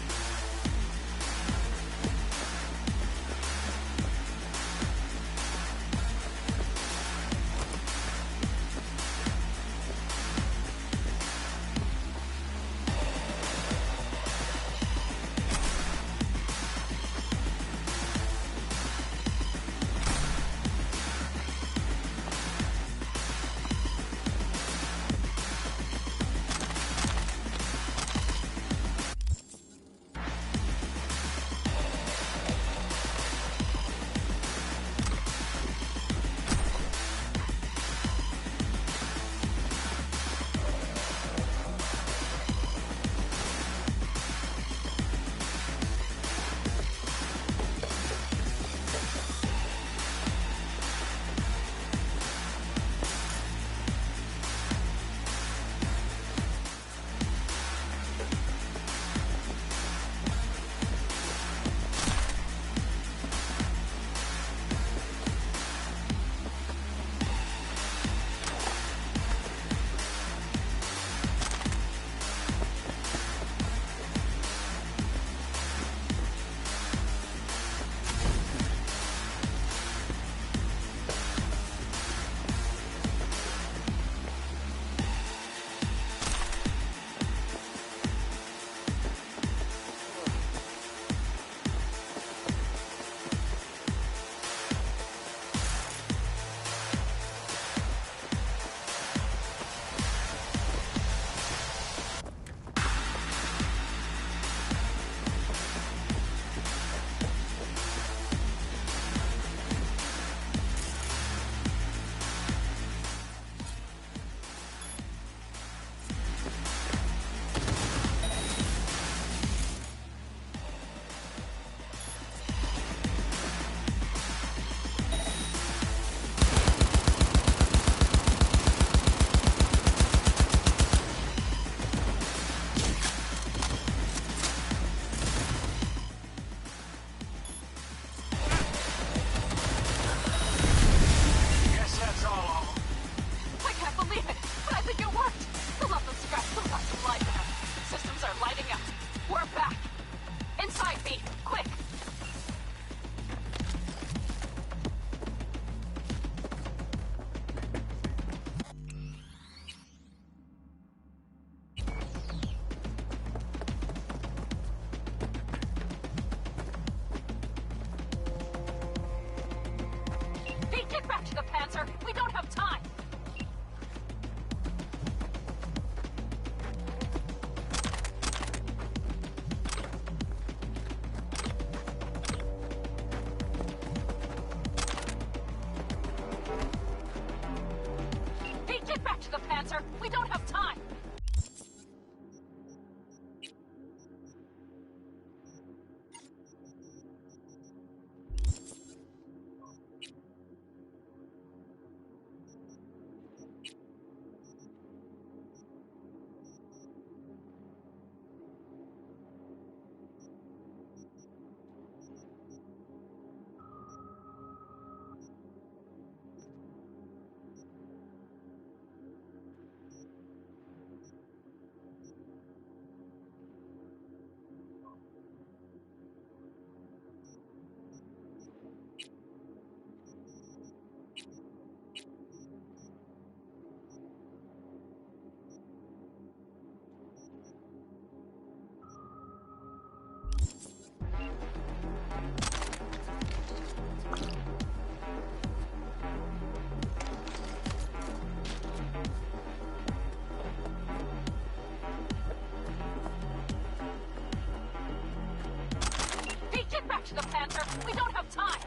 to the Panther! We don't have time!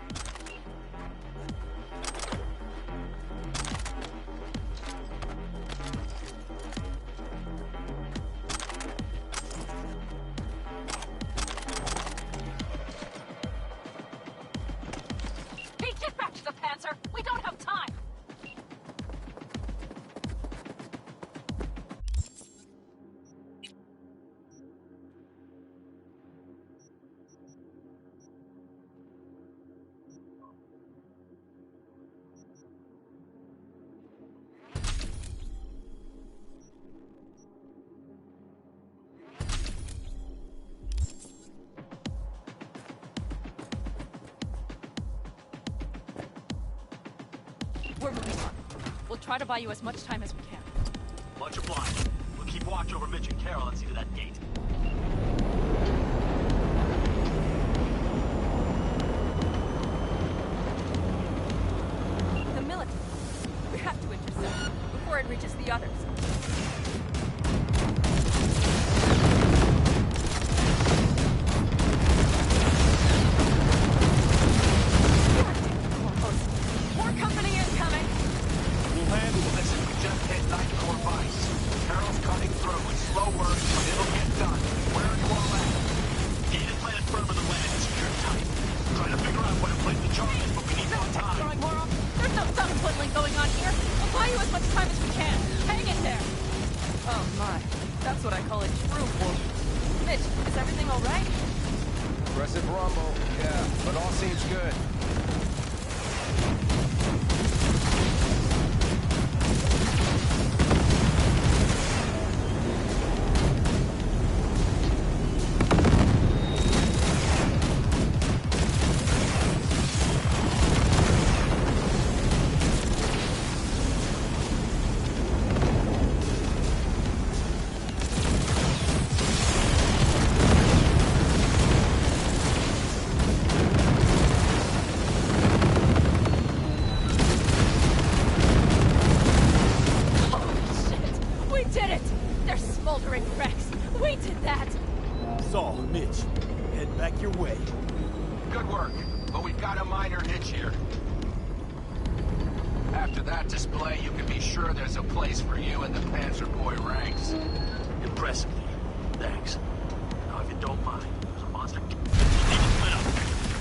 Pete, get back to the Panther! We don't have time! We're moving on. We'll try to buy you as much time as we can. Much obliged. We'll keep watch over Mitch and Carol and see to that gate. The military. We have to intercept before it reaches the others. More company incoming! We'll handle this. We just hit 9 core vice. Carol's cutting through. It's slow work, but it'll get done. Where are you all at? Gate is planted firm on the land and secure tight. Trying to figure out where to place the charges, but we need more time. Throwing more off. There's no dumb twiddling going on here. We'll buy you as much time as we can. Hang in there! Oh my. That's what I call a true war. Mitch, is everything alright? Aggressive rumble, yeah, but all seems good. Saul, Mitch, head back your way. Good work, but we've got a minor hitch here. After that display, you can be sure there's a place for you in the Panzer Boy ranks. Impressive. Thanks. Now, if you don't mind, there's a monster.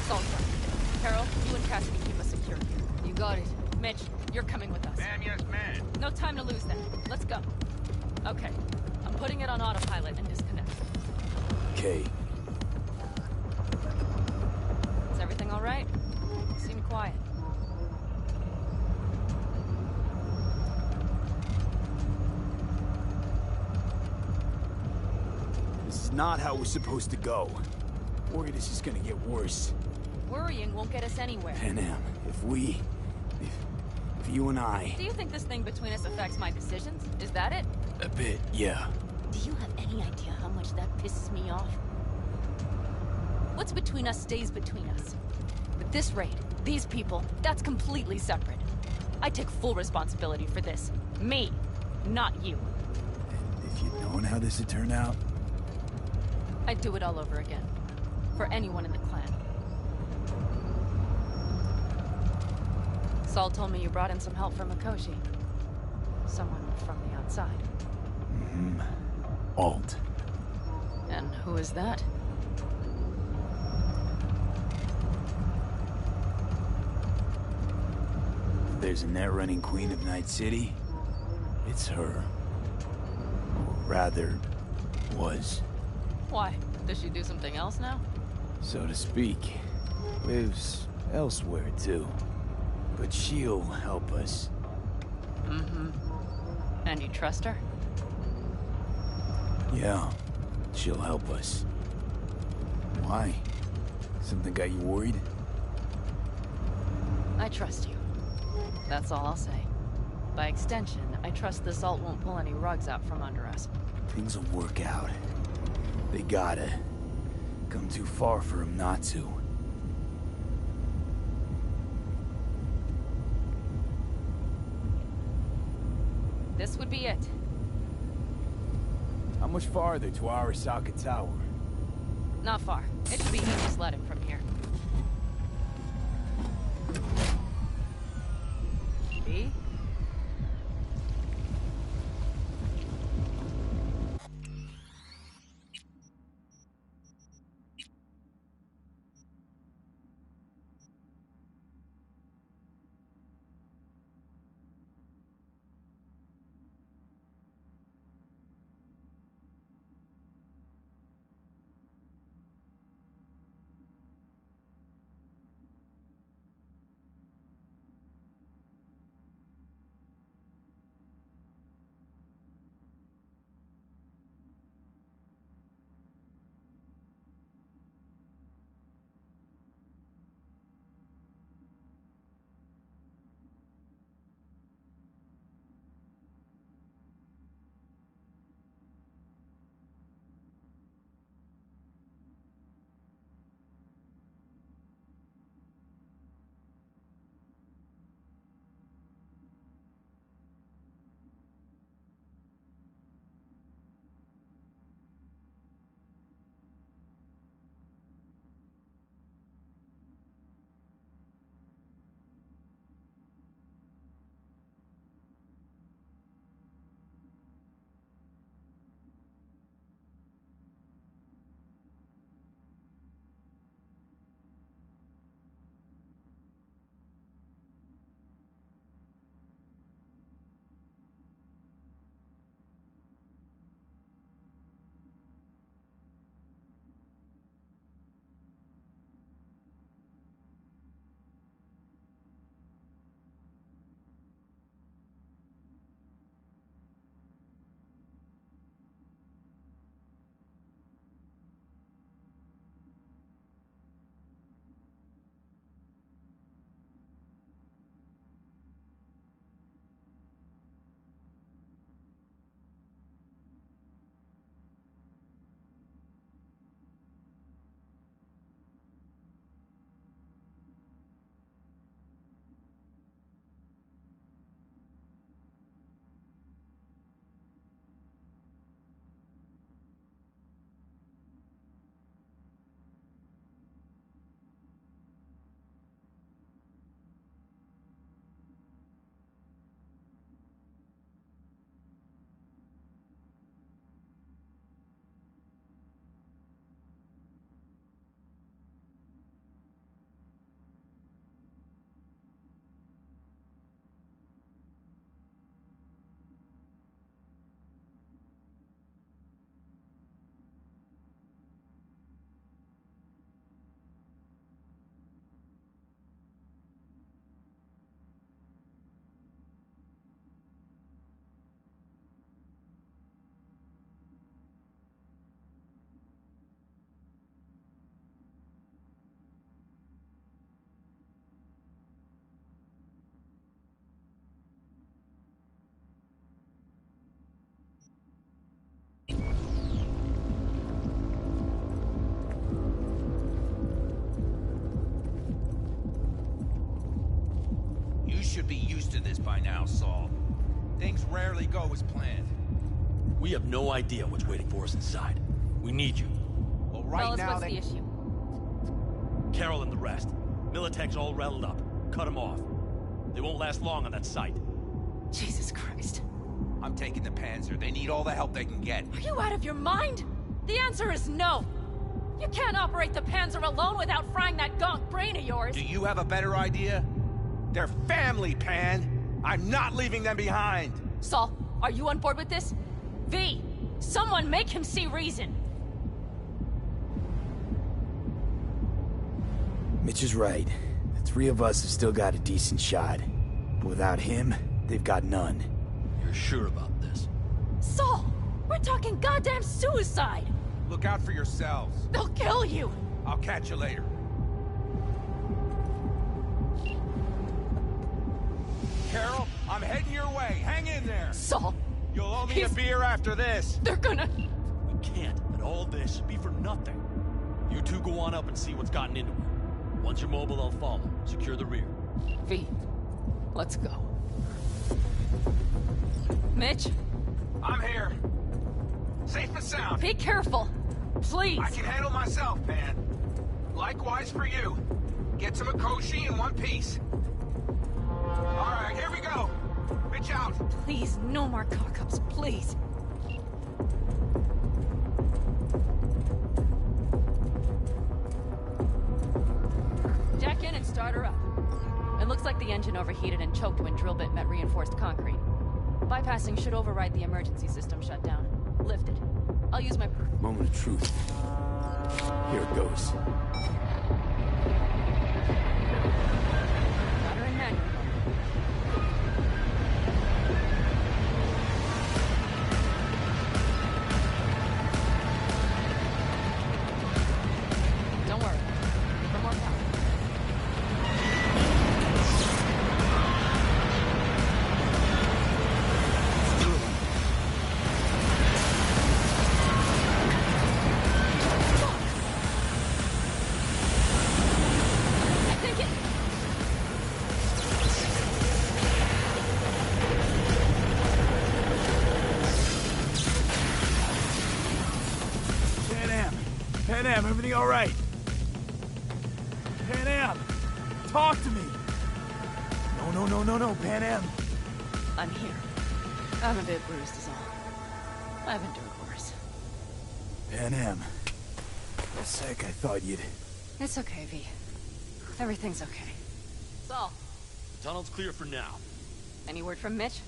Saul's right. Carol, you and Cassidy keep us secure here. You got it. Mitch, you're coming with us. Ma'am, yes, ma'am. No time to lose then. Let's go. Okay. I'm putting it on autopilot and disconnect. Okay. Is everything all right? You seem quiet. This is not how we're supposed to go. Worried this is gonna get worse. Worrying won't get us anywhere. Panam, if you and I... Do you think this thing between us affects my decisions? Is that it? A bit, yeah. Do you have any idea how much that pisses me off? What's between us stays between us. But this raid, these people, that's completely separate. I take full responsibility for this. Me, not you. And if you'd known how this would turn out? I'd do it all over again. For anyone in the clan. Saul told me you brought in some help from Mikoshi. Someone from the outside. Mm-hmm. Alt. And who is that? If there's a net-running queen of Night City, it's her. Or rather, was. Why? Does she do something else now? So to speak. Lives elsewhere, too. But she'll help us. Mm-hmm. And you trust her? Yeah, she'll help us. Why? Something got you worried? I trust you. That's all I'll say. By extension, I trust this alt won't pull any rugs out from under us. Things will work out. They gotta. Come too far for him not to. This would be it. How much farther to Arasaka Tower? Not far. It should be easy sledding from here. V. Should be used to this by now, Saul. Things rarely go as planned. We have no idea what's waiting for us inside. We need you. Well, right now, what's the issue? Carol and the rest. Militech's all rattled up. Cut them off. They won't last long on that site. Jesus Christ. I'm taking the Panzer. They need all the help they can get. Are you out of your mind? The answer is no. You can't operate the Panzer alone without frying that gaunt brain of yours. Do you have a better idea? They're family, Pan. I'm not leaving them behind. Saul, are you on board with this? V, someone make him see reason. Mitch is right. The three of us have still got a decent shot. But without him, they've got none. You're sure about this? Saul, we're talking goddamn suicide. Look out for yourselves. They'll kill you. I'll catch you later. Carol, I'm heading your way. Hang in there. Saul. You'll owe me a beer after this. They're gonna... We can't let all this be for nothing. You two go on up and see what's gotten into her. Once you're mobile, I'll follow. Secure the rear. V, let's go. Mitch? I'm here. Safe and sound. Be careful. Please. I can handle myself, Pan. Likewise for you. Get to Mikoshi in one piece. All right, here we go. Pitch out. Please, no more cock-ups, please. Jack in and start her up. It looks like the engine overheated and choked when drill bit met reinforced concrete. Bypassing should override the emergency system shutdown. Lift it. I'll use my... Moment of truth. Here it goes. Got her in manual. Don't worry. For more power. Pan Am, everything all right? Pan Am, talk to me. No, Pan Am. I'm here. I'm a bit bruised is all. I've endured worse. Pan Am. For a sec, I thought you'd... It's okay, V. Everything's okay. Saul, The tunnel's clear for now. any word from Mitch?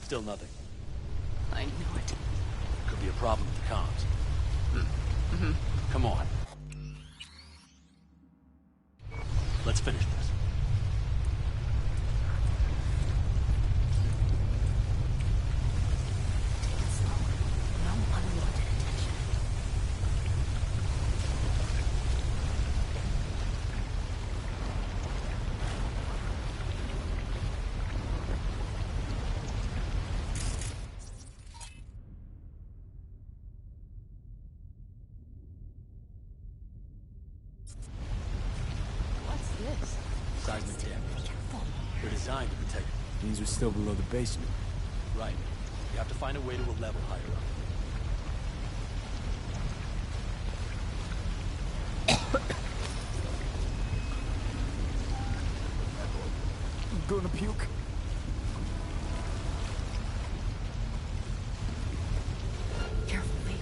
Still nothing. I knew it. Could be a problem with the comms. Come on. Let's finish this. Take it slow. No unwanted attention. What's this? Seismic dampers. They're designed to protect. Means we're still below the basement. Right. You have to find a way to a level higher up. I'm gonna puke. Carefully.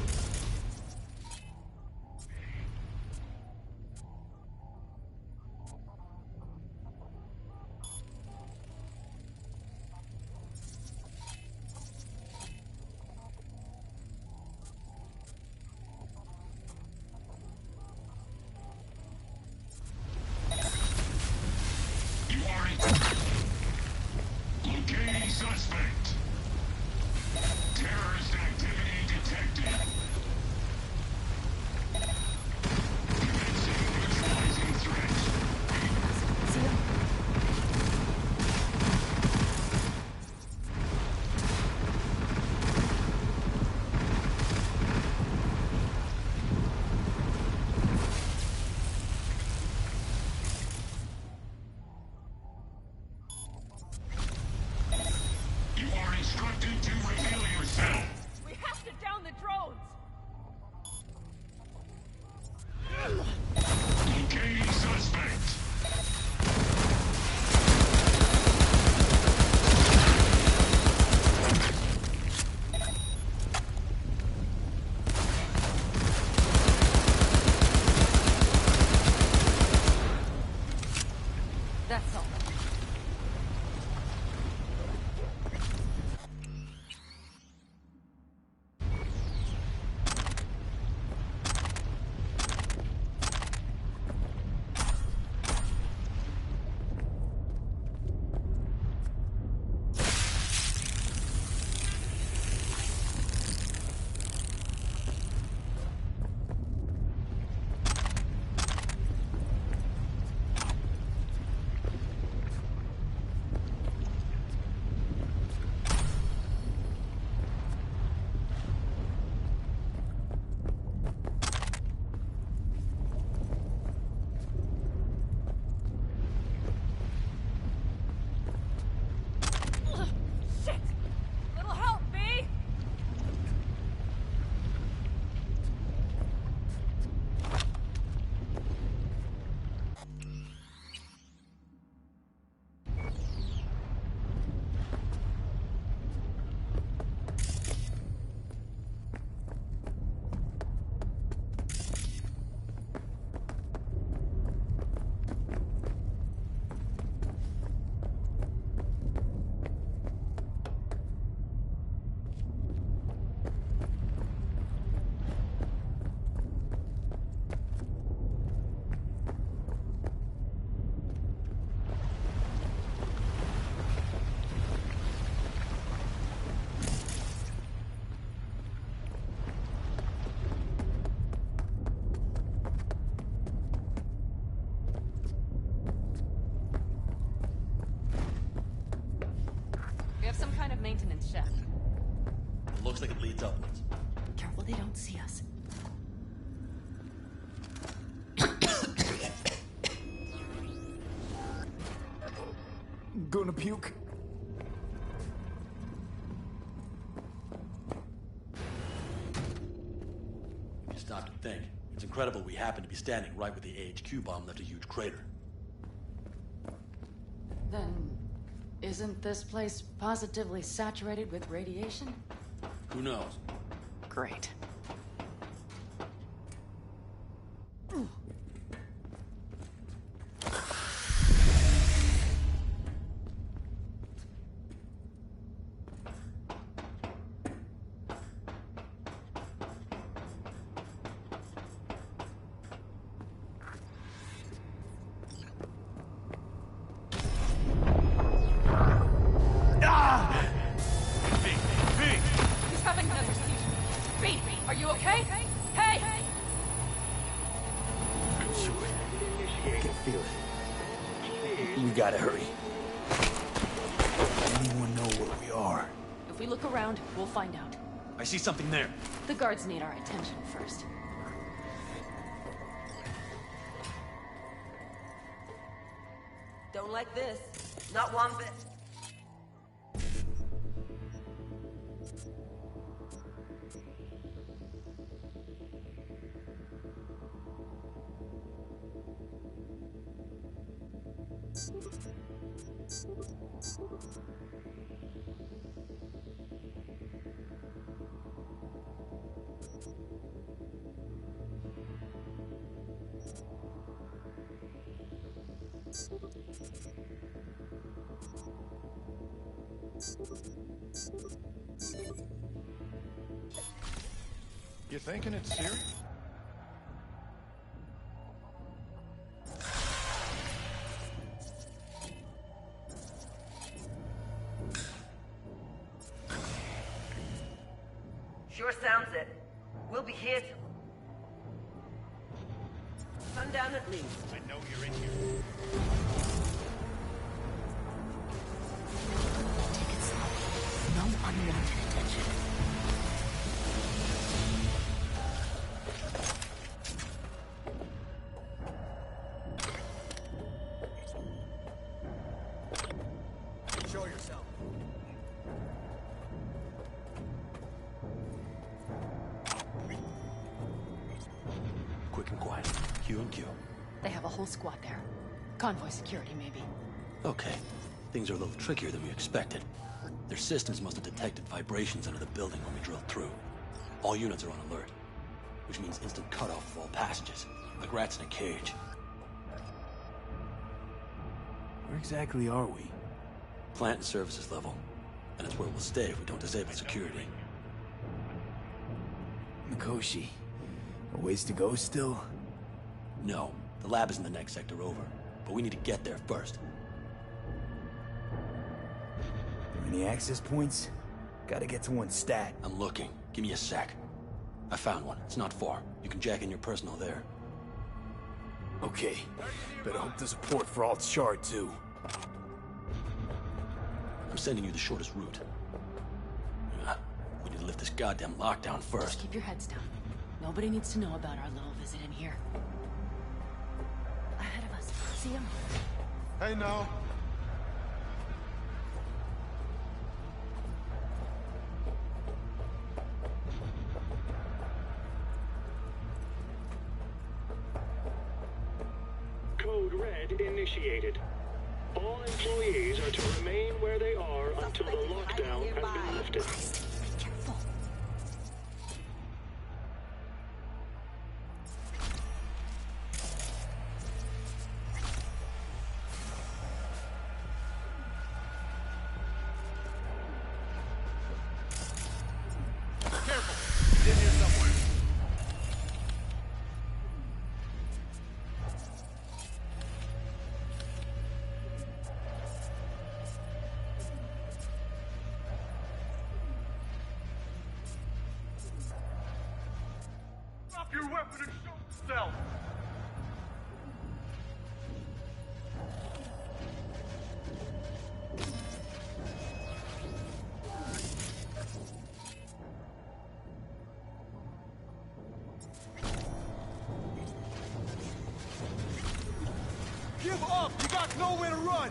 some kind of maintenance shaft. It looks like it leads upwards. Careful they don't see us. Gonna puke. If you stop to think, it's incredible we happen to be standing right where the AHQ bomb left a huge crater. Then, isn't this place positively saturated with radiation? Who knows? Great. He's having another seizure. B, are you okay? Hey! I can feel it. We gotta hurry. Anyone know where we are? If we look around, we'll find out. I see something there. The guards need our attention first. Don't like this. Not one bit. You thinking it's serious? Sure sounds it. We'll be here till sundown at least. I know you're in here. Take it slow. No unwanted attention. Show yourself. Quick and quiet. Q and Q. They have a whole squad there. Convoy security, maybe. Okay. Things are a little trickier than we expected. Their systems must have detected vibrations under the building when we drilled through. All units are on alert, which means instant cutoff of all passages, like rats in a cage. Where exactly are we? Plant and services level. And it's where we'll stay if we don't disable security. Mikoshi. A ways to go still? No. The lab is in the next sector over. But we need to get there first. There any access points? Gotta get to one stat. I'm looking. Give me a sec. I found one. It's not far. You can jack in your personal there. Okay. Better hope there's a port for Alt Shard, too. I'm sending you the shortest route. We need to lift this goddamn lockdown first. Just keep your heads down. Nobody needs to know about our little visit in here. Ahead of us. See him? Hey, now. Code Red initiated. All employees are to remain where they are until the lockdown has been lifted. Drop your weapon and shoot yourself! Give up! You got nowhere to run!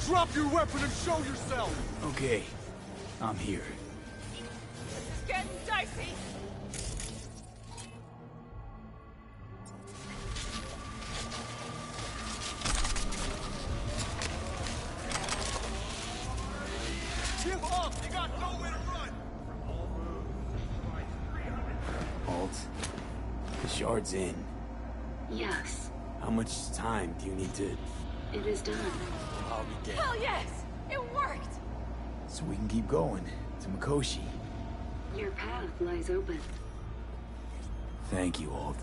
Drop your weapon and show yourself! Okay, I'm here. It's getting dicey. Give up! You got nowhere to run! Alt, the shard's in. Yes, How much time do you need to... it is done. I'll be damned. Hell yes! It worked! So we can keep going to Mikoshi. Your path lies open. Thank you, Alt.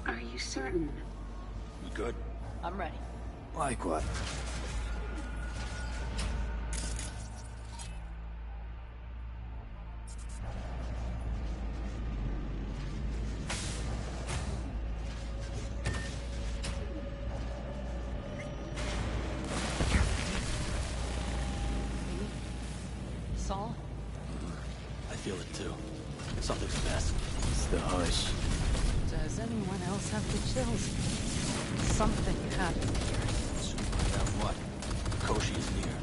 Are you certain? You good? I'm ready. Like what? Saul? I feel it too. Something's amiss. It's the hush. Does anyone else have the chills? Something happened here. Soon find out what. Koshi is near.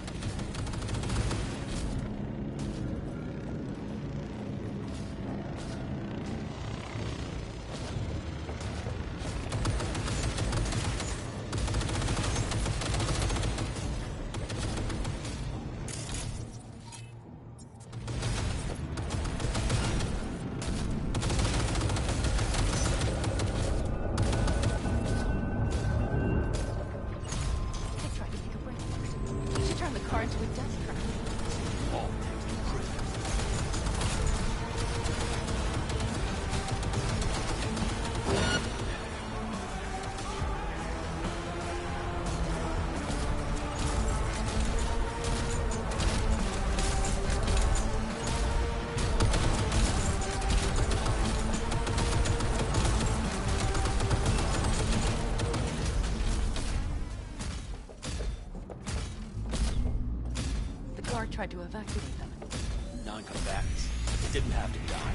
They tried to make a break for it. She turned the car into a death trap. All takes the prisoners. The guard tried to evacuate them. Non-combatants. They didn't have to die.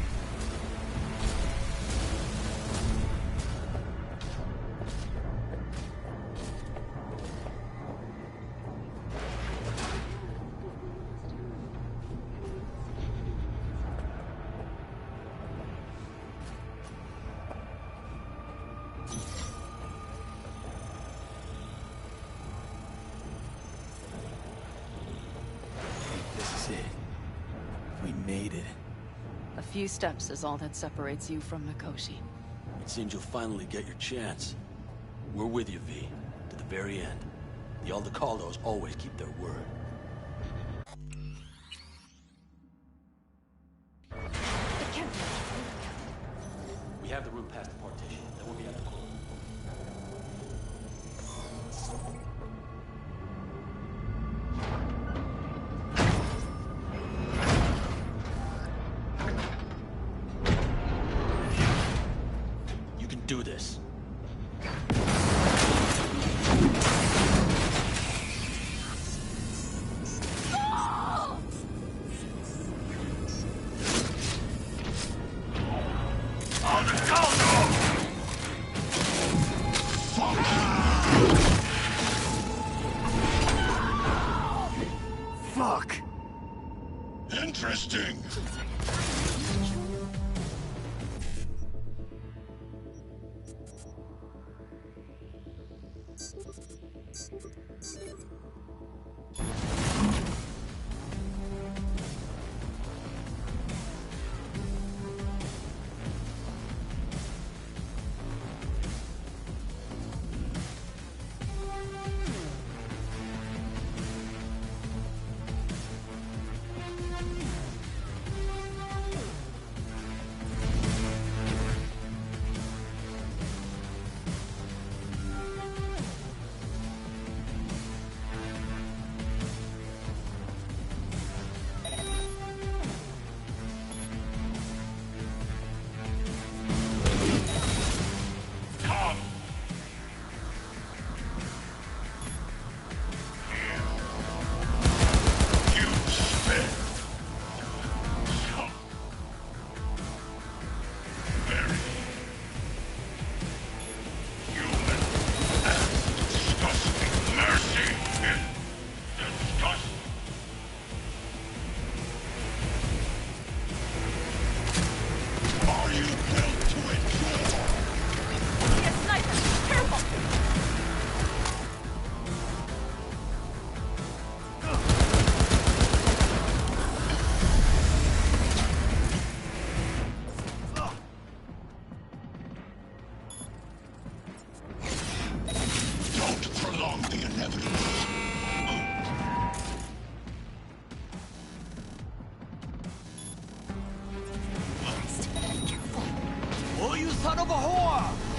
This is it. We made it. A few steps is all that separates you from Mikoshi. It seems you'll finally get your chance. We're with you, V. To the very end. The Aldecaldos always keep their word. It can't be. We have the route past the partition. Then we'll be at the corner. You can do this. Fuck! Interesting. son of a whore!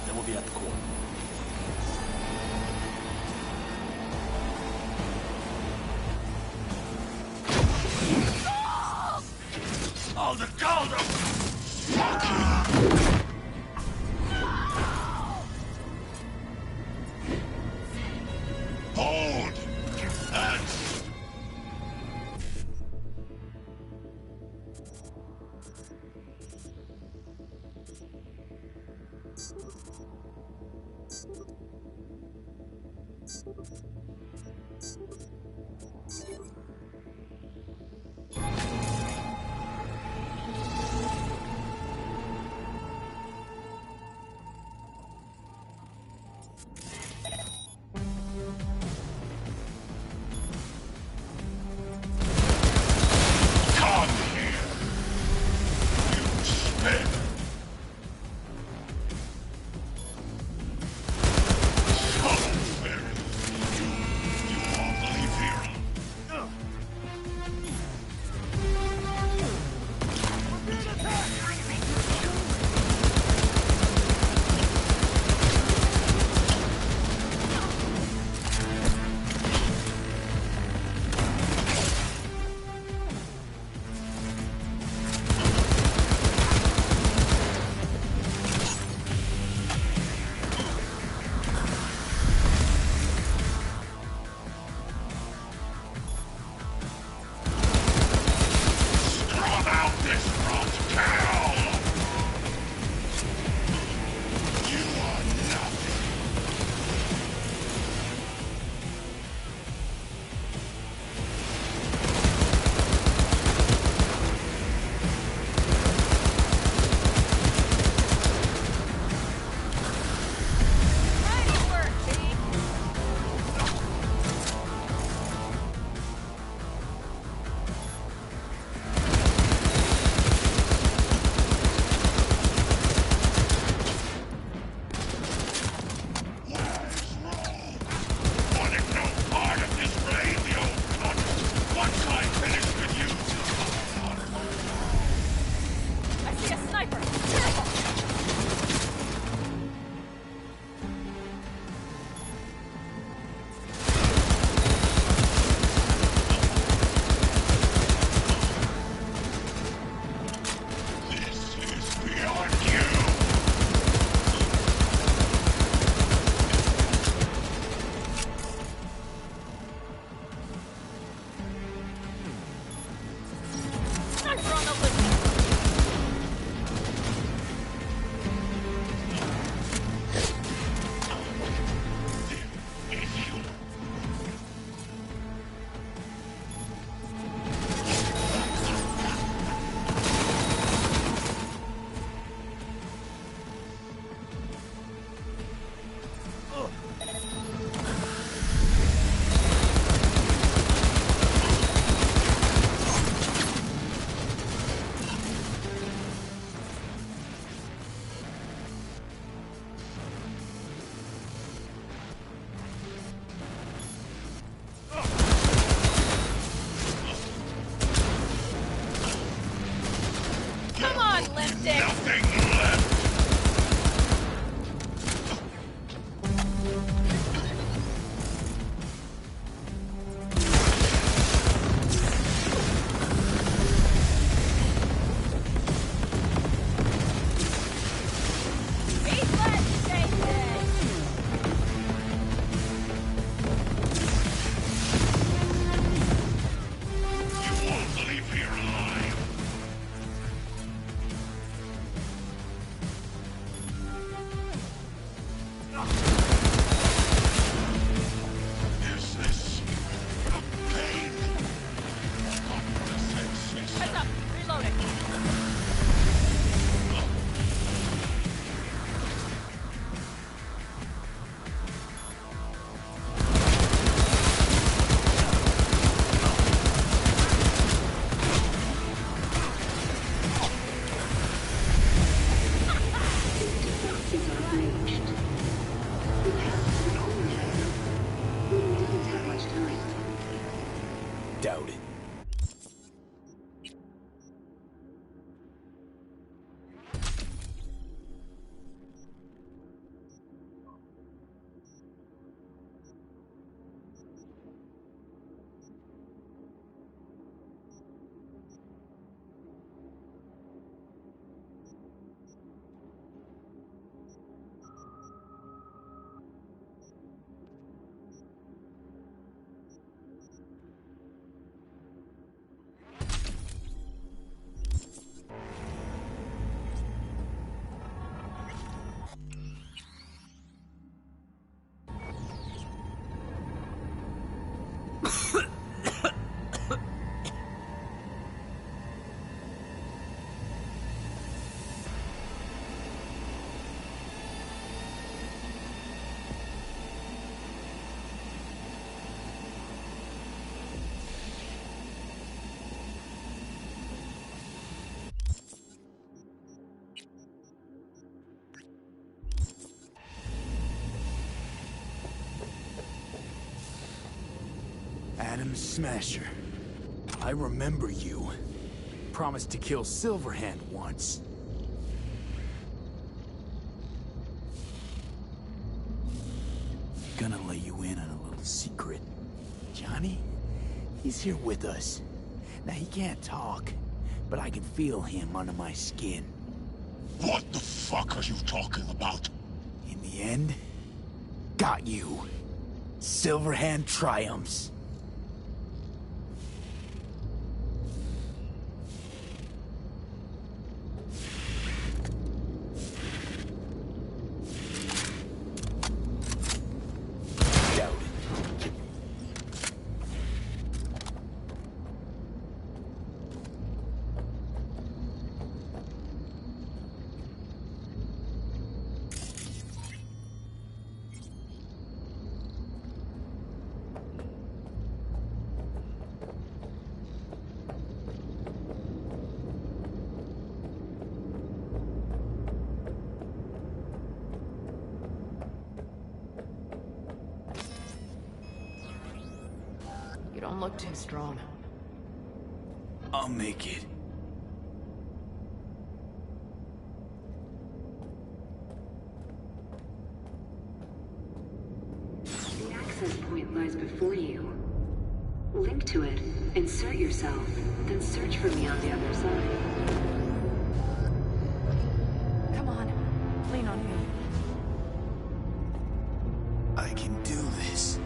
Then we'll be at the core. Oh, the Calder! Hold! And... Doubt it. Adam Smasher. I remember you. Promised to kill Silverhand once. Gonna let you in on a little secret. Johnny? He's here with us. Now, he can't talk, but I can feel him under my skin. What the fuck are you talking about? In the end, got you. Silverhand triumphs. You don't look too strong. I'll make it. The access point lies before you. Link to it, insert yourself, then search for me on the other side. Come on, lean on me. I can do this.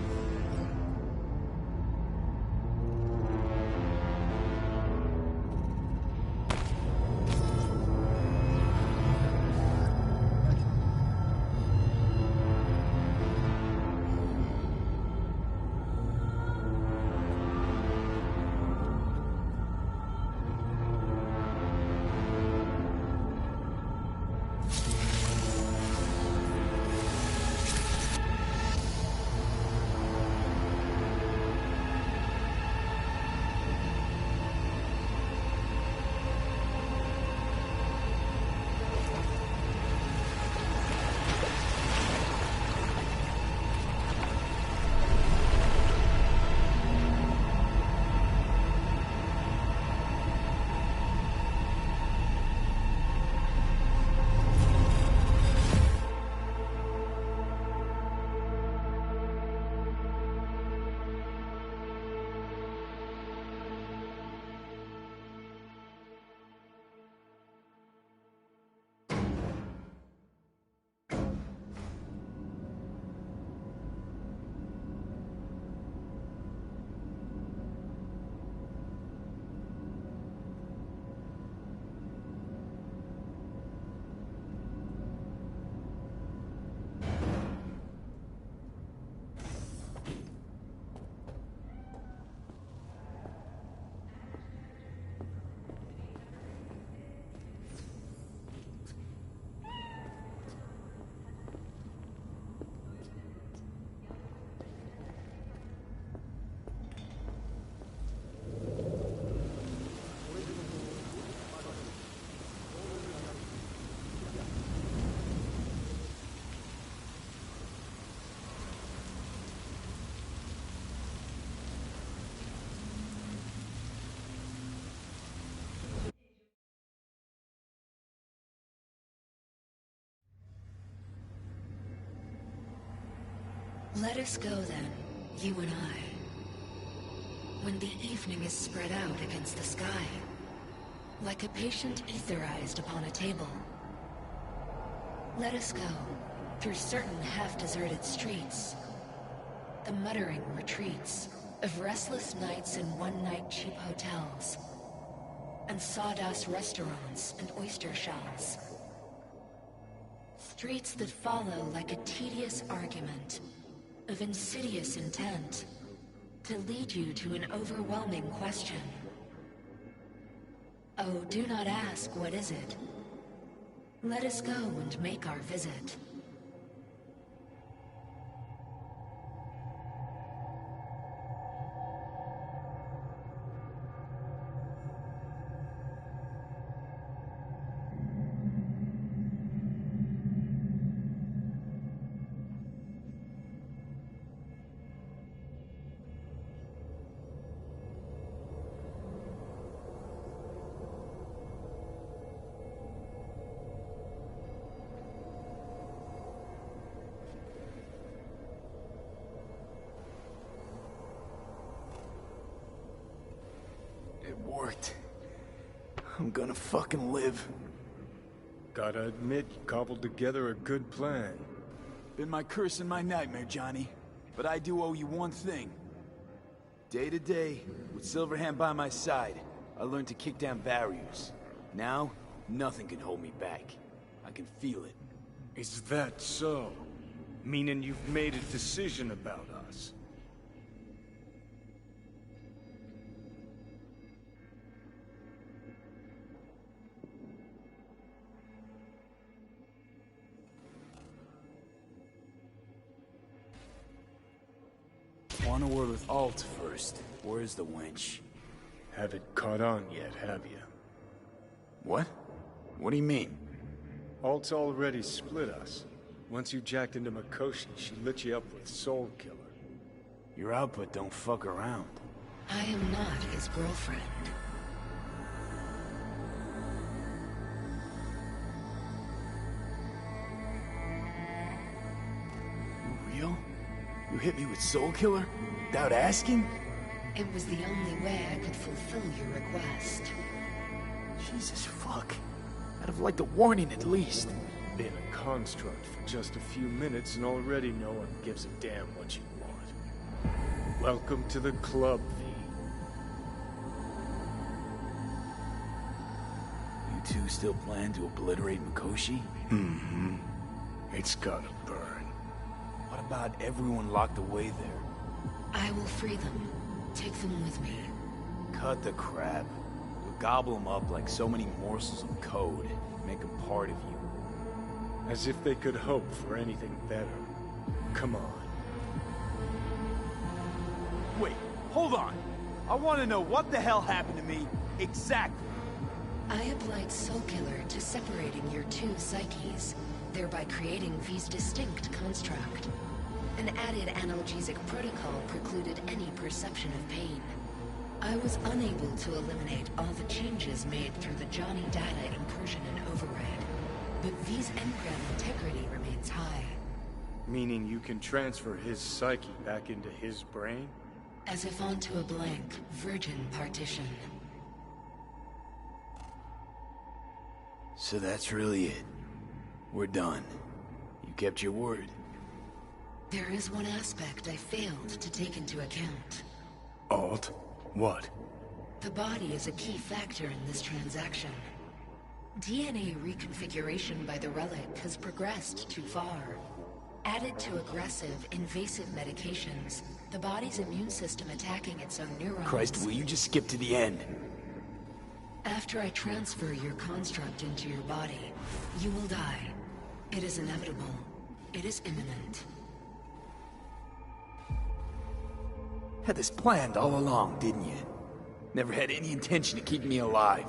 Let us go then, you and I. When the evening is spread out against the sky, like a patient etherized upon a table. Let us go through certain half-deserted streets, the muttering retreats of restless nights in one-night cheap hotels, and sawdust restaurants and oyster shells. Streets that follow like a tedious argument of insidious intent to lead you to an overwhelming question. Oh, do not ask, what is it? Let us go and make our visit. It worked. I'm gonna fucking live. Gotta admit, you cobbled together a good plan. Been my curse and my nightmare, Johnny. But I do owe you one thing. Day to day, with Silverhand by my side, I learned to kick down barriers. Now, nothing can hold me back. I can feel it. Is that so? Meaning you've made a decision about us? Want a word with Alt first. Where's the wench? Haven't caught on yet, have you? What? What do you mean? Alt's already split us. Once you jacked into Mikoshi, she lit you up with Soul Killer. Your output don't fuck around. I am not his girlfriend. You real? You hit me with Soul Killer? Without asking? It was the only way I could fulfill your request. Jesus fuck. I'd have liked a warning at least. Been a construct for just a few minutes and already no one gives a damn what you want. Welcome to the club, V. You two still plan to obliterate Mikoshi? Mm-hmm. It's gotta burn. What about everyone locked away there? I will free them. Take them with me. Cut the crap. We'll gobble them up like so many morsels of code. Make them part of you. As if they could hope for anything better. Come on. Wait, hold on. I want to know what the hell happened to me exactly. I applied Soul Killer to separating your two psyches, thereby creating V's distinct construct. An added analgesic protocol precluded any perception of pain. I was unable to eliminate all the changes made through the Johnny data incursion and override, but V's engram integrity remains high. Meaning you can transfer his psyche back into his brain? As if onto a blank, virgin partition. So that's really it. We're done. You kept your word. There is one aspect I failed to take into account. Alt? What? The body is a key factor in this transaction. DNA reconfiguration by the relic has progressed too far. Added to aggressive, invasive medications, the body's immune system attacking its own neurons... Christ, will you just skip to the end? After I transfer your construct into your body, you will die. It is inevitable. It is imminent. Had this planned all along, didn't you? Never had any intention to keep me alive.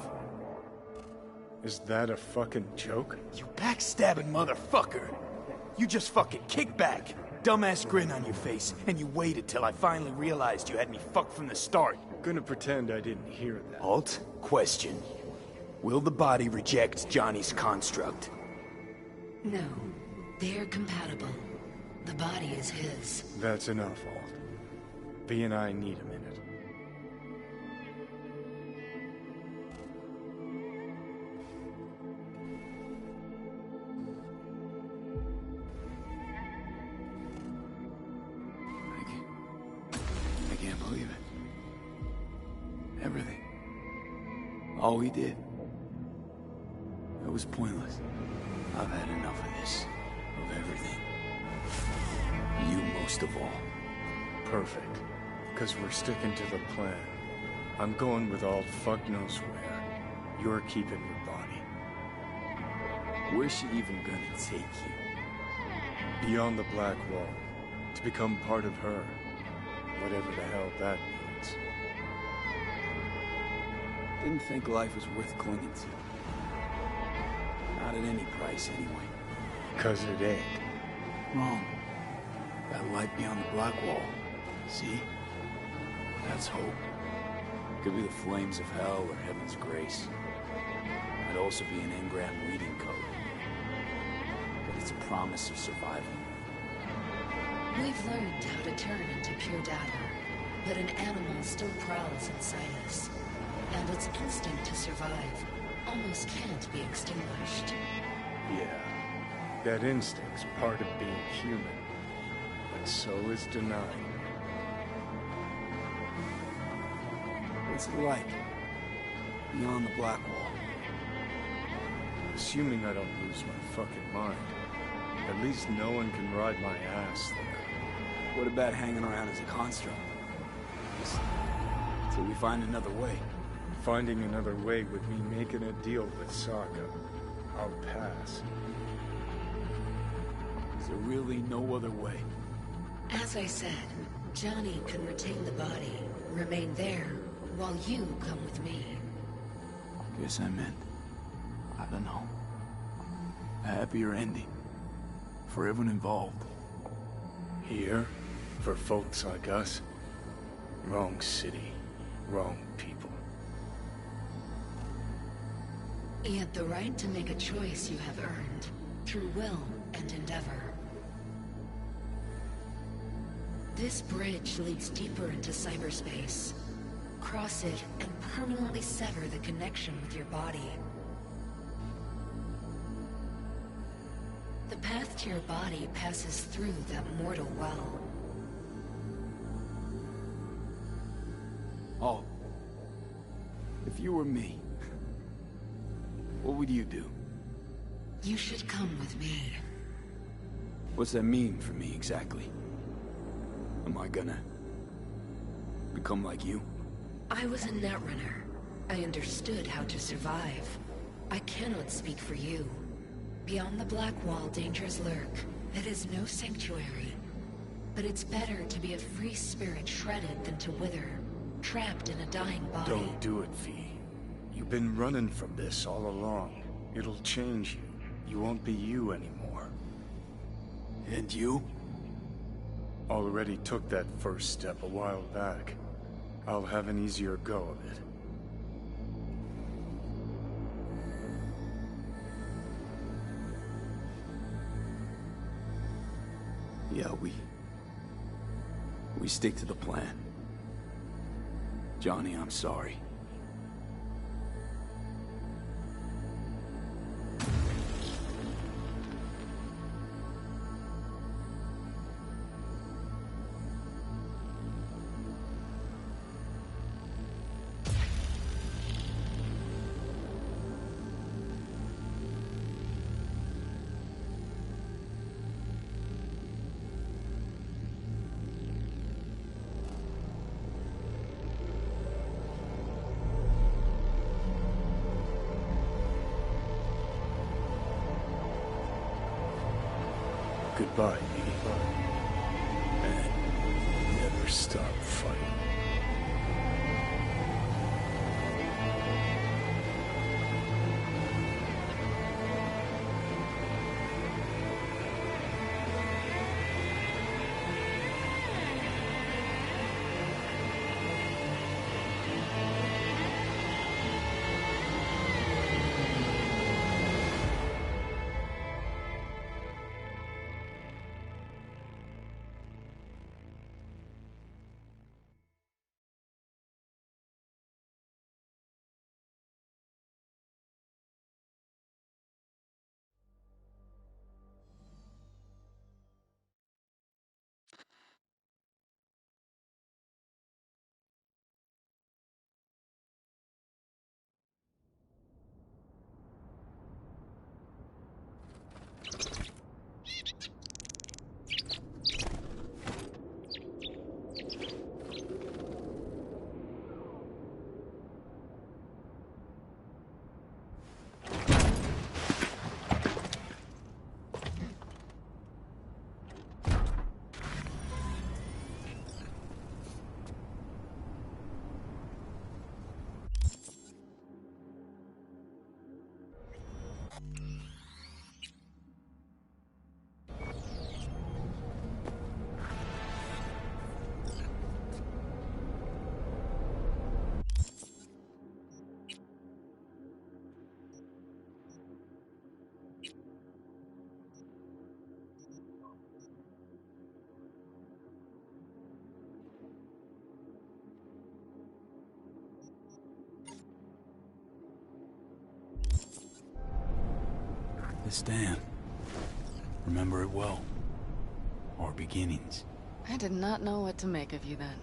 Is that a fucking joke? You backstabbing motherfucker! You just fucking kick back, dumbass grin on your face, and you waited till I finally realized you had me fucked from the start. Gonna pretend I didn't hear that. Alt, question. Will the body reject Johnny's construct? No. They are compatible. The body is his. That's enough, Alt. V and I need a minute. I can't believe it. Everything. All we did. It was pointless. I've had enough of this. Of everything. You most of all. Perfect. Because we're sticking to the plan. I'm going with Alt fuck knows where. You're keeping your body. Where's she even gonna take you? Beyond the Black Wall. To become part of her. Whatever the hell that means. Didn't think life was worth clinging to. Not at any price, anyway. 'Cause it ain't. Wrong. That light beyond the Black Wall. See? That's hope. Could be the flames of hell or heaven's grace. Might also be an engram reading code. But it's a promise of survival. We've learned how to turn into pure data, but an animal still prowls inside us. And its instinct to survive almost can't be extinguished. Yeah. That instinct's part of being human. But so is denying. What's it like? Beyond the Black Wall? Assuming I don't lose my fucking mind. At least no one can ride my ass there. What about hanging around as a construct? Just till we find another way. Finding another way would mean making a deal with Sokka. I'll pass. Is there really no other way? As I said, Johnny can retain the body, remain there, while you come with me. Guess I meant, I don't know, a happier ending. For everyone involved. Here? For folks like us? Wrong city. Wrong people. Yet the right to make a choice you have earned, through will and endeavor. This bridge leads deeper into cyberspace. Cross it and permanently sever the connection with your body. The path to your body passes through that mortal well. Oh. If you were me, what would you do? You should come with me. What's that mean for me, exactly? Am I gonna become like you? I was a netrunner. I understood how to survive. I cannot speak for you. Beyond the Black Wall, dangers lurk. It is no sanctuary. But it's better to be a free spirit shredded than to wither, trapped in a dying body. Don't do it, V. You've been running from this all along. It'll change you. You won't be you anymore. And you? Already took that first step a while back. I'll have an easier go of it. Yeah, we stick to the plan. Johnny, I'm sorry. Goodbye, V. And never stop fighting. This dam. Remember it well. Our beginnings. I did not know what to make of you then.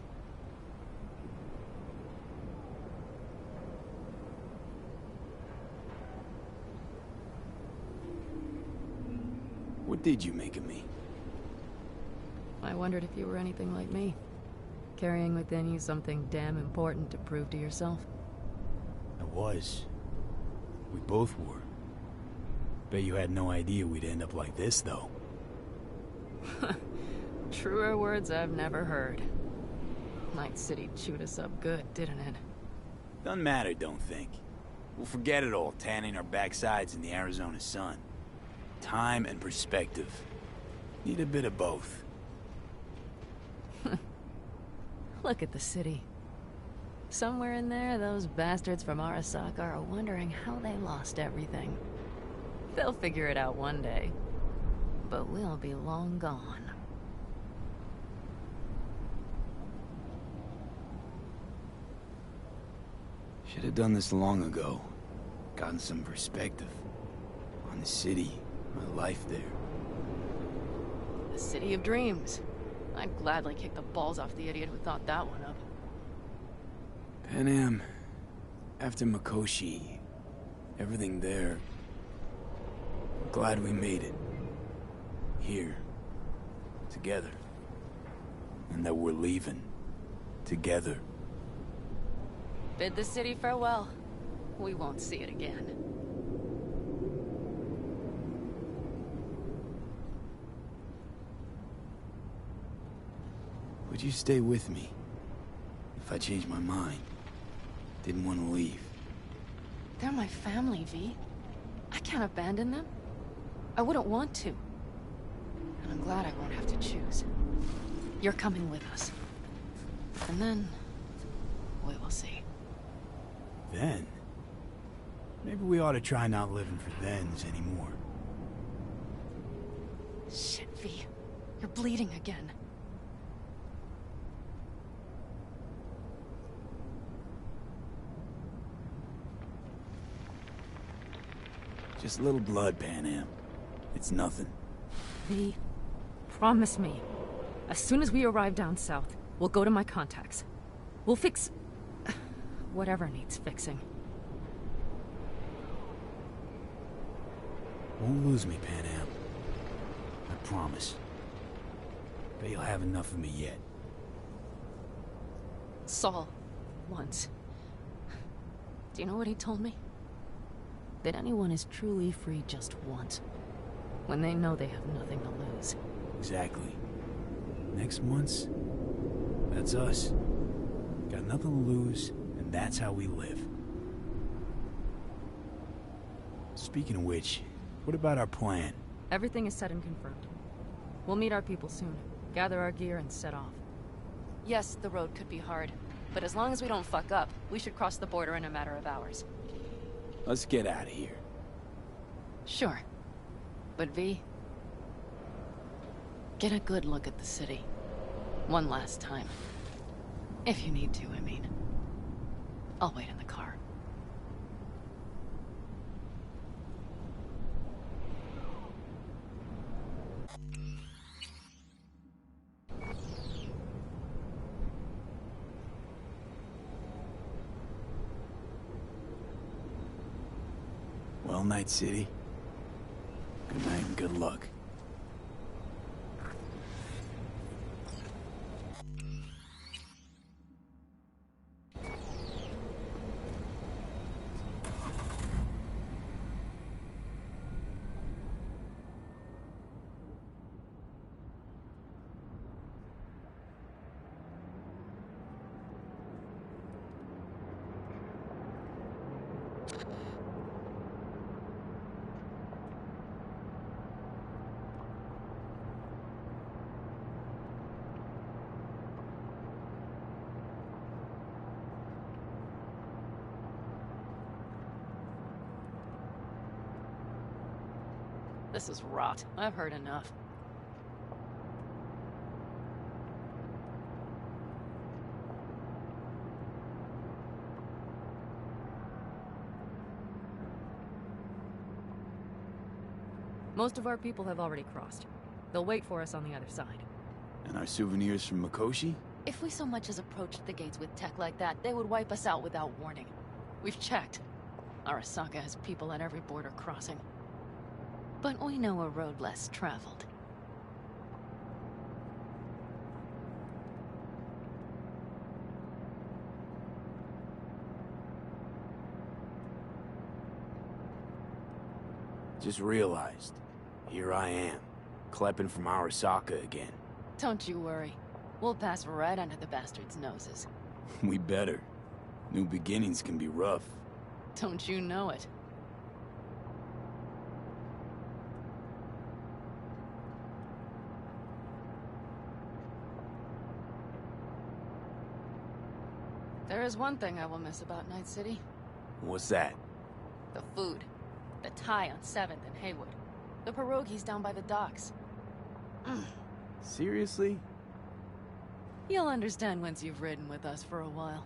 What did you make of me? I wondered if you were anything like me. Carrying within you something damn important to prove to yourself. I was. We both were. Bet you had no idea we'd end up like this, though. Truer words I've never heard. Night City chewed us up good, didn't it? Doesn't matter, don't think. We'll forget it all, tanning our backsides in the Arizona sun. Time and perspective. Need a bit of both. Look at the city. Somewhere in there, those bastards from Arasaka are wondering how they lost everything. They'll figure it out one day. But we'll be long gone. Should have done this long ago. Gotten some perspective. On the city, my life there. The city of dreams. I'd gladly kick the balls off the idiot who thought that one up. Panam, after Mikoshi, everything there. I'm glad we made it. Here. Together. And that we're leaving. Together. Bid the city farewell. We won't see it again. Would you stay with me? If I changed my mind. Didn't want to leave. They're my family, V. I can't abandon them. I wouldn't want to. And I'm glad I won't have to choose. You're coming with us. And then... we will see. Then? Maybe we ought to try not living for thens anymore. Shit, V. You're bleeding again. Just a little blood, Panam. It's nothing. V, promise me. As soon as we arrive down south, we'll go to my contacts. We'll fix... whatever needs fixing. Won't lose me, Panam. I promise. Bet you'll have enough of me yet. Saul, once. Do you know what he told me? That anyone is truly free just once. When they know they have nothing to lose. Exactly. Next once, that's us. Got nothing to lose, and that's how we live. Speaking of which, what about our plan? Everything is set and confirmed. We'll meet our people soon. Gather our gear and set off. Yes, the road could be hard. But as long as we don't fuck up, we should cross the border in a matter of hours. Let's get out of here. Sure. But V... get a good look at the city. One last time. If you need to, I mean. I'll wait in the car. Well, Night City. Good night and good luck. This is rot. I've heard enough. Most of our people have already crossed. They'll wait for us on the other side. And our souvenirs from Mikoshi? If we so much as approached the gates with tech like that, they would wipe us out without warning. We've checked. Arasaka has people at every border crossing. But we know a road less traveled. Just realized, here I am, klepping from Arasaka again. Don't you worry. We'll pass right under the bastards' noses. We better. New beginnings can be rough. Don't you know it? There is one thing I will miss about Night City. What's that? The food. The Thai on 7th and Haywood. The pierogies down by the docks. Seriously? You'll understand once you've ridden with us for a while.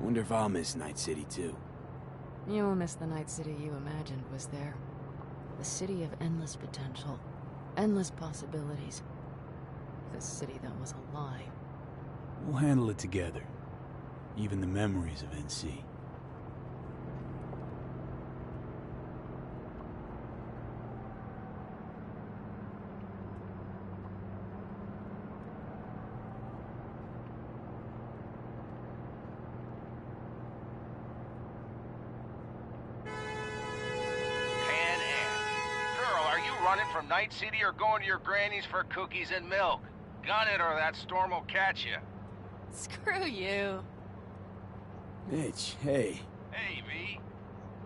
Wonder if I'll miss Night City too. You'll miss the Night City you imagined was there. The city of endless potential. Endless possibilities. The city that was a lie. We'll handle it together. Even the memories of NC. Running from Night City or going to your granny's for cookies and milk? Gun it or that storm will catch you. Screw you. Mitch, hey. Hey, V.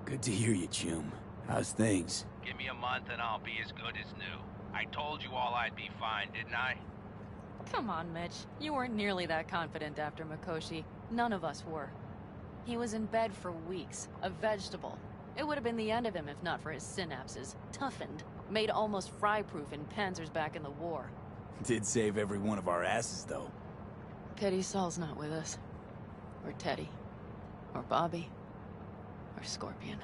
Good to hear you, Chum. How's things? Give me a month and I'll be as good as new. I told you all I'd be fine, didn't I? Come on, Mitch. You weren't nearly that confident after Mikoshi. None of us were. He was in bed for weeks, a vegetable. It would have been the end of him if not for his synapses. Toughened. Made almost fry-proof in panzers back in the war. Did save every one of our asses, though. Pity Saul's not with us. Or Teddy. Or Bobby. Or Scorpion.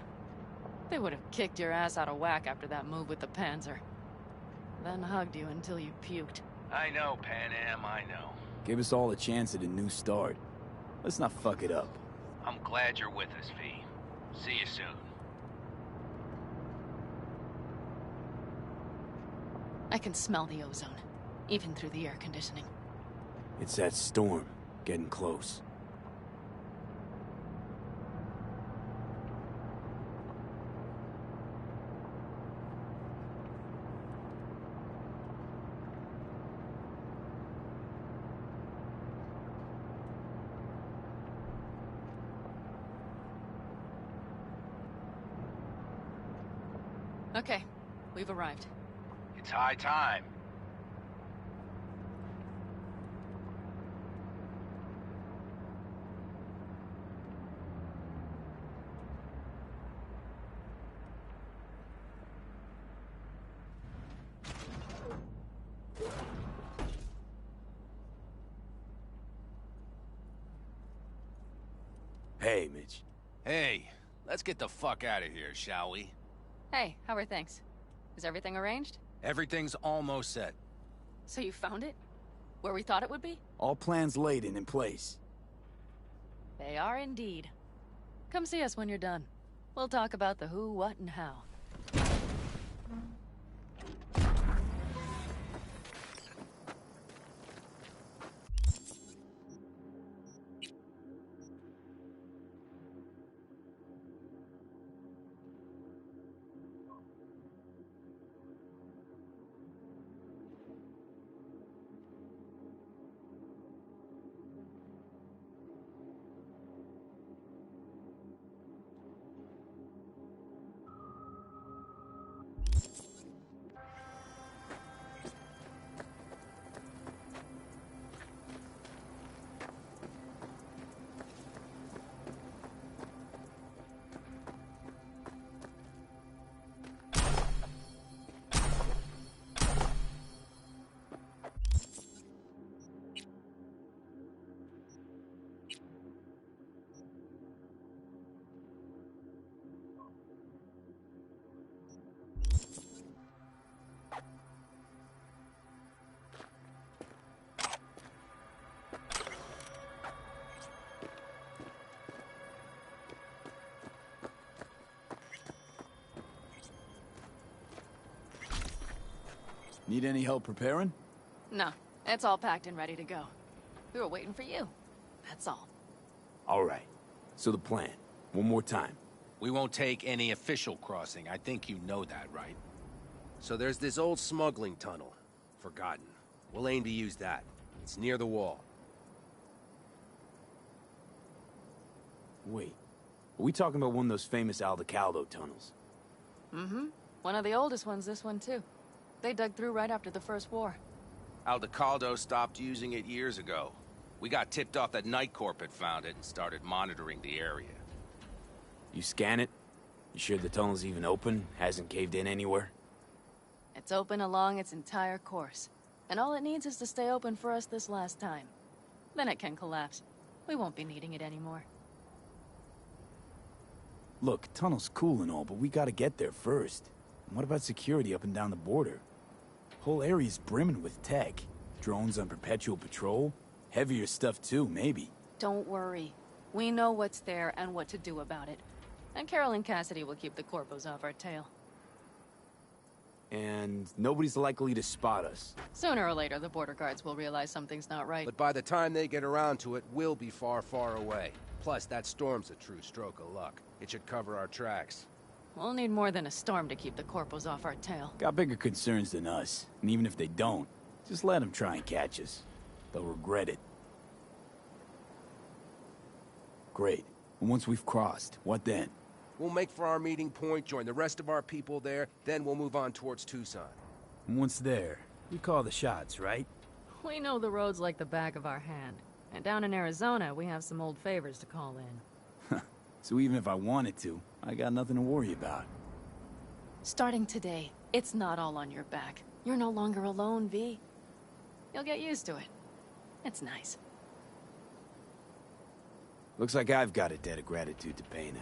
They would have kicked your ass out of whack after that move with the panzer. Then hugged you until you puked. I know, Pan Am, I know. Give us all a chance at a new start. Let's not fuck it up. I'm glad you're with us, V. See you soon. I can smell the ozone, even through the air conditioning. It's that storm, getting close. Okay, we've arrived. It's high time. Hey, Mitch. Hey, let's get the fuck out of here, shall we? Hey, how are things? Is everything arranged? Everything's almost set. So you found it? Where we thought it would be? All plans laid and in place. They are indeed. Come see us when you're done. We'll talk about the who, what, and how. Need any help preparing? No, it's all packed and ready to go. We were waiting for you. That's all. All right. So the plan. One more time. We won't take any official crossing. I think you know that, right? So there's this old smuggling tunnel. Forgotten. We'll aim to use that. It's near the wall. Wait. Are we talking about one of those famous Aldecaldo tunnels? Mm-hmm. One of the oldest ones, this one too. They dug through right after the First War. Aldecaldo stopped using it years ago. We got tipped off that Night Corp had found it and started monitoring the area. You scan it? You sure the tunnel's even open? Hasn't caved in anywhere? It's open along its entire course. And all it needs is to stay open for us this last time. Then it can collapse. We won't be needing it anymore. Look, tunnel's cool and all, but we gotta get there first. And what about security up and down the border? Whole area's brimming with tech. Drones on perpetual patrol. Heavier stuff too, maybe. Don't worry. We know what's there and what to do about it. And Carol and Cassidy will keep the corpos off our tail. And nobody's likely to spot us. Sooner or later, the border guards will realize something's not right. But by the time they get around to it, we'll be far, far away. Plus, that storm's a true stroke of luck. It should cover our tracks. We'll need more than a storm to keep the corpos off our tail. Got bigger concerns than us. And even if they don't, just let them try and catch us. They'll regret it. Great. And once we've crossed, what then? We'll make for our meeting point, join the rest of our people there, then we'll move on towards Tucson. And once there, we call the shots, right? We know the roads like the back of our hand. And down in Arizona, we have some old favors to call in. So even if I wanted to, I got nothing to worry about. Starting today, it's not all on your back. You're no longer alone, V. You'll get used to it. It's nice. Looks like I've got a debt of gratitude to pay now.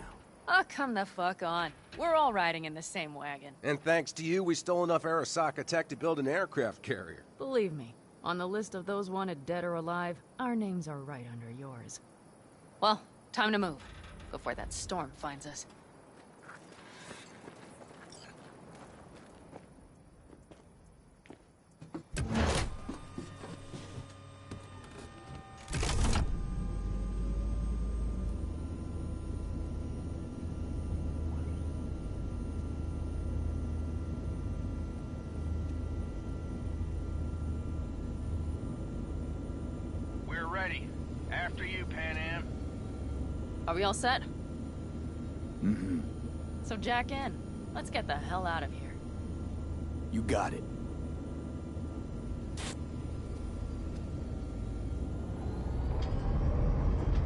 Oh, come the fuck on. We're all riding in the same wagon. And thanks to you, we stole enough Arasaka tech to build an aircraft carrier. Believe me, on the list of those wanted dead or alive, our names are right under yours. Well, time to move, before that storm finds us. Ready. After you, Pan Am. Are we all set? Mm-hmm. So jack in. Let's get the hell out of here. You got it.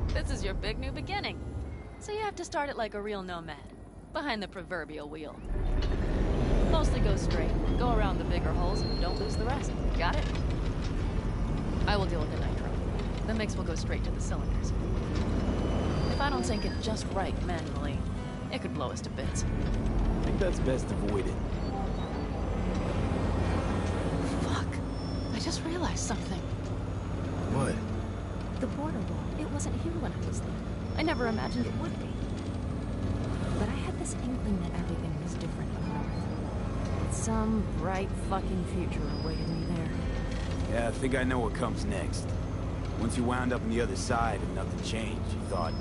This is your big new beginning. So you have to start it like a real nomad. Behind the proverbial wheel. Mostly go straight. Go around the bigger holes and don't lose the rest. Got it? I will deal with the nitro. The mix will go straight to the cylinders. If I don't sink it just right manually, it could blow us to bits. I think that's best avoided. Fuck. I just realized something. What? The border wall. It wasn't here when I was there. I never imagined it would be. But I had this inkling that everything was different up north. Some bright fucking future awaited me there. Yeah, I think I know what comes next. Once you wound up on the other side and nothing changed, you thought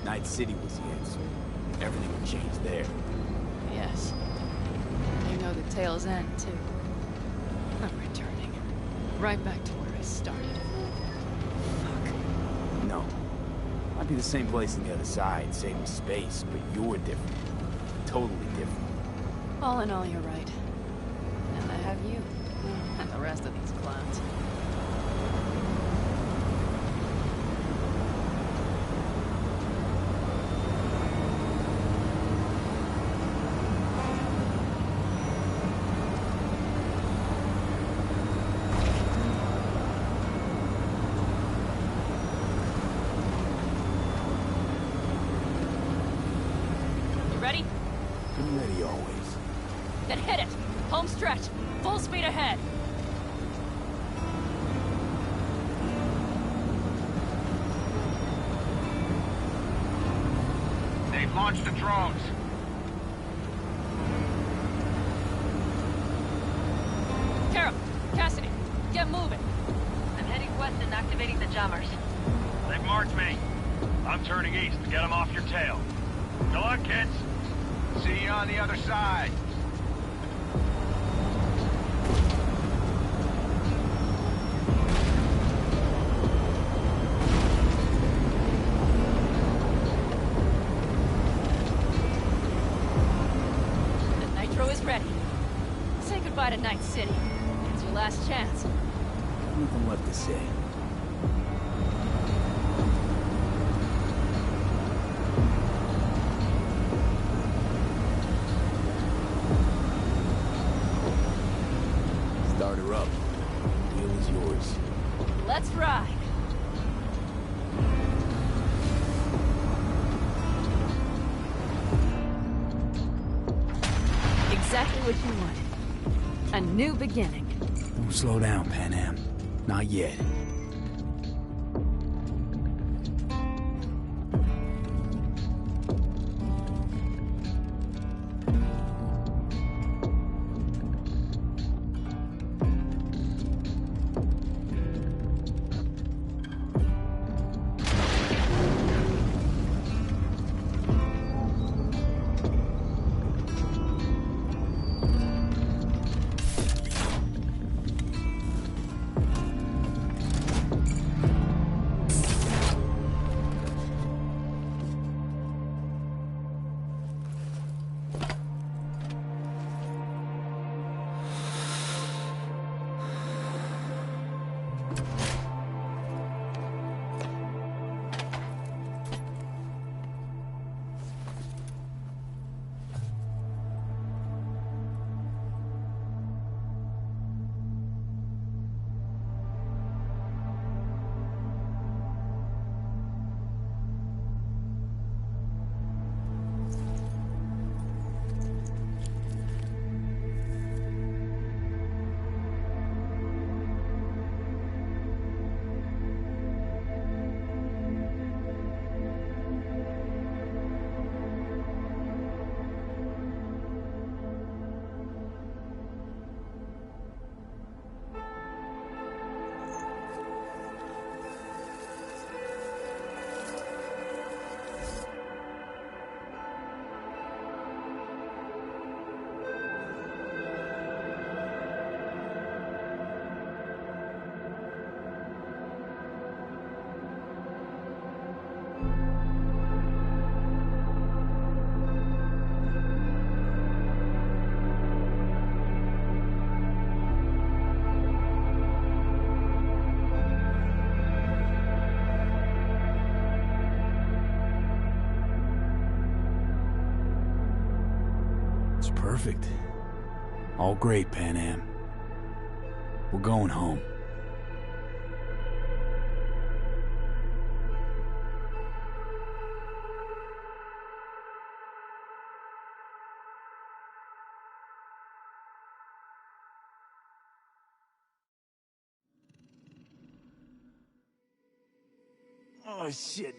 Night City was the answer. Everything would change there. Yes. You know the tale's end, too. I'm returning. Right back to where I started. Fuck. No. Might be the same place on the other side, same space, but you're different. Totally different. All in all, you're right. And I have you. And the rest of these clowns. Stretch. Full speed ahead. They've launched the drones. Carol, get moving. I'm heading west and activating the jammers. They've marked me. I'm turning east to get them off your tail. Good luck, kids. See you on the other side. The nitro is ready. Say goodbye to Night City. It's your last chance. Nothing left to say. Start her up. The deal is yours. Let's ride. Exactly what you wanted. A new beginning. Don't slow down, Pan Am. Not yet. Perfect. All great, Pan Am. We're going home. Oh, shit.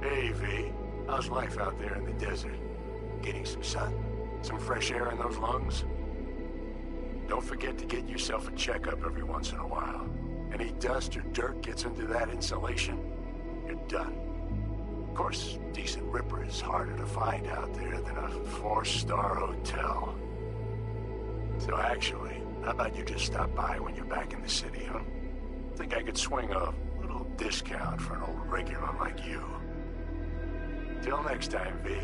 Hey, V. How's life out there in the desert? Getting some sun? Some fresh air in those lungs? Don't forget to get yourself a checkup every once in a while. Any dust or dirt gets into that insulation, you're done. Of course, decent ripper is harder to find out there than a 4-star hotel. So actually, how about you just stop by when you're back in the city, huh? Think I could swing a little discount for an old regular like you. Till next time, V.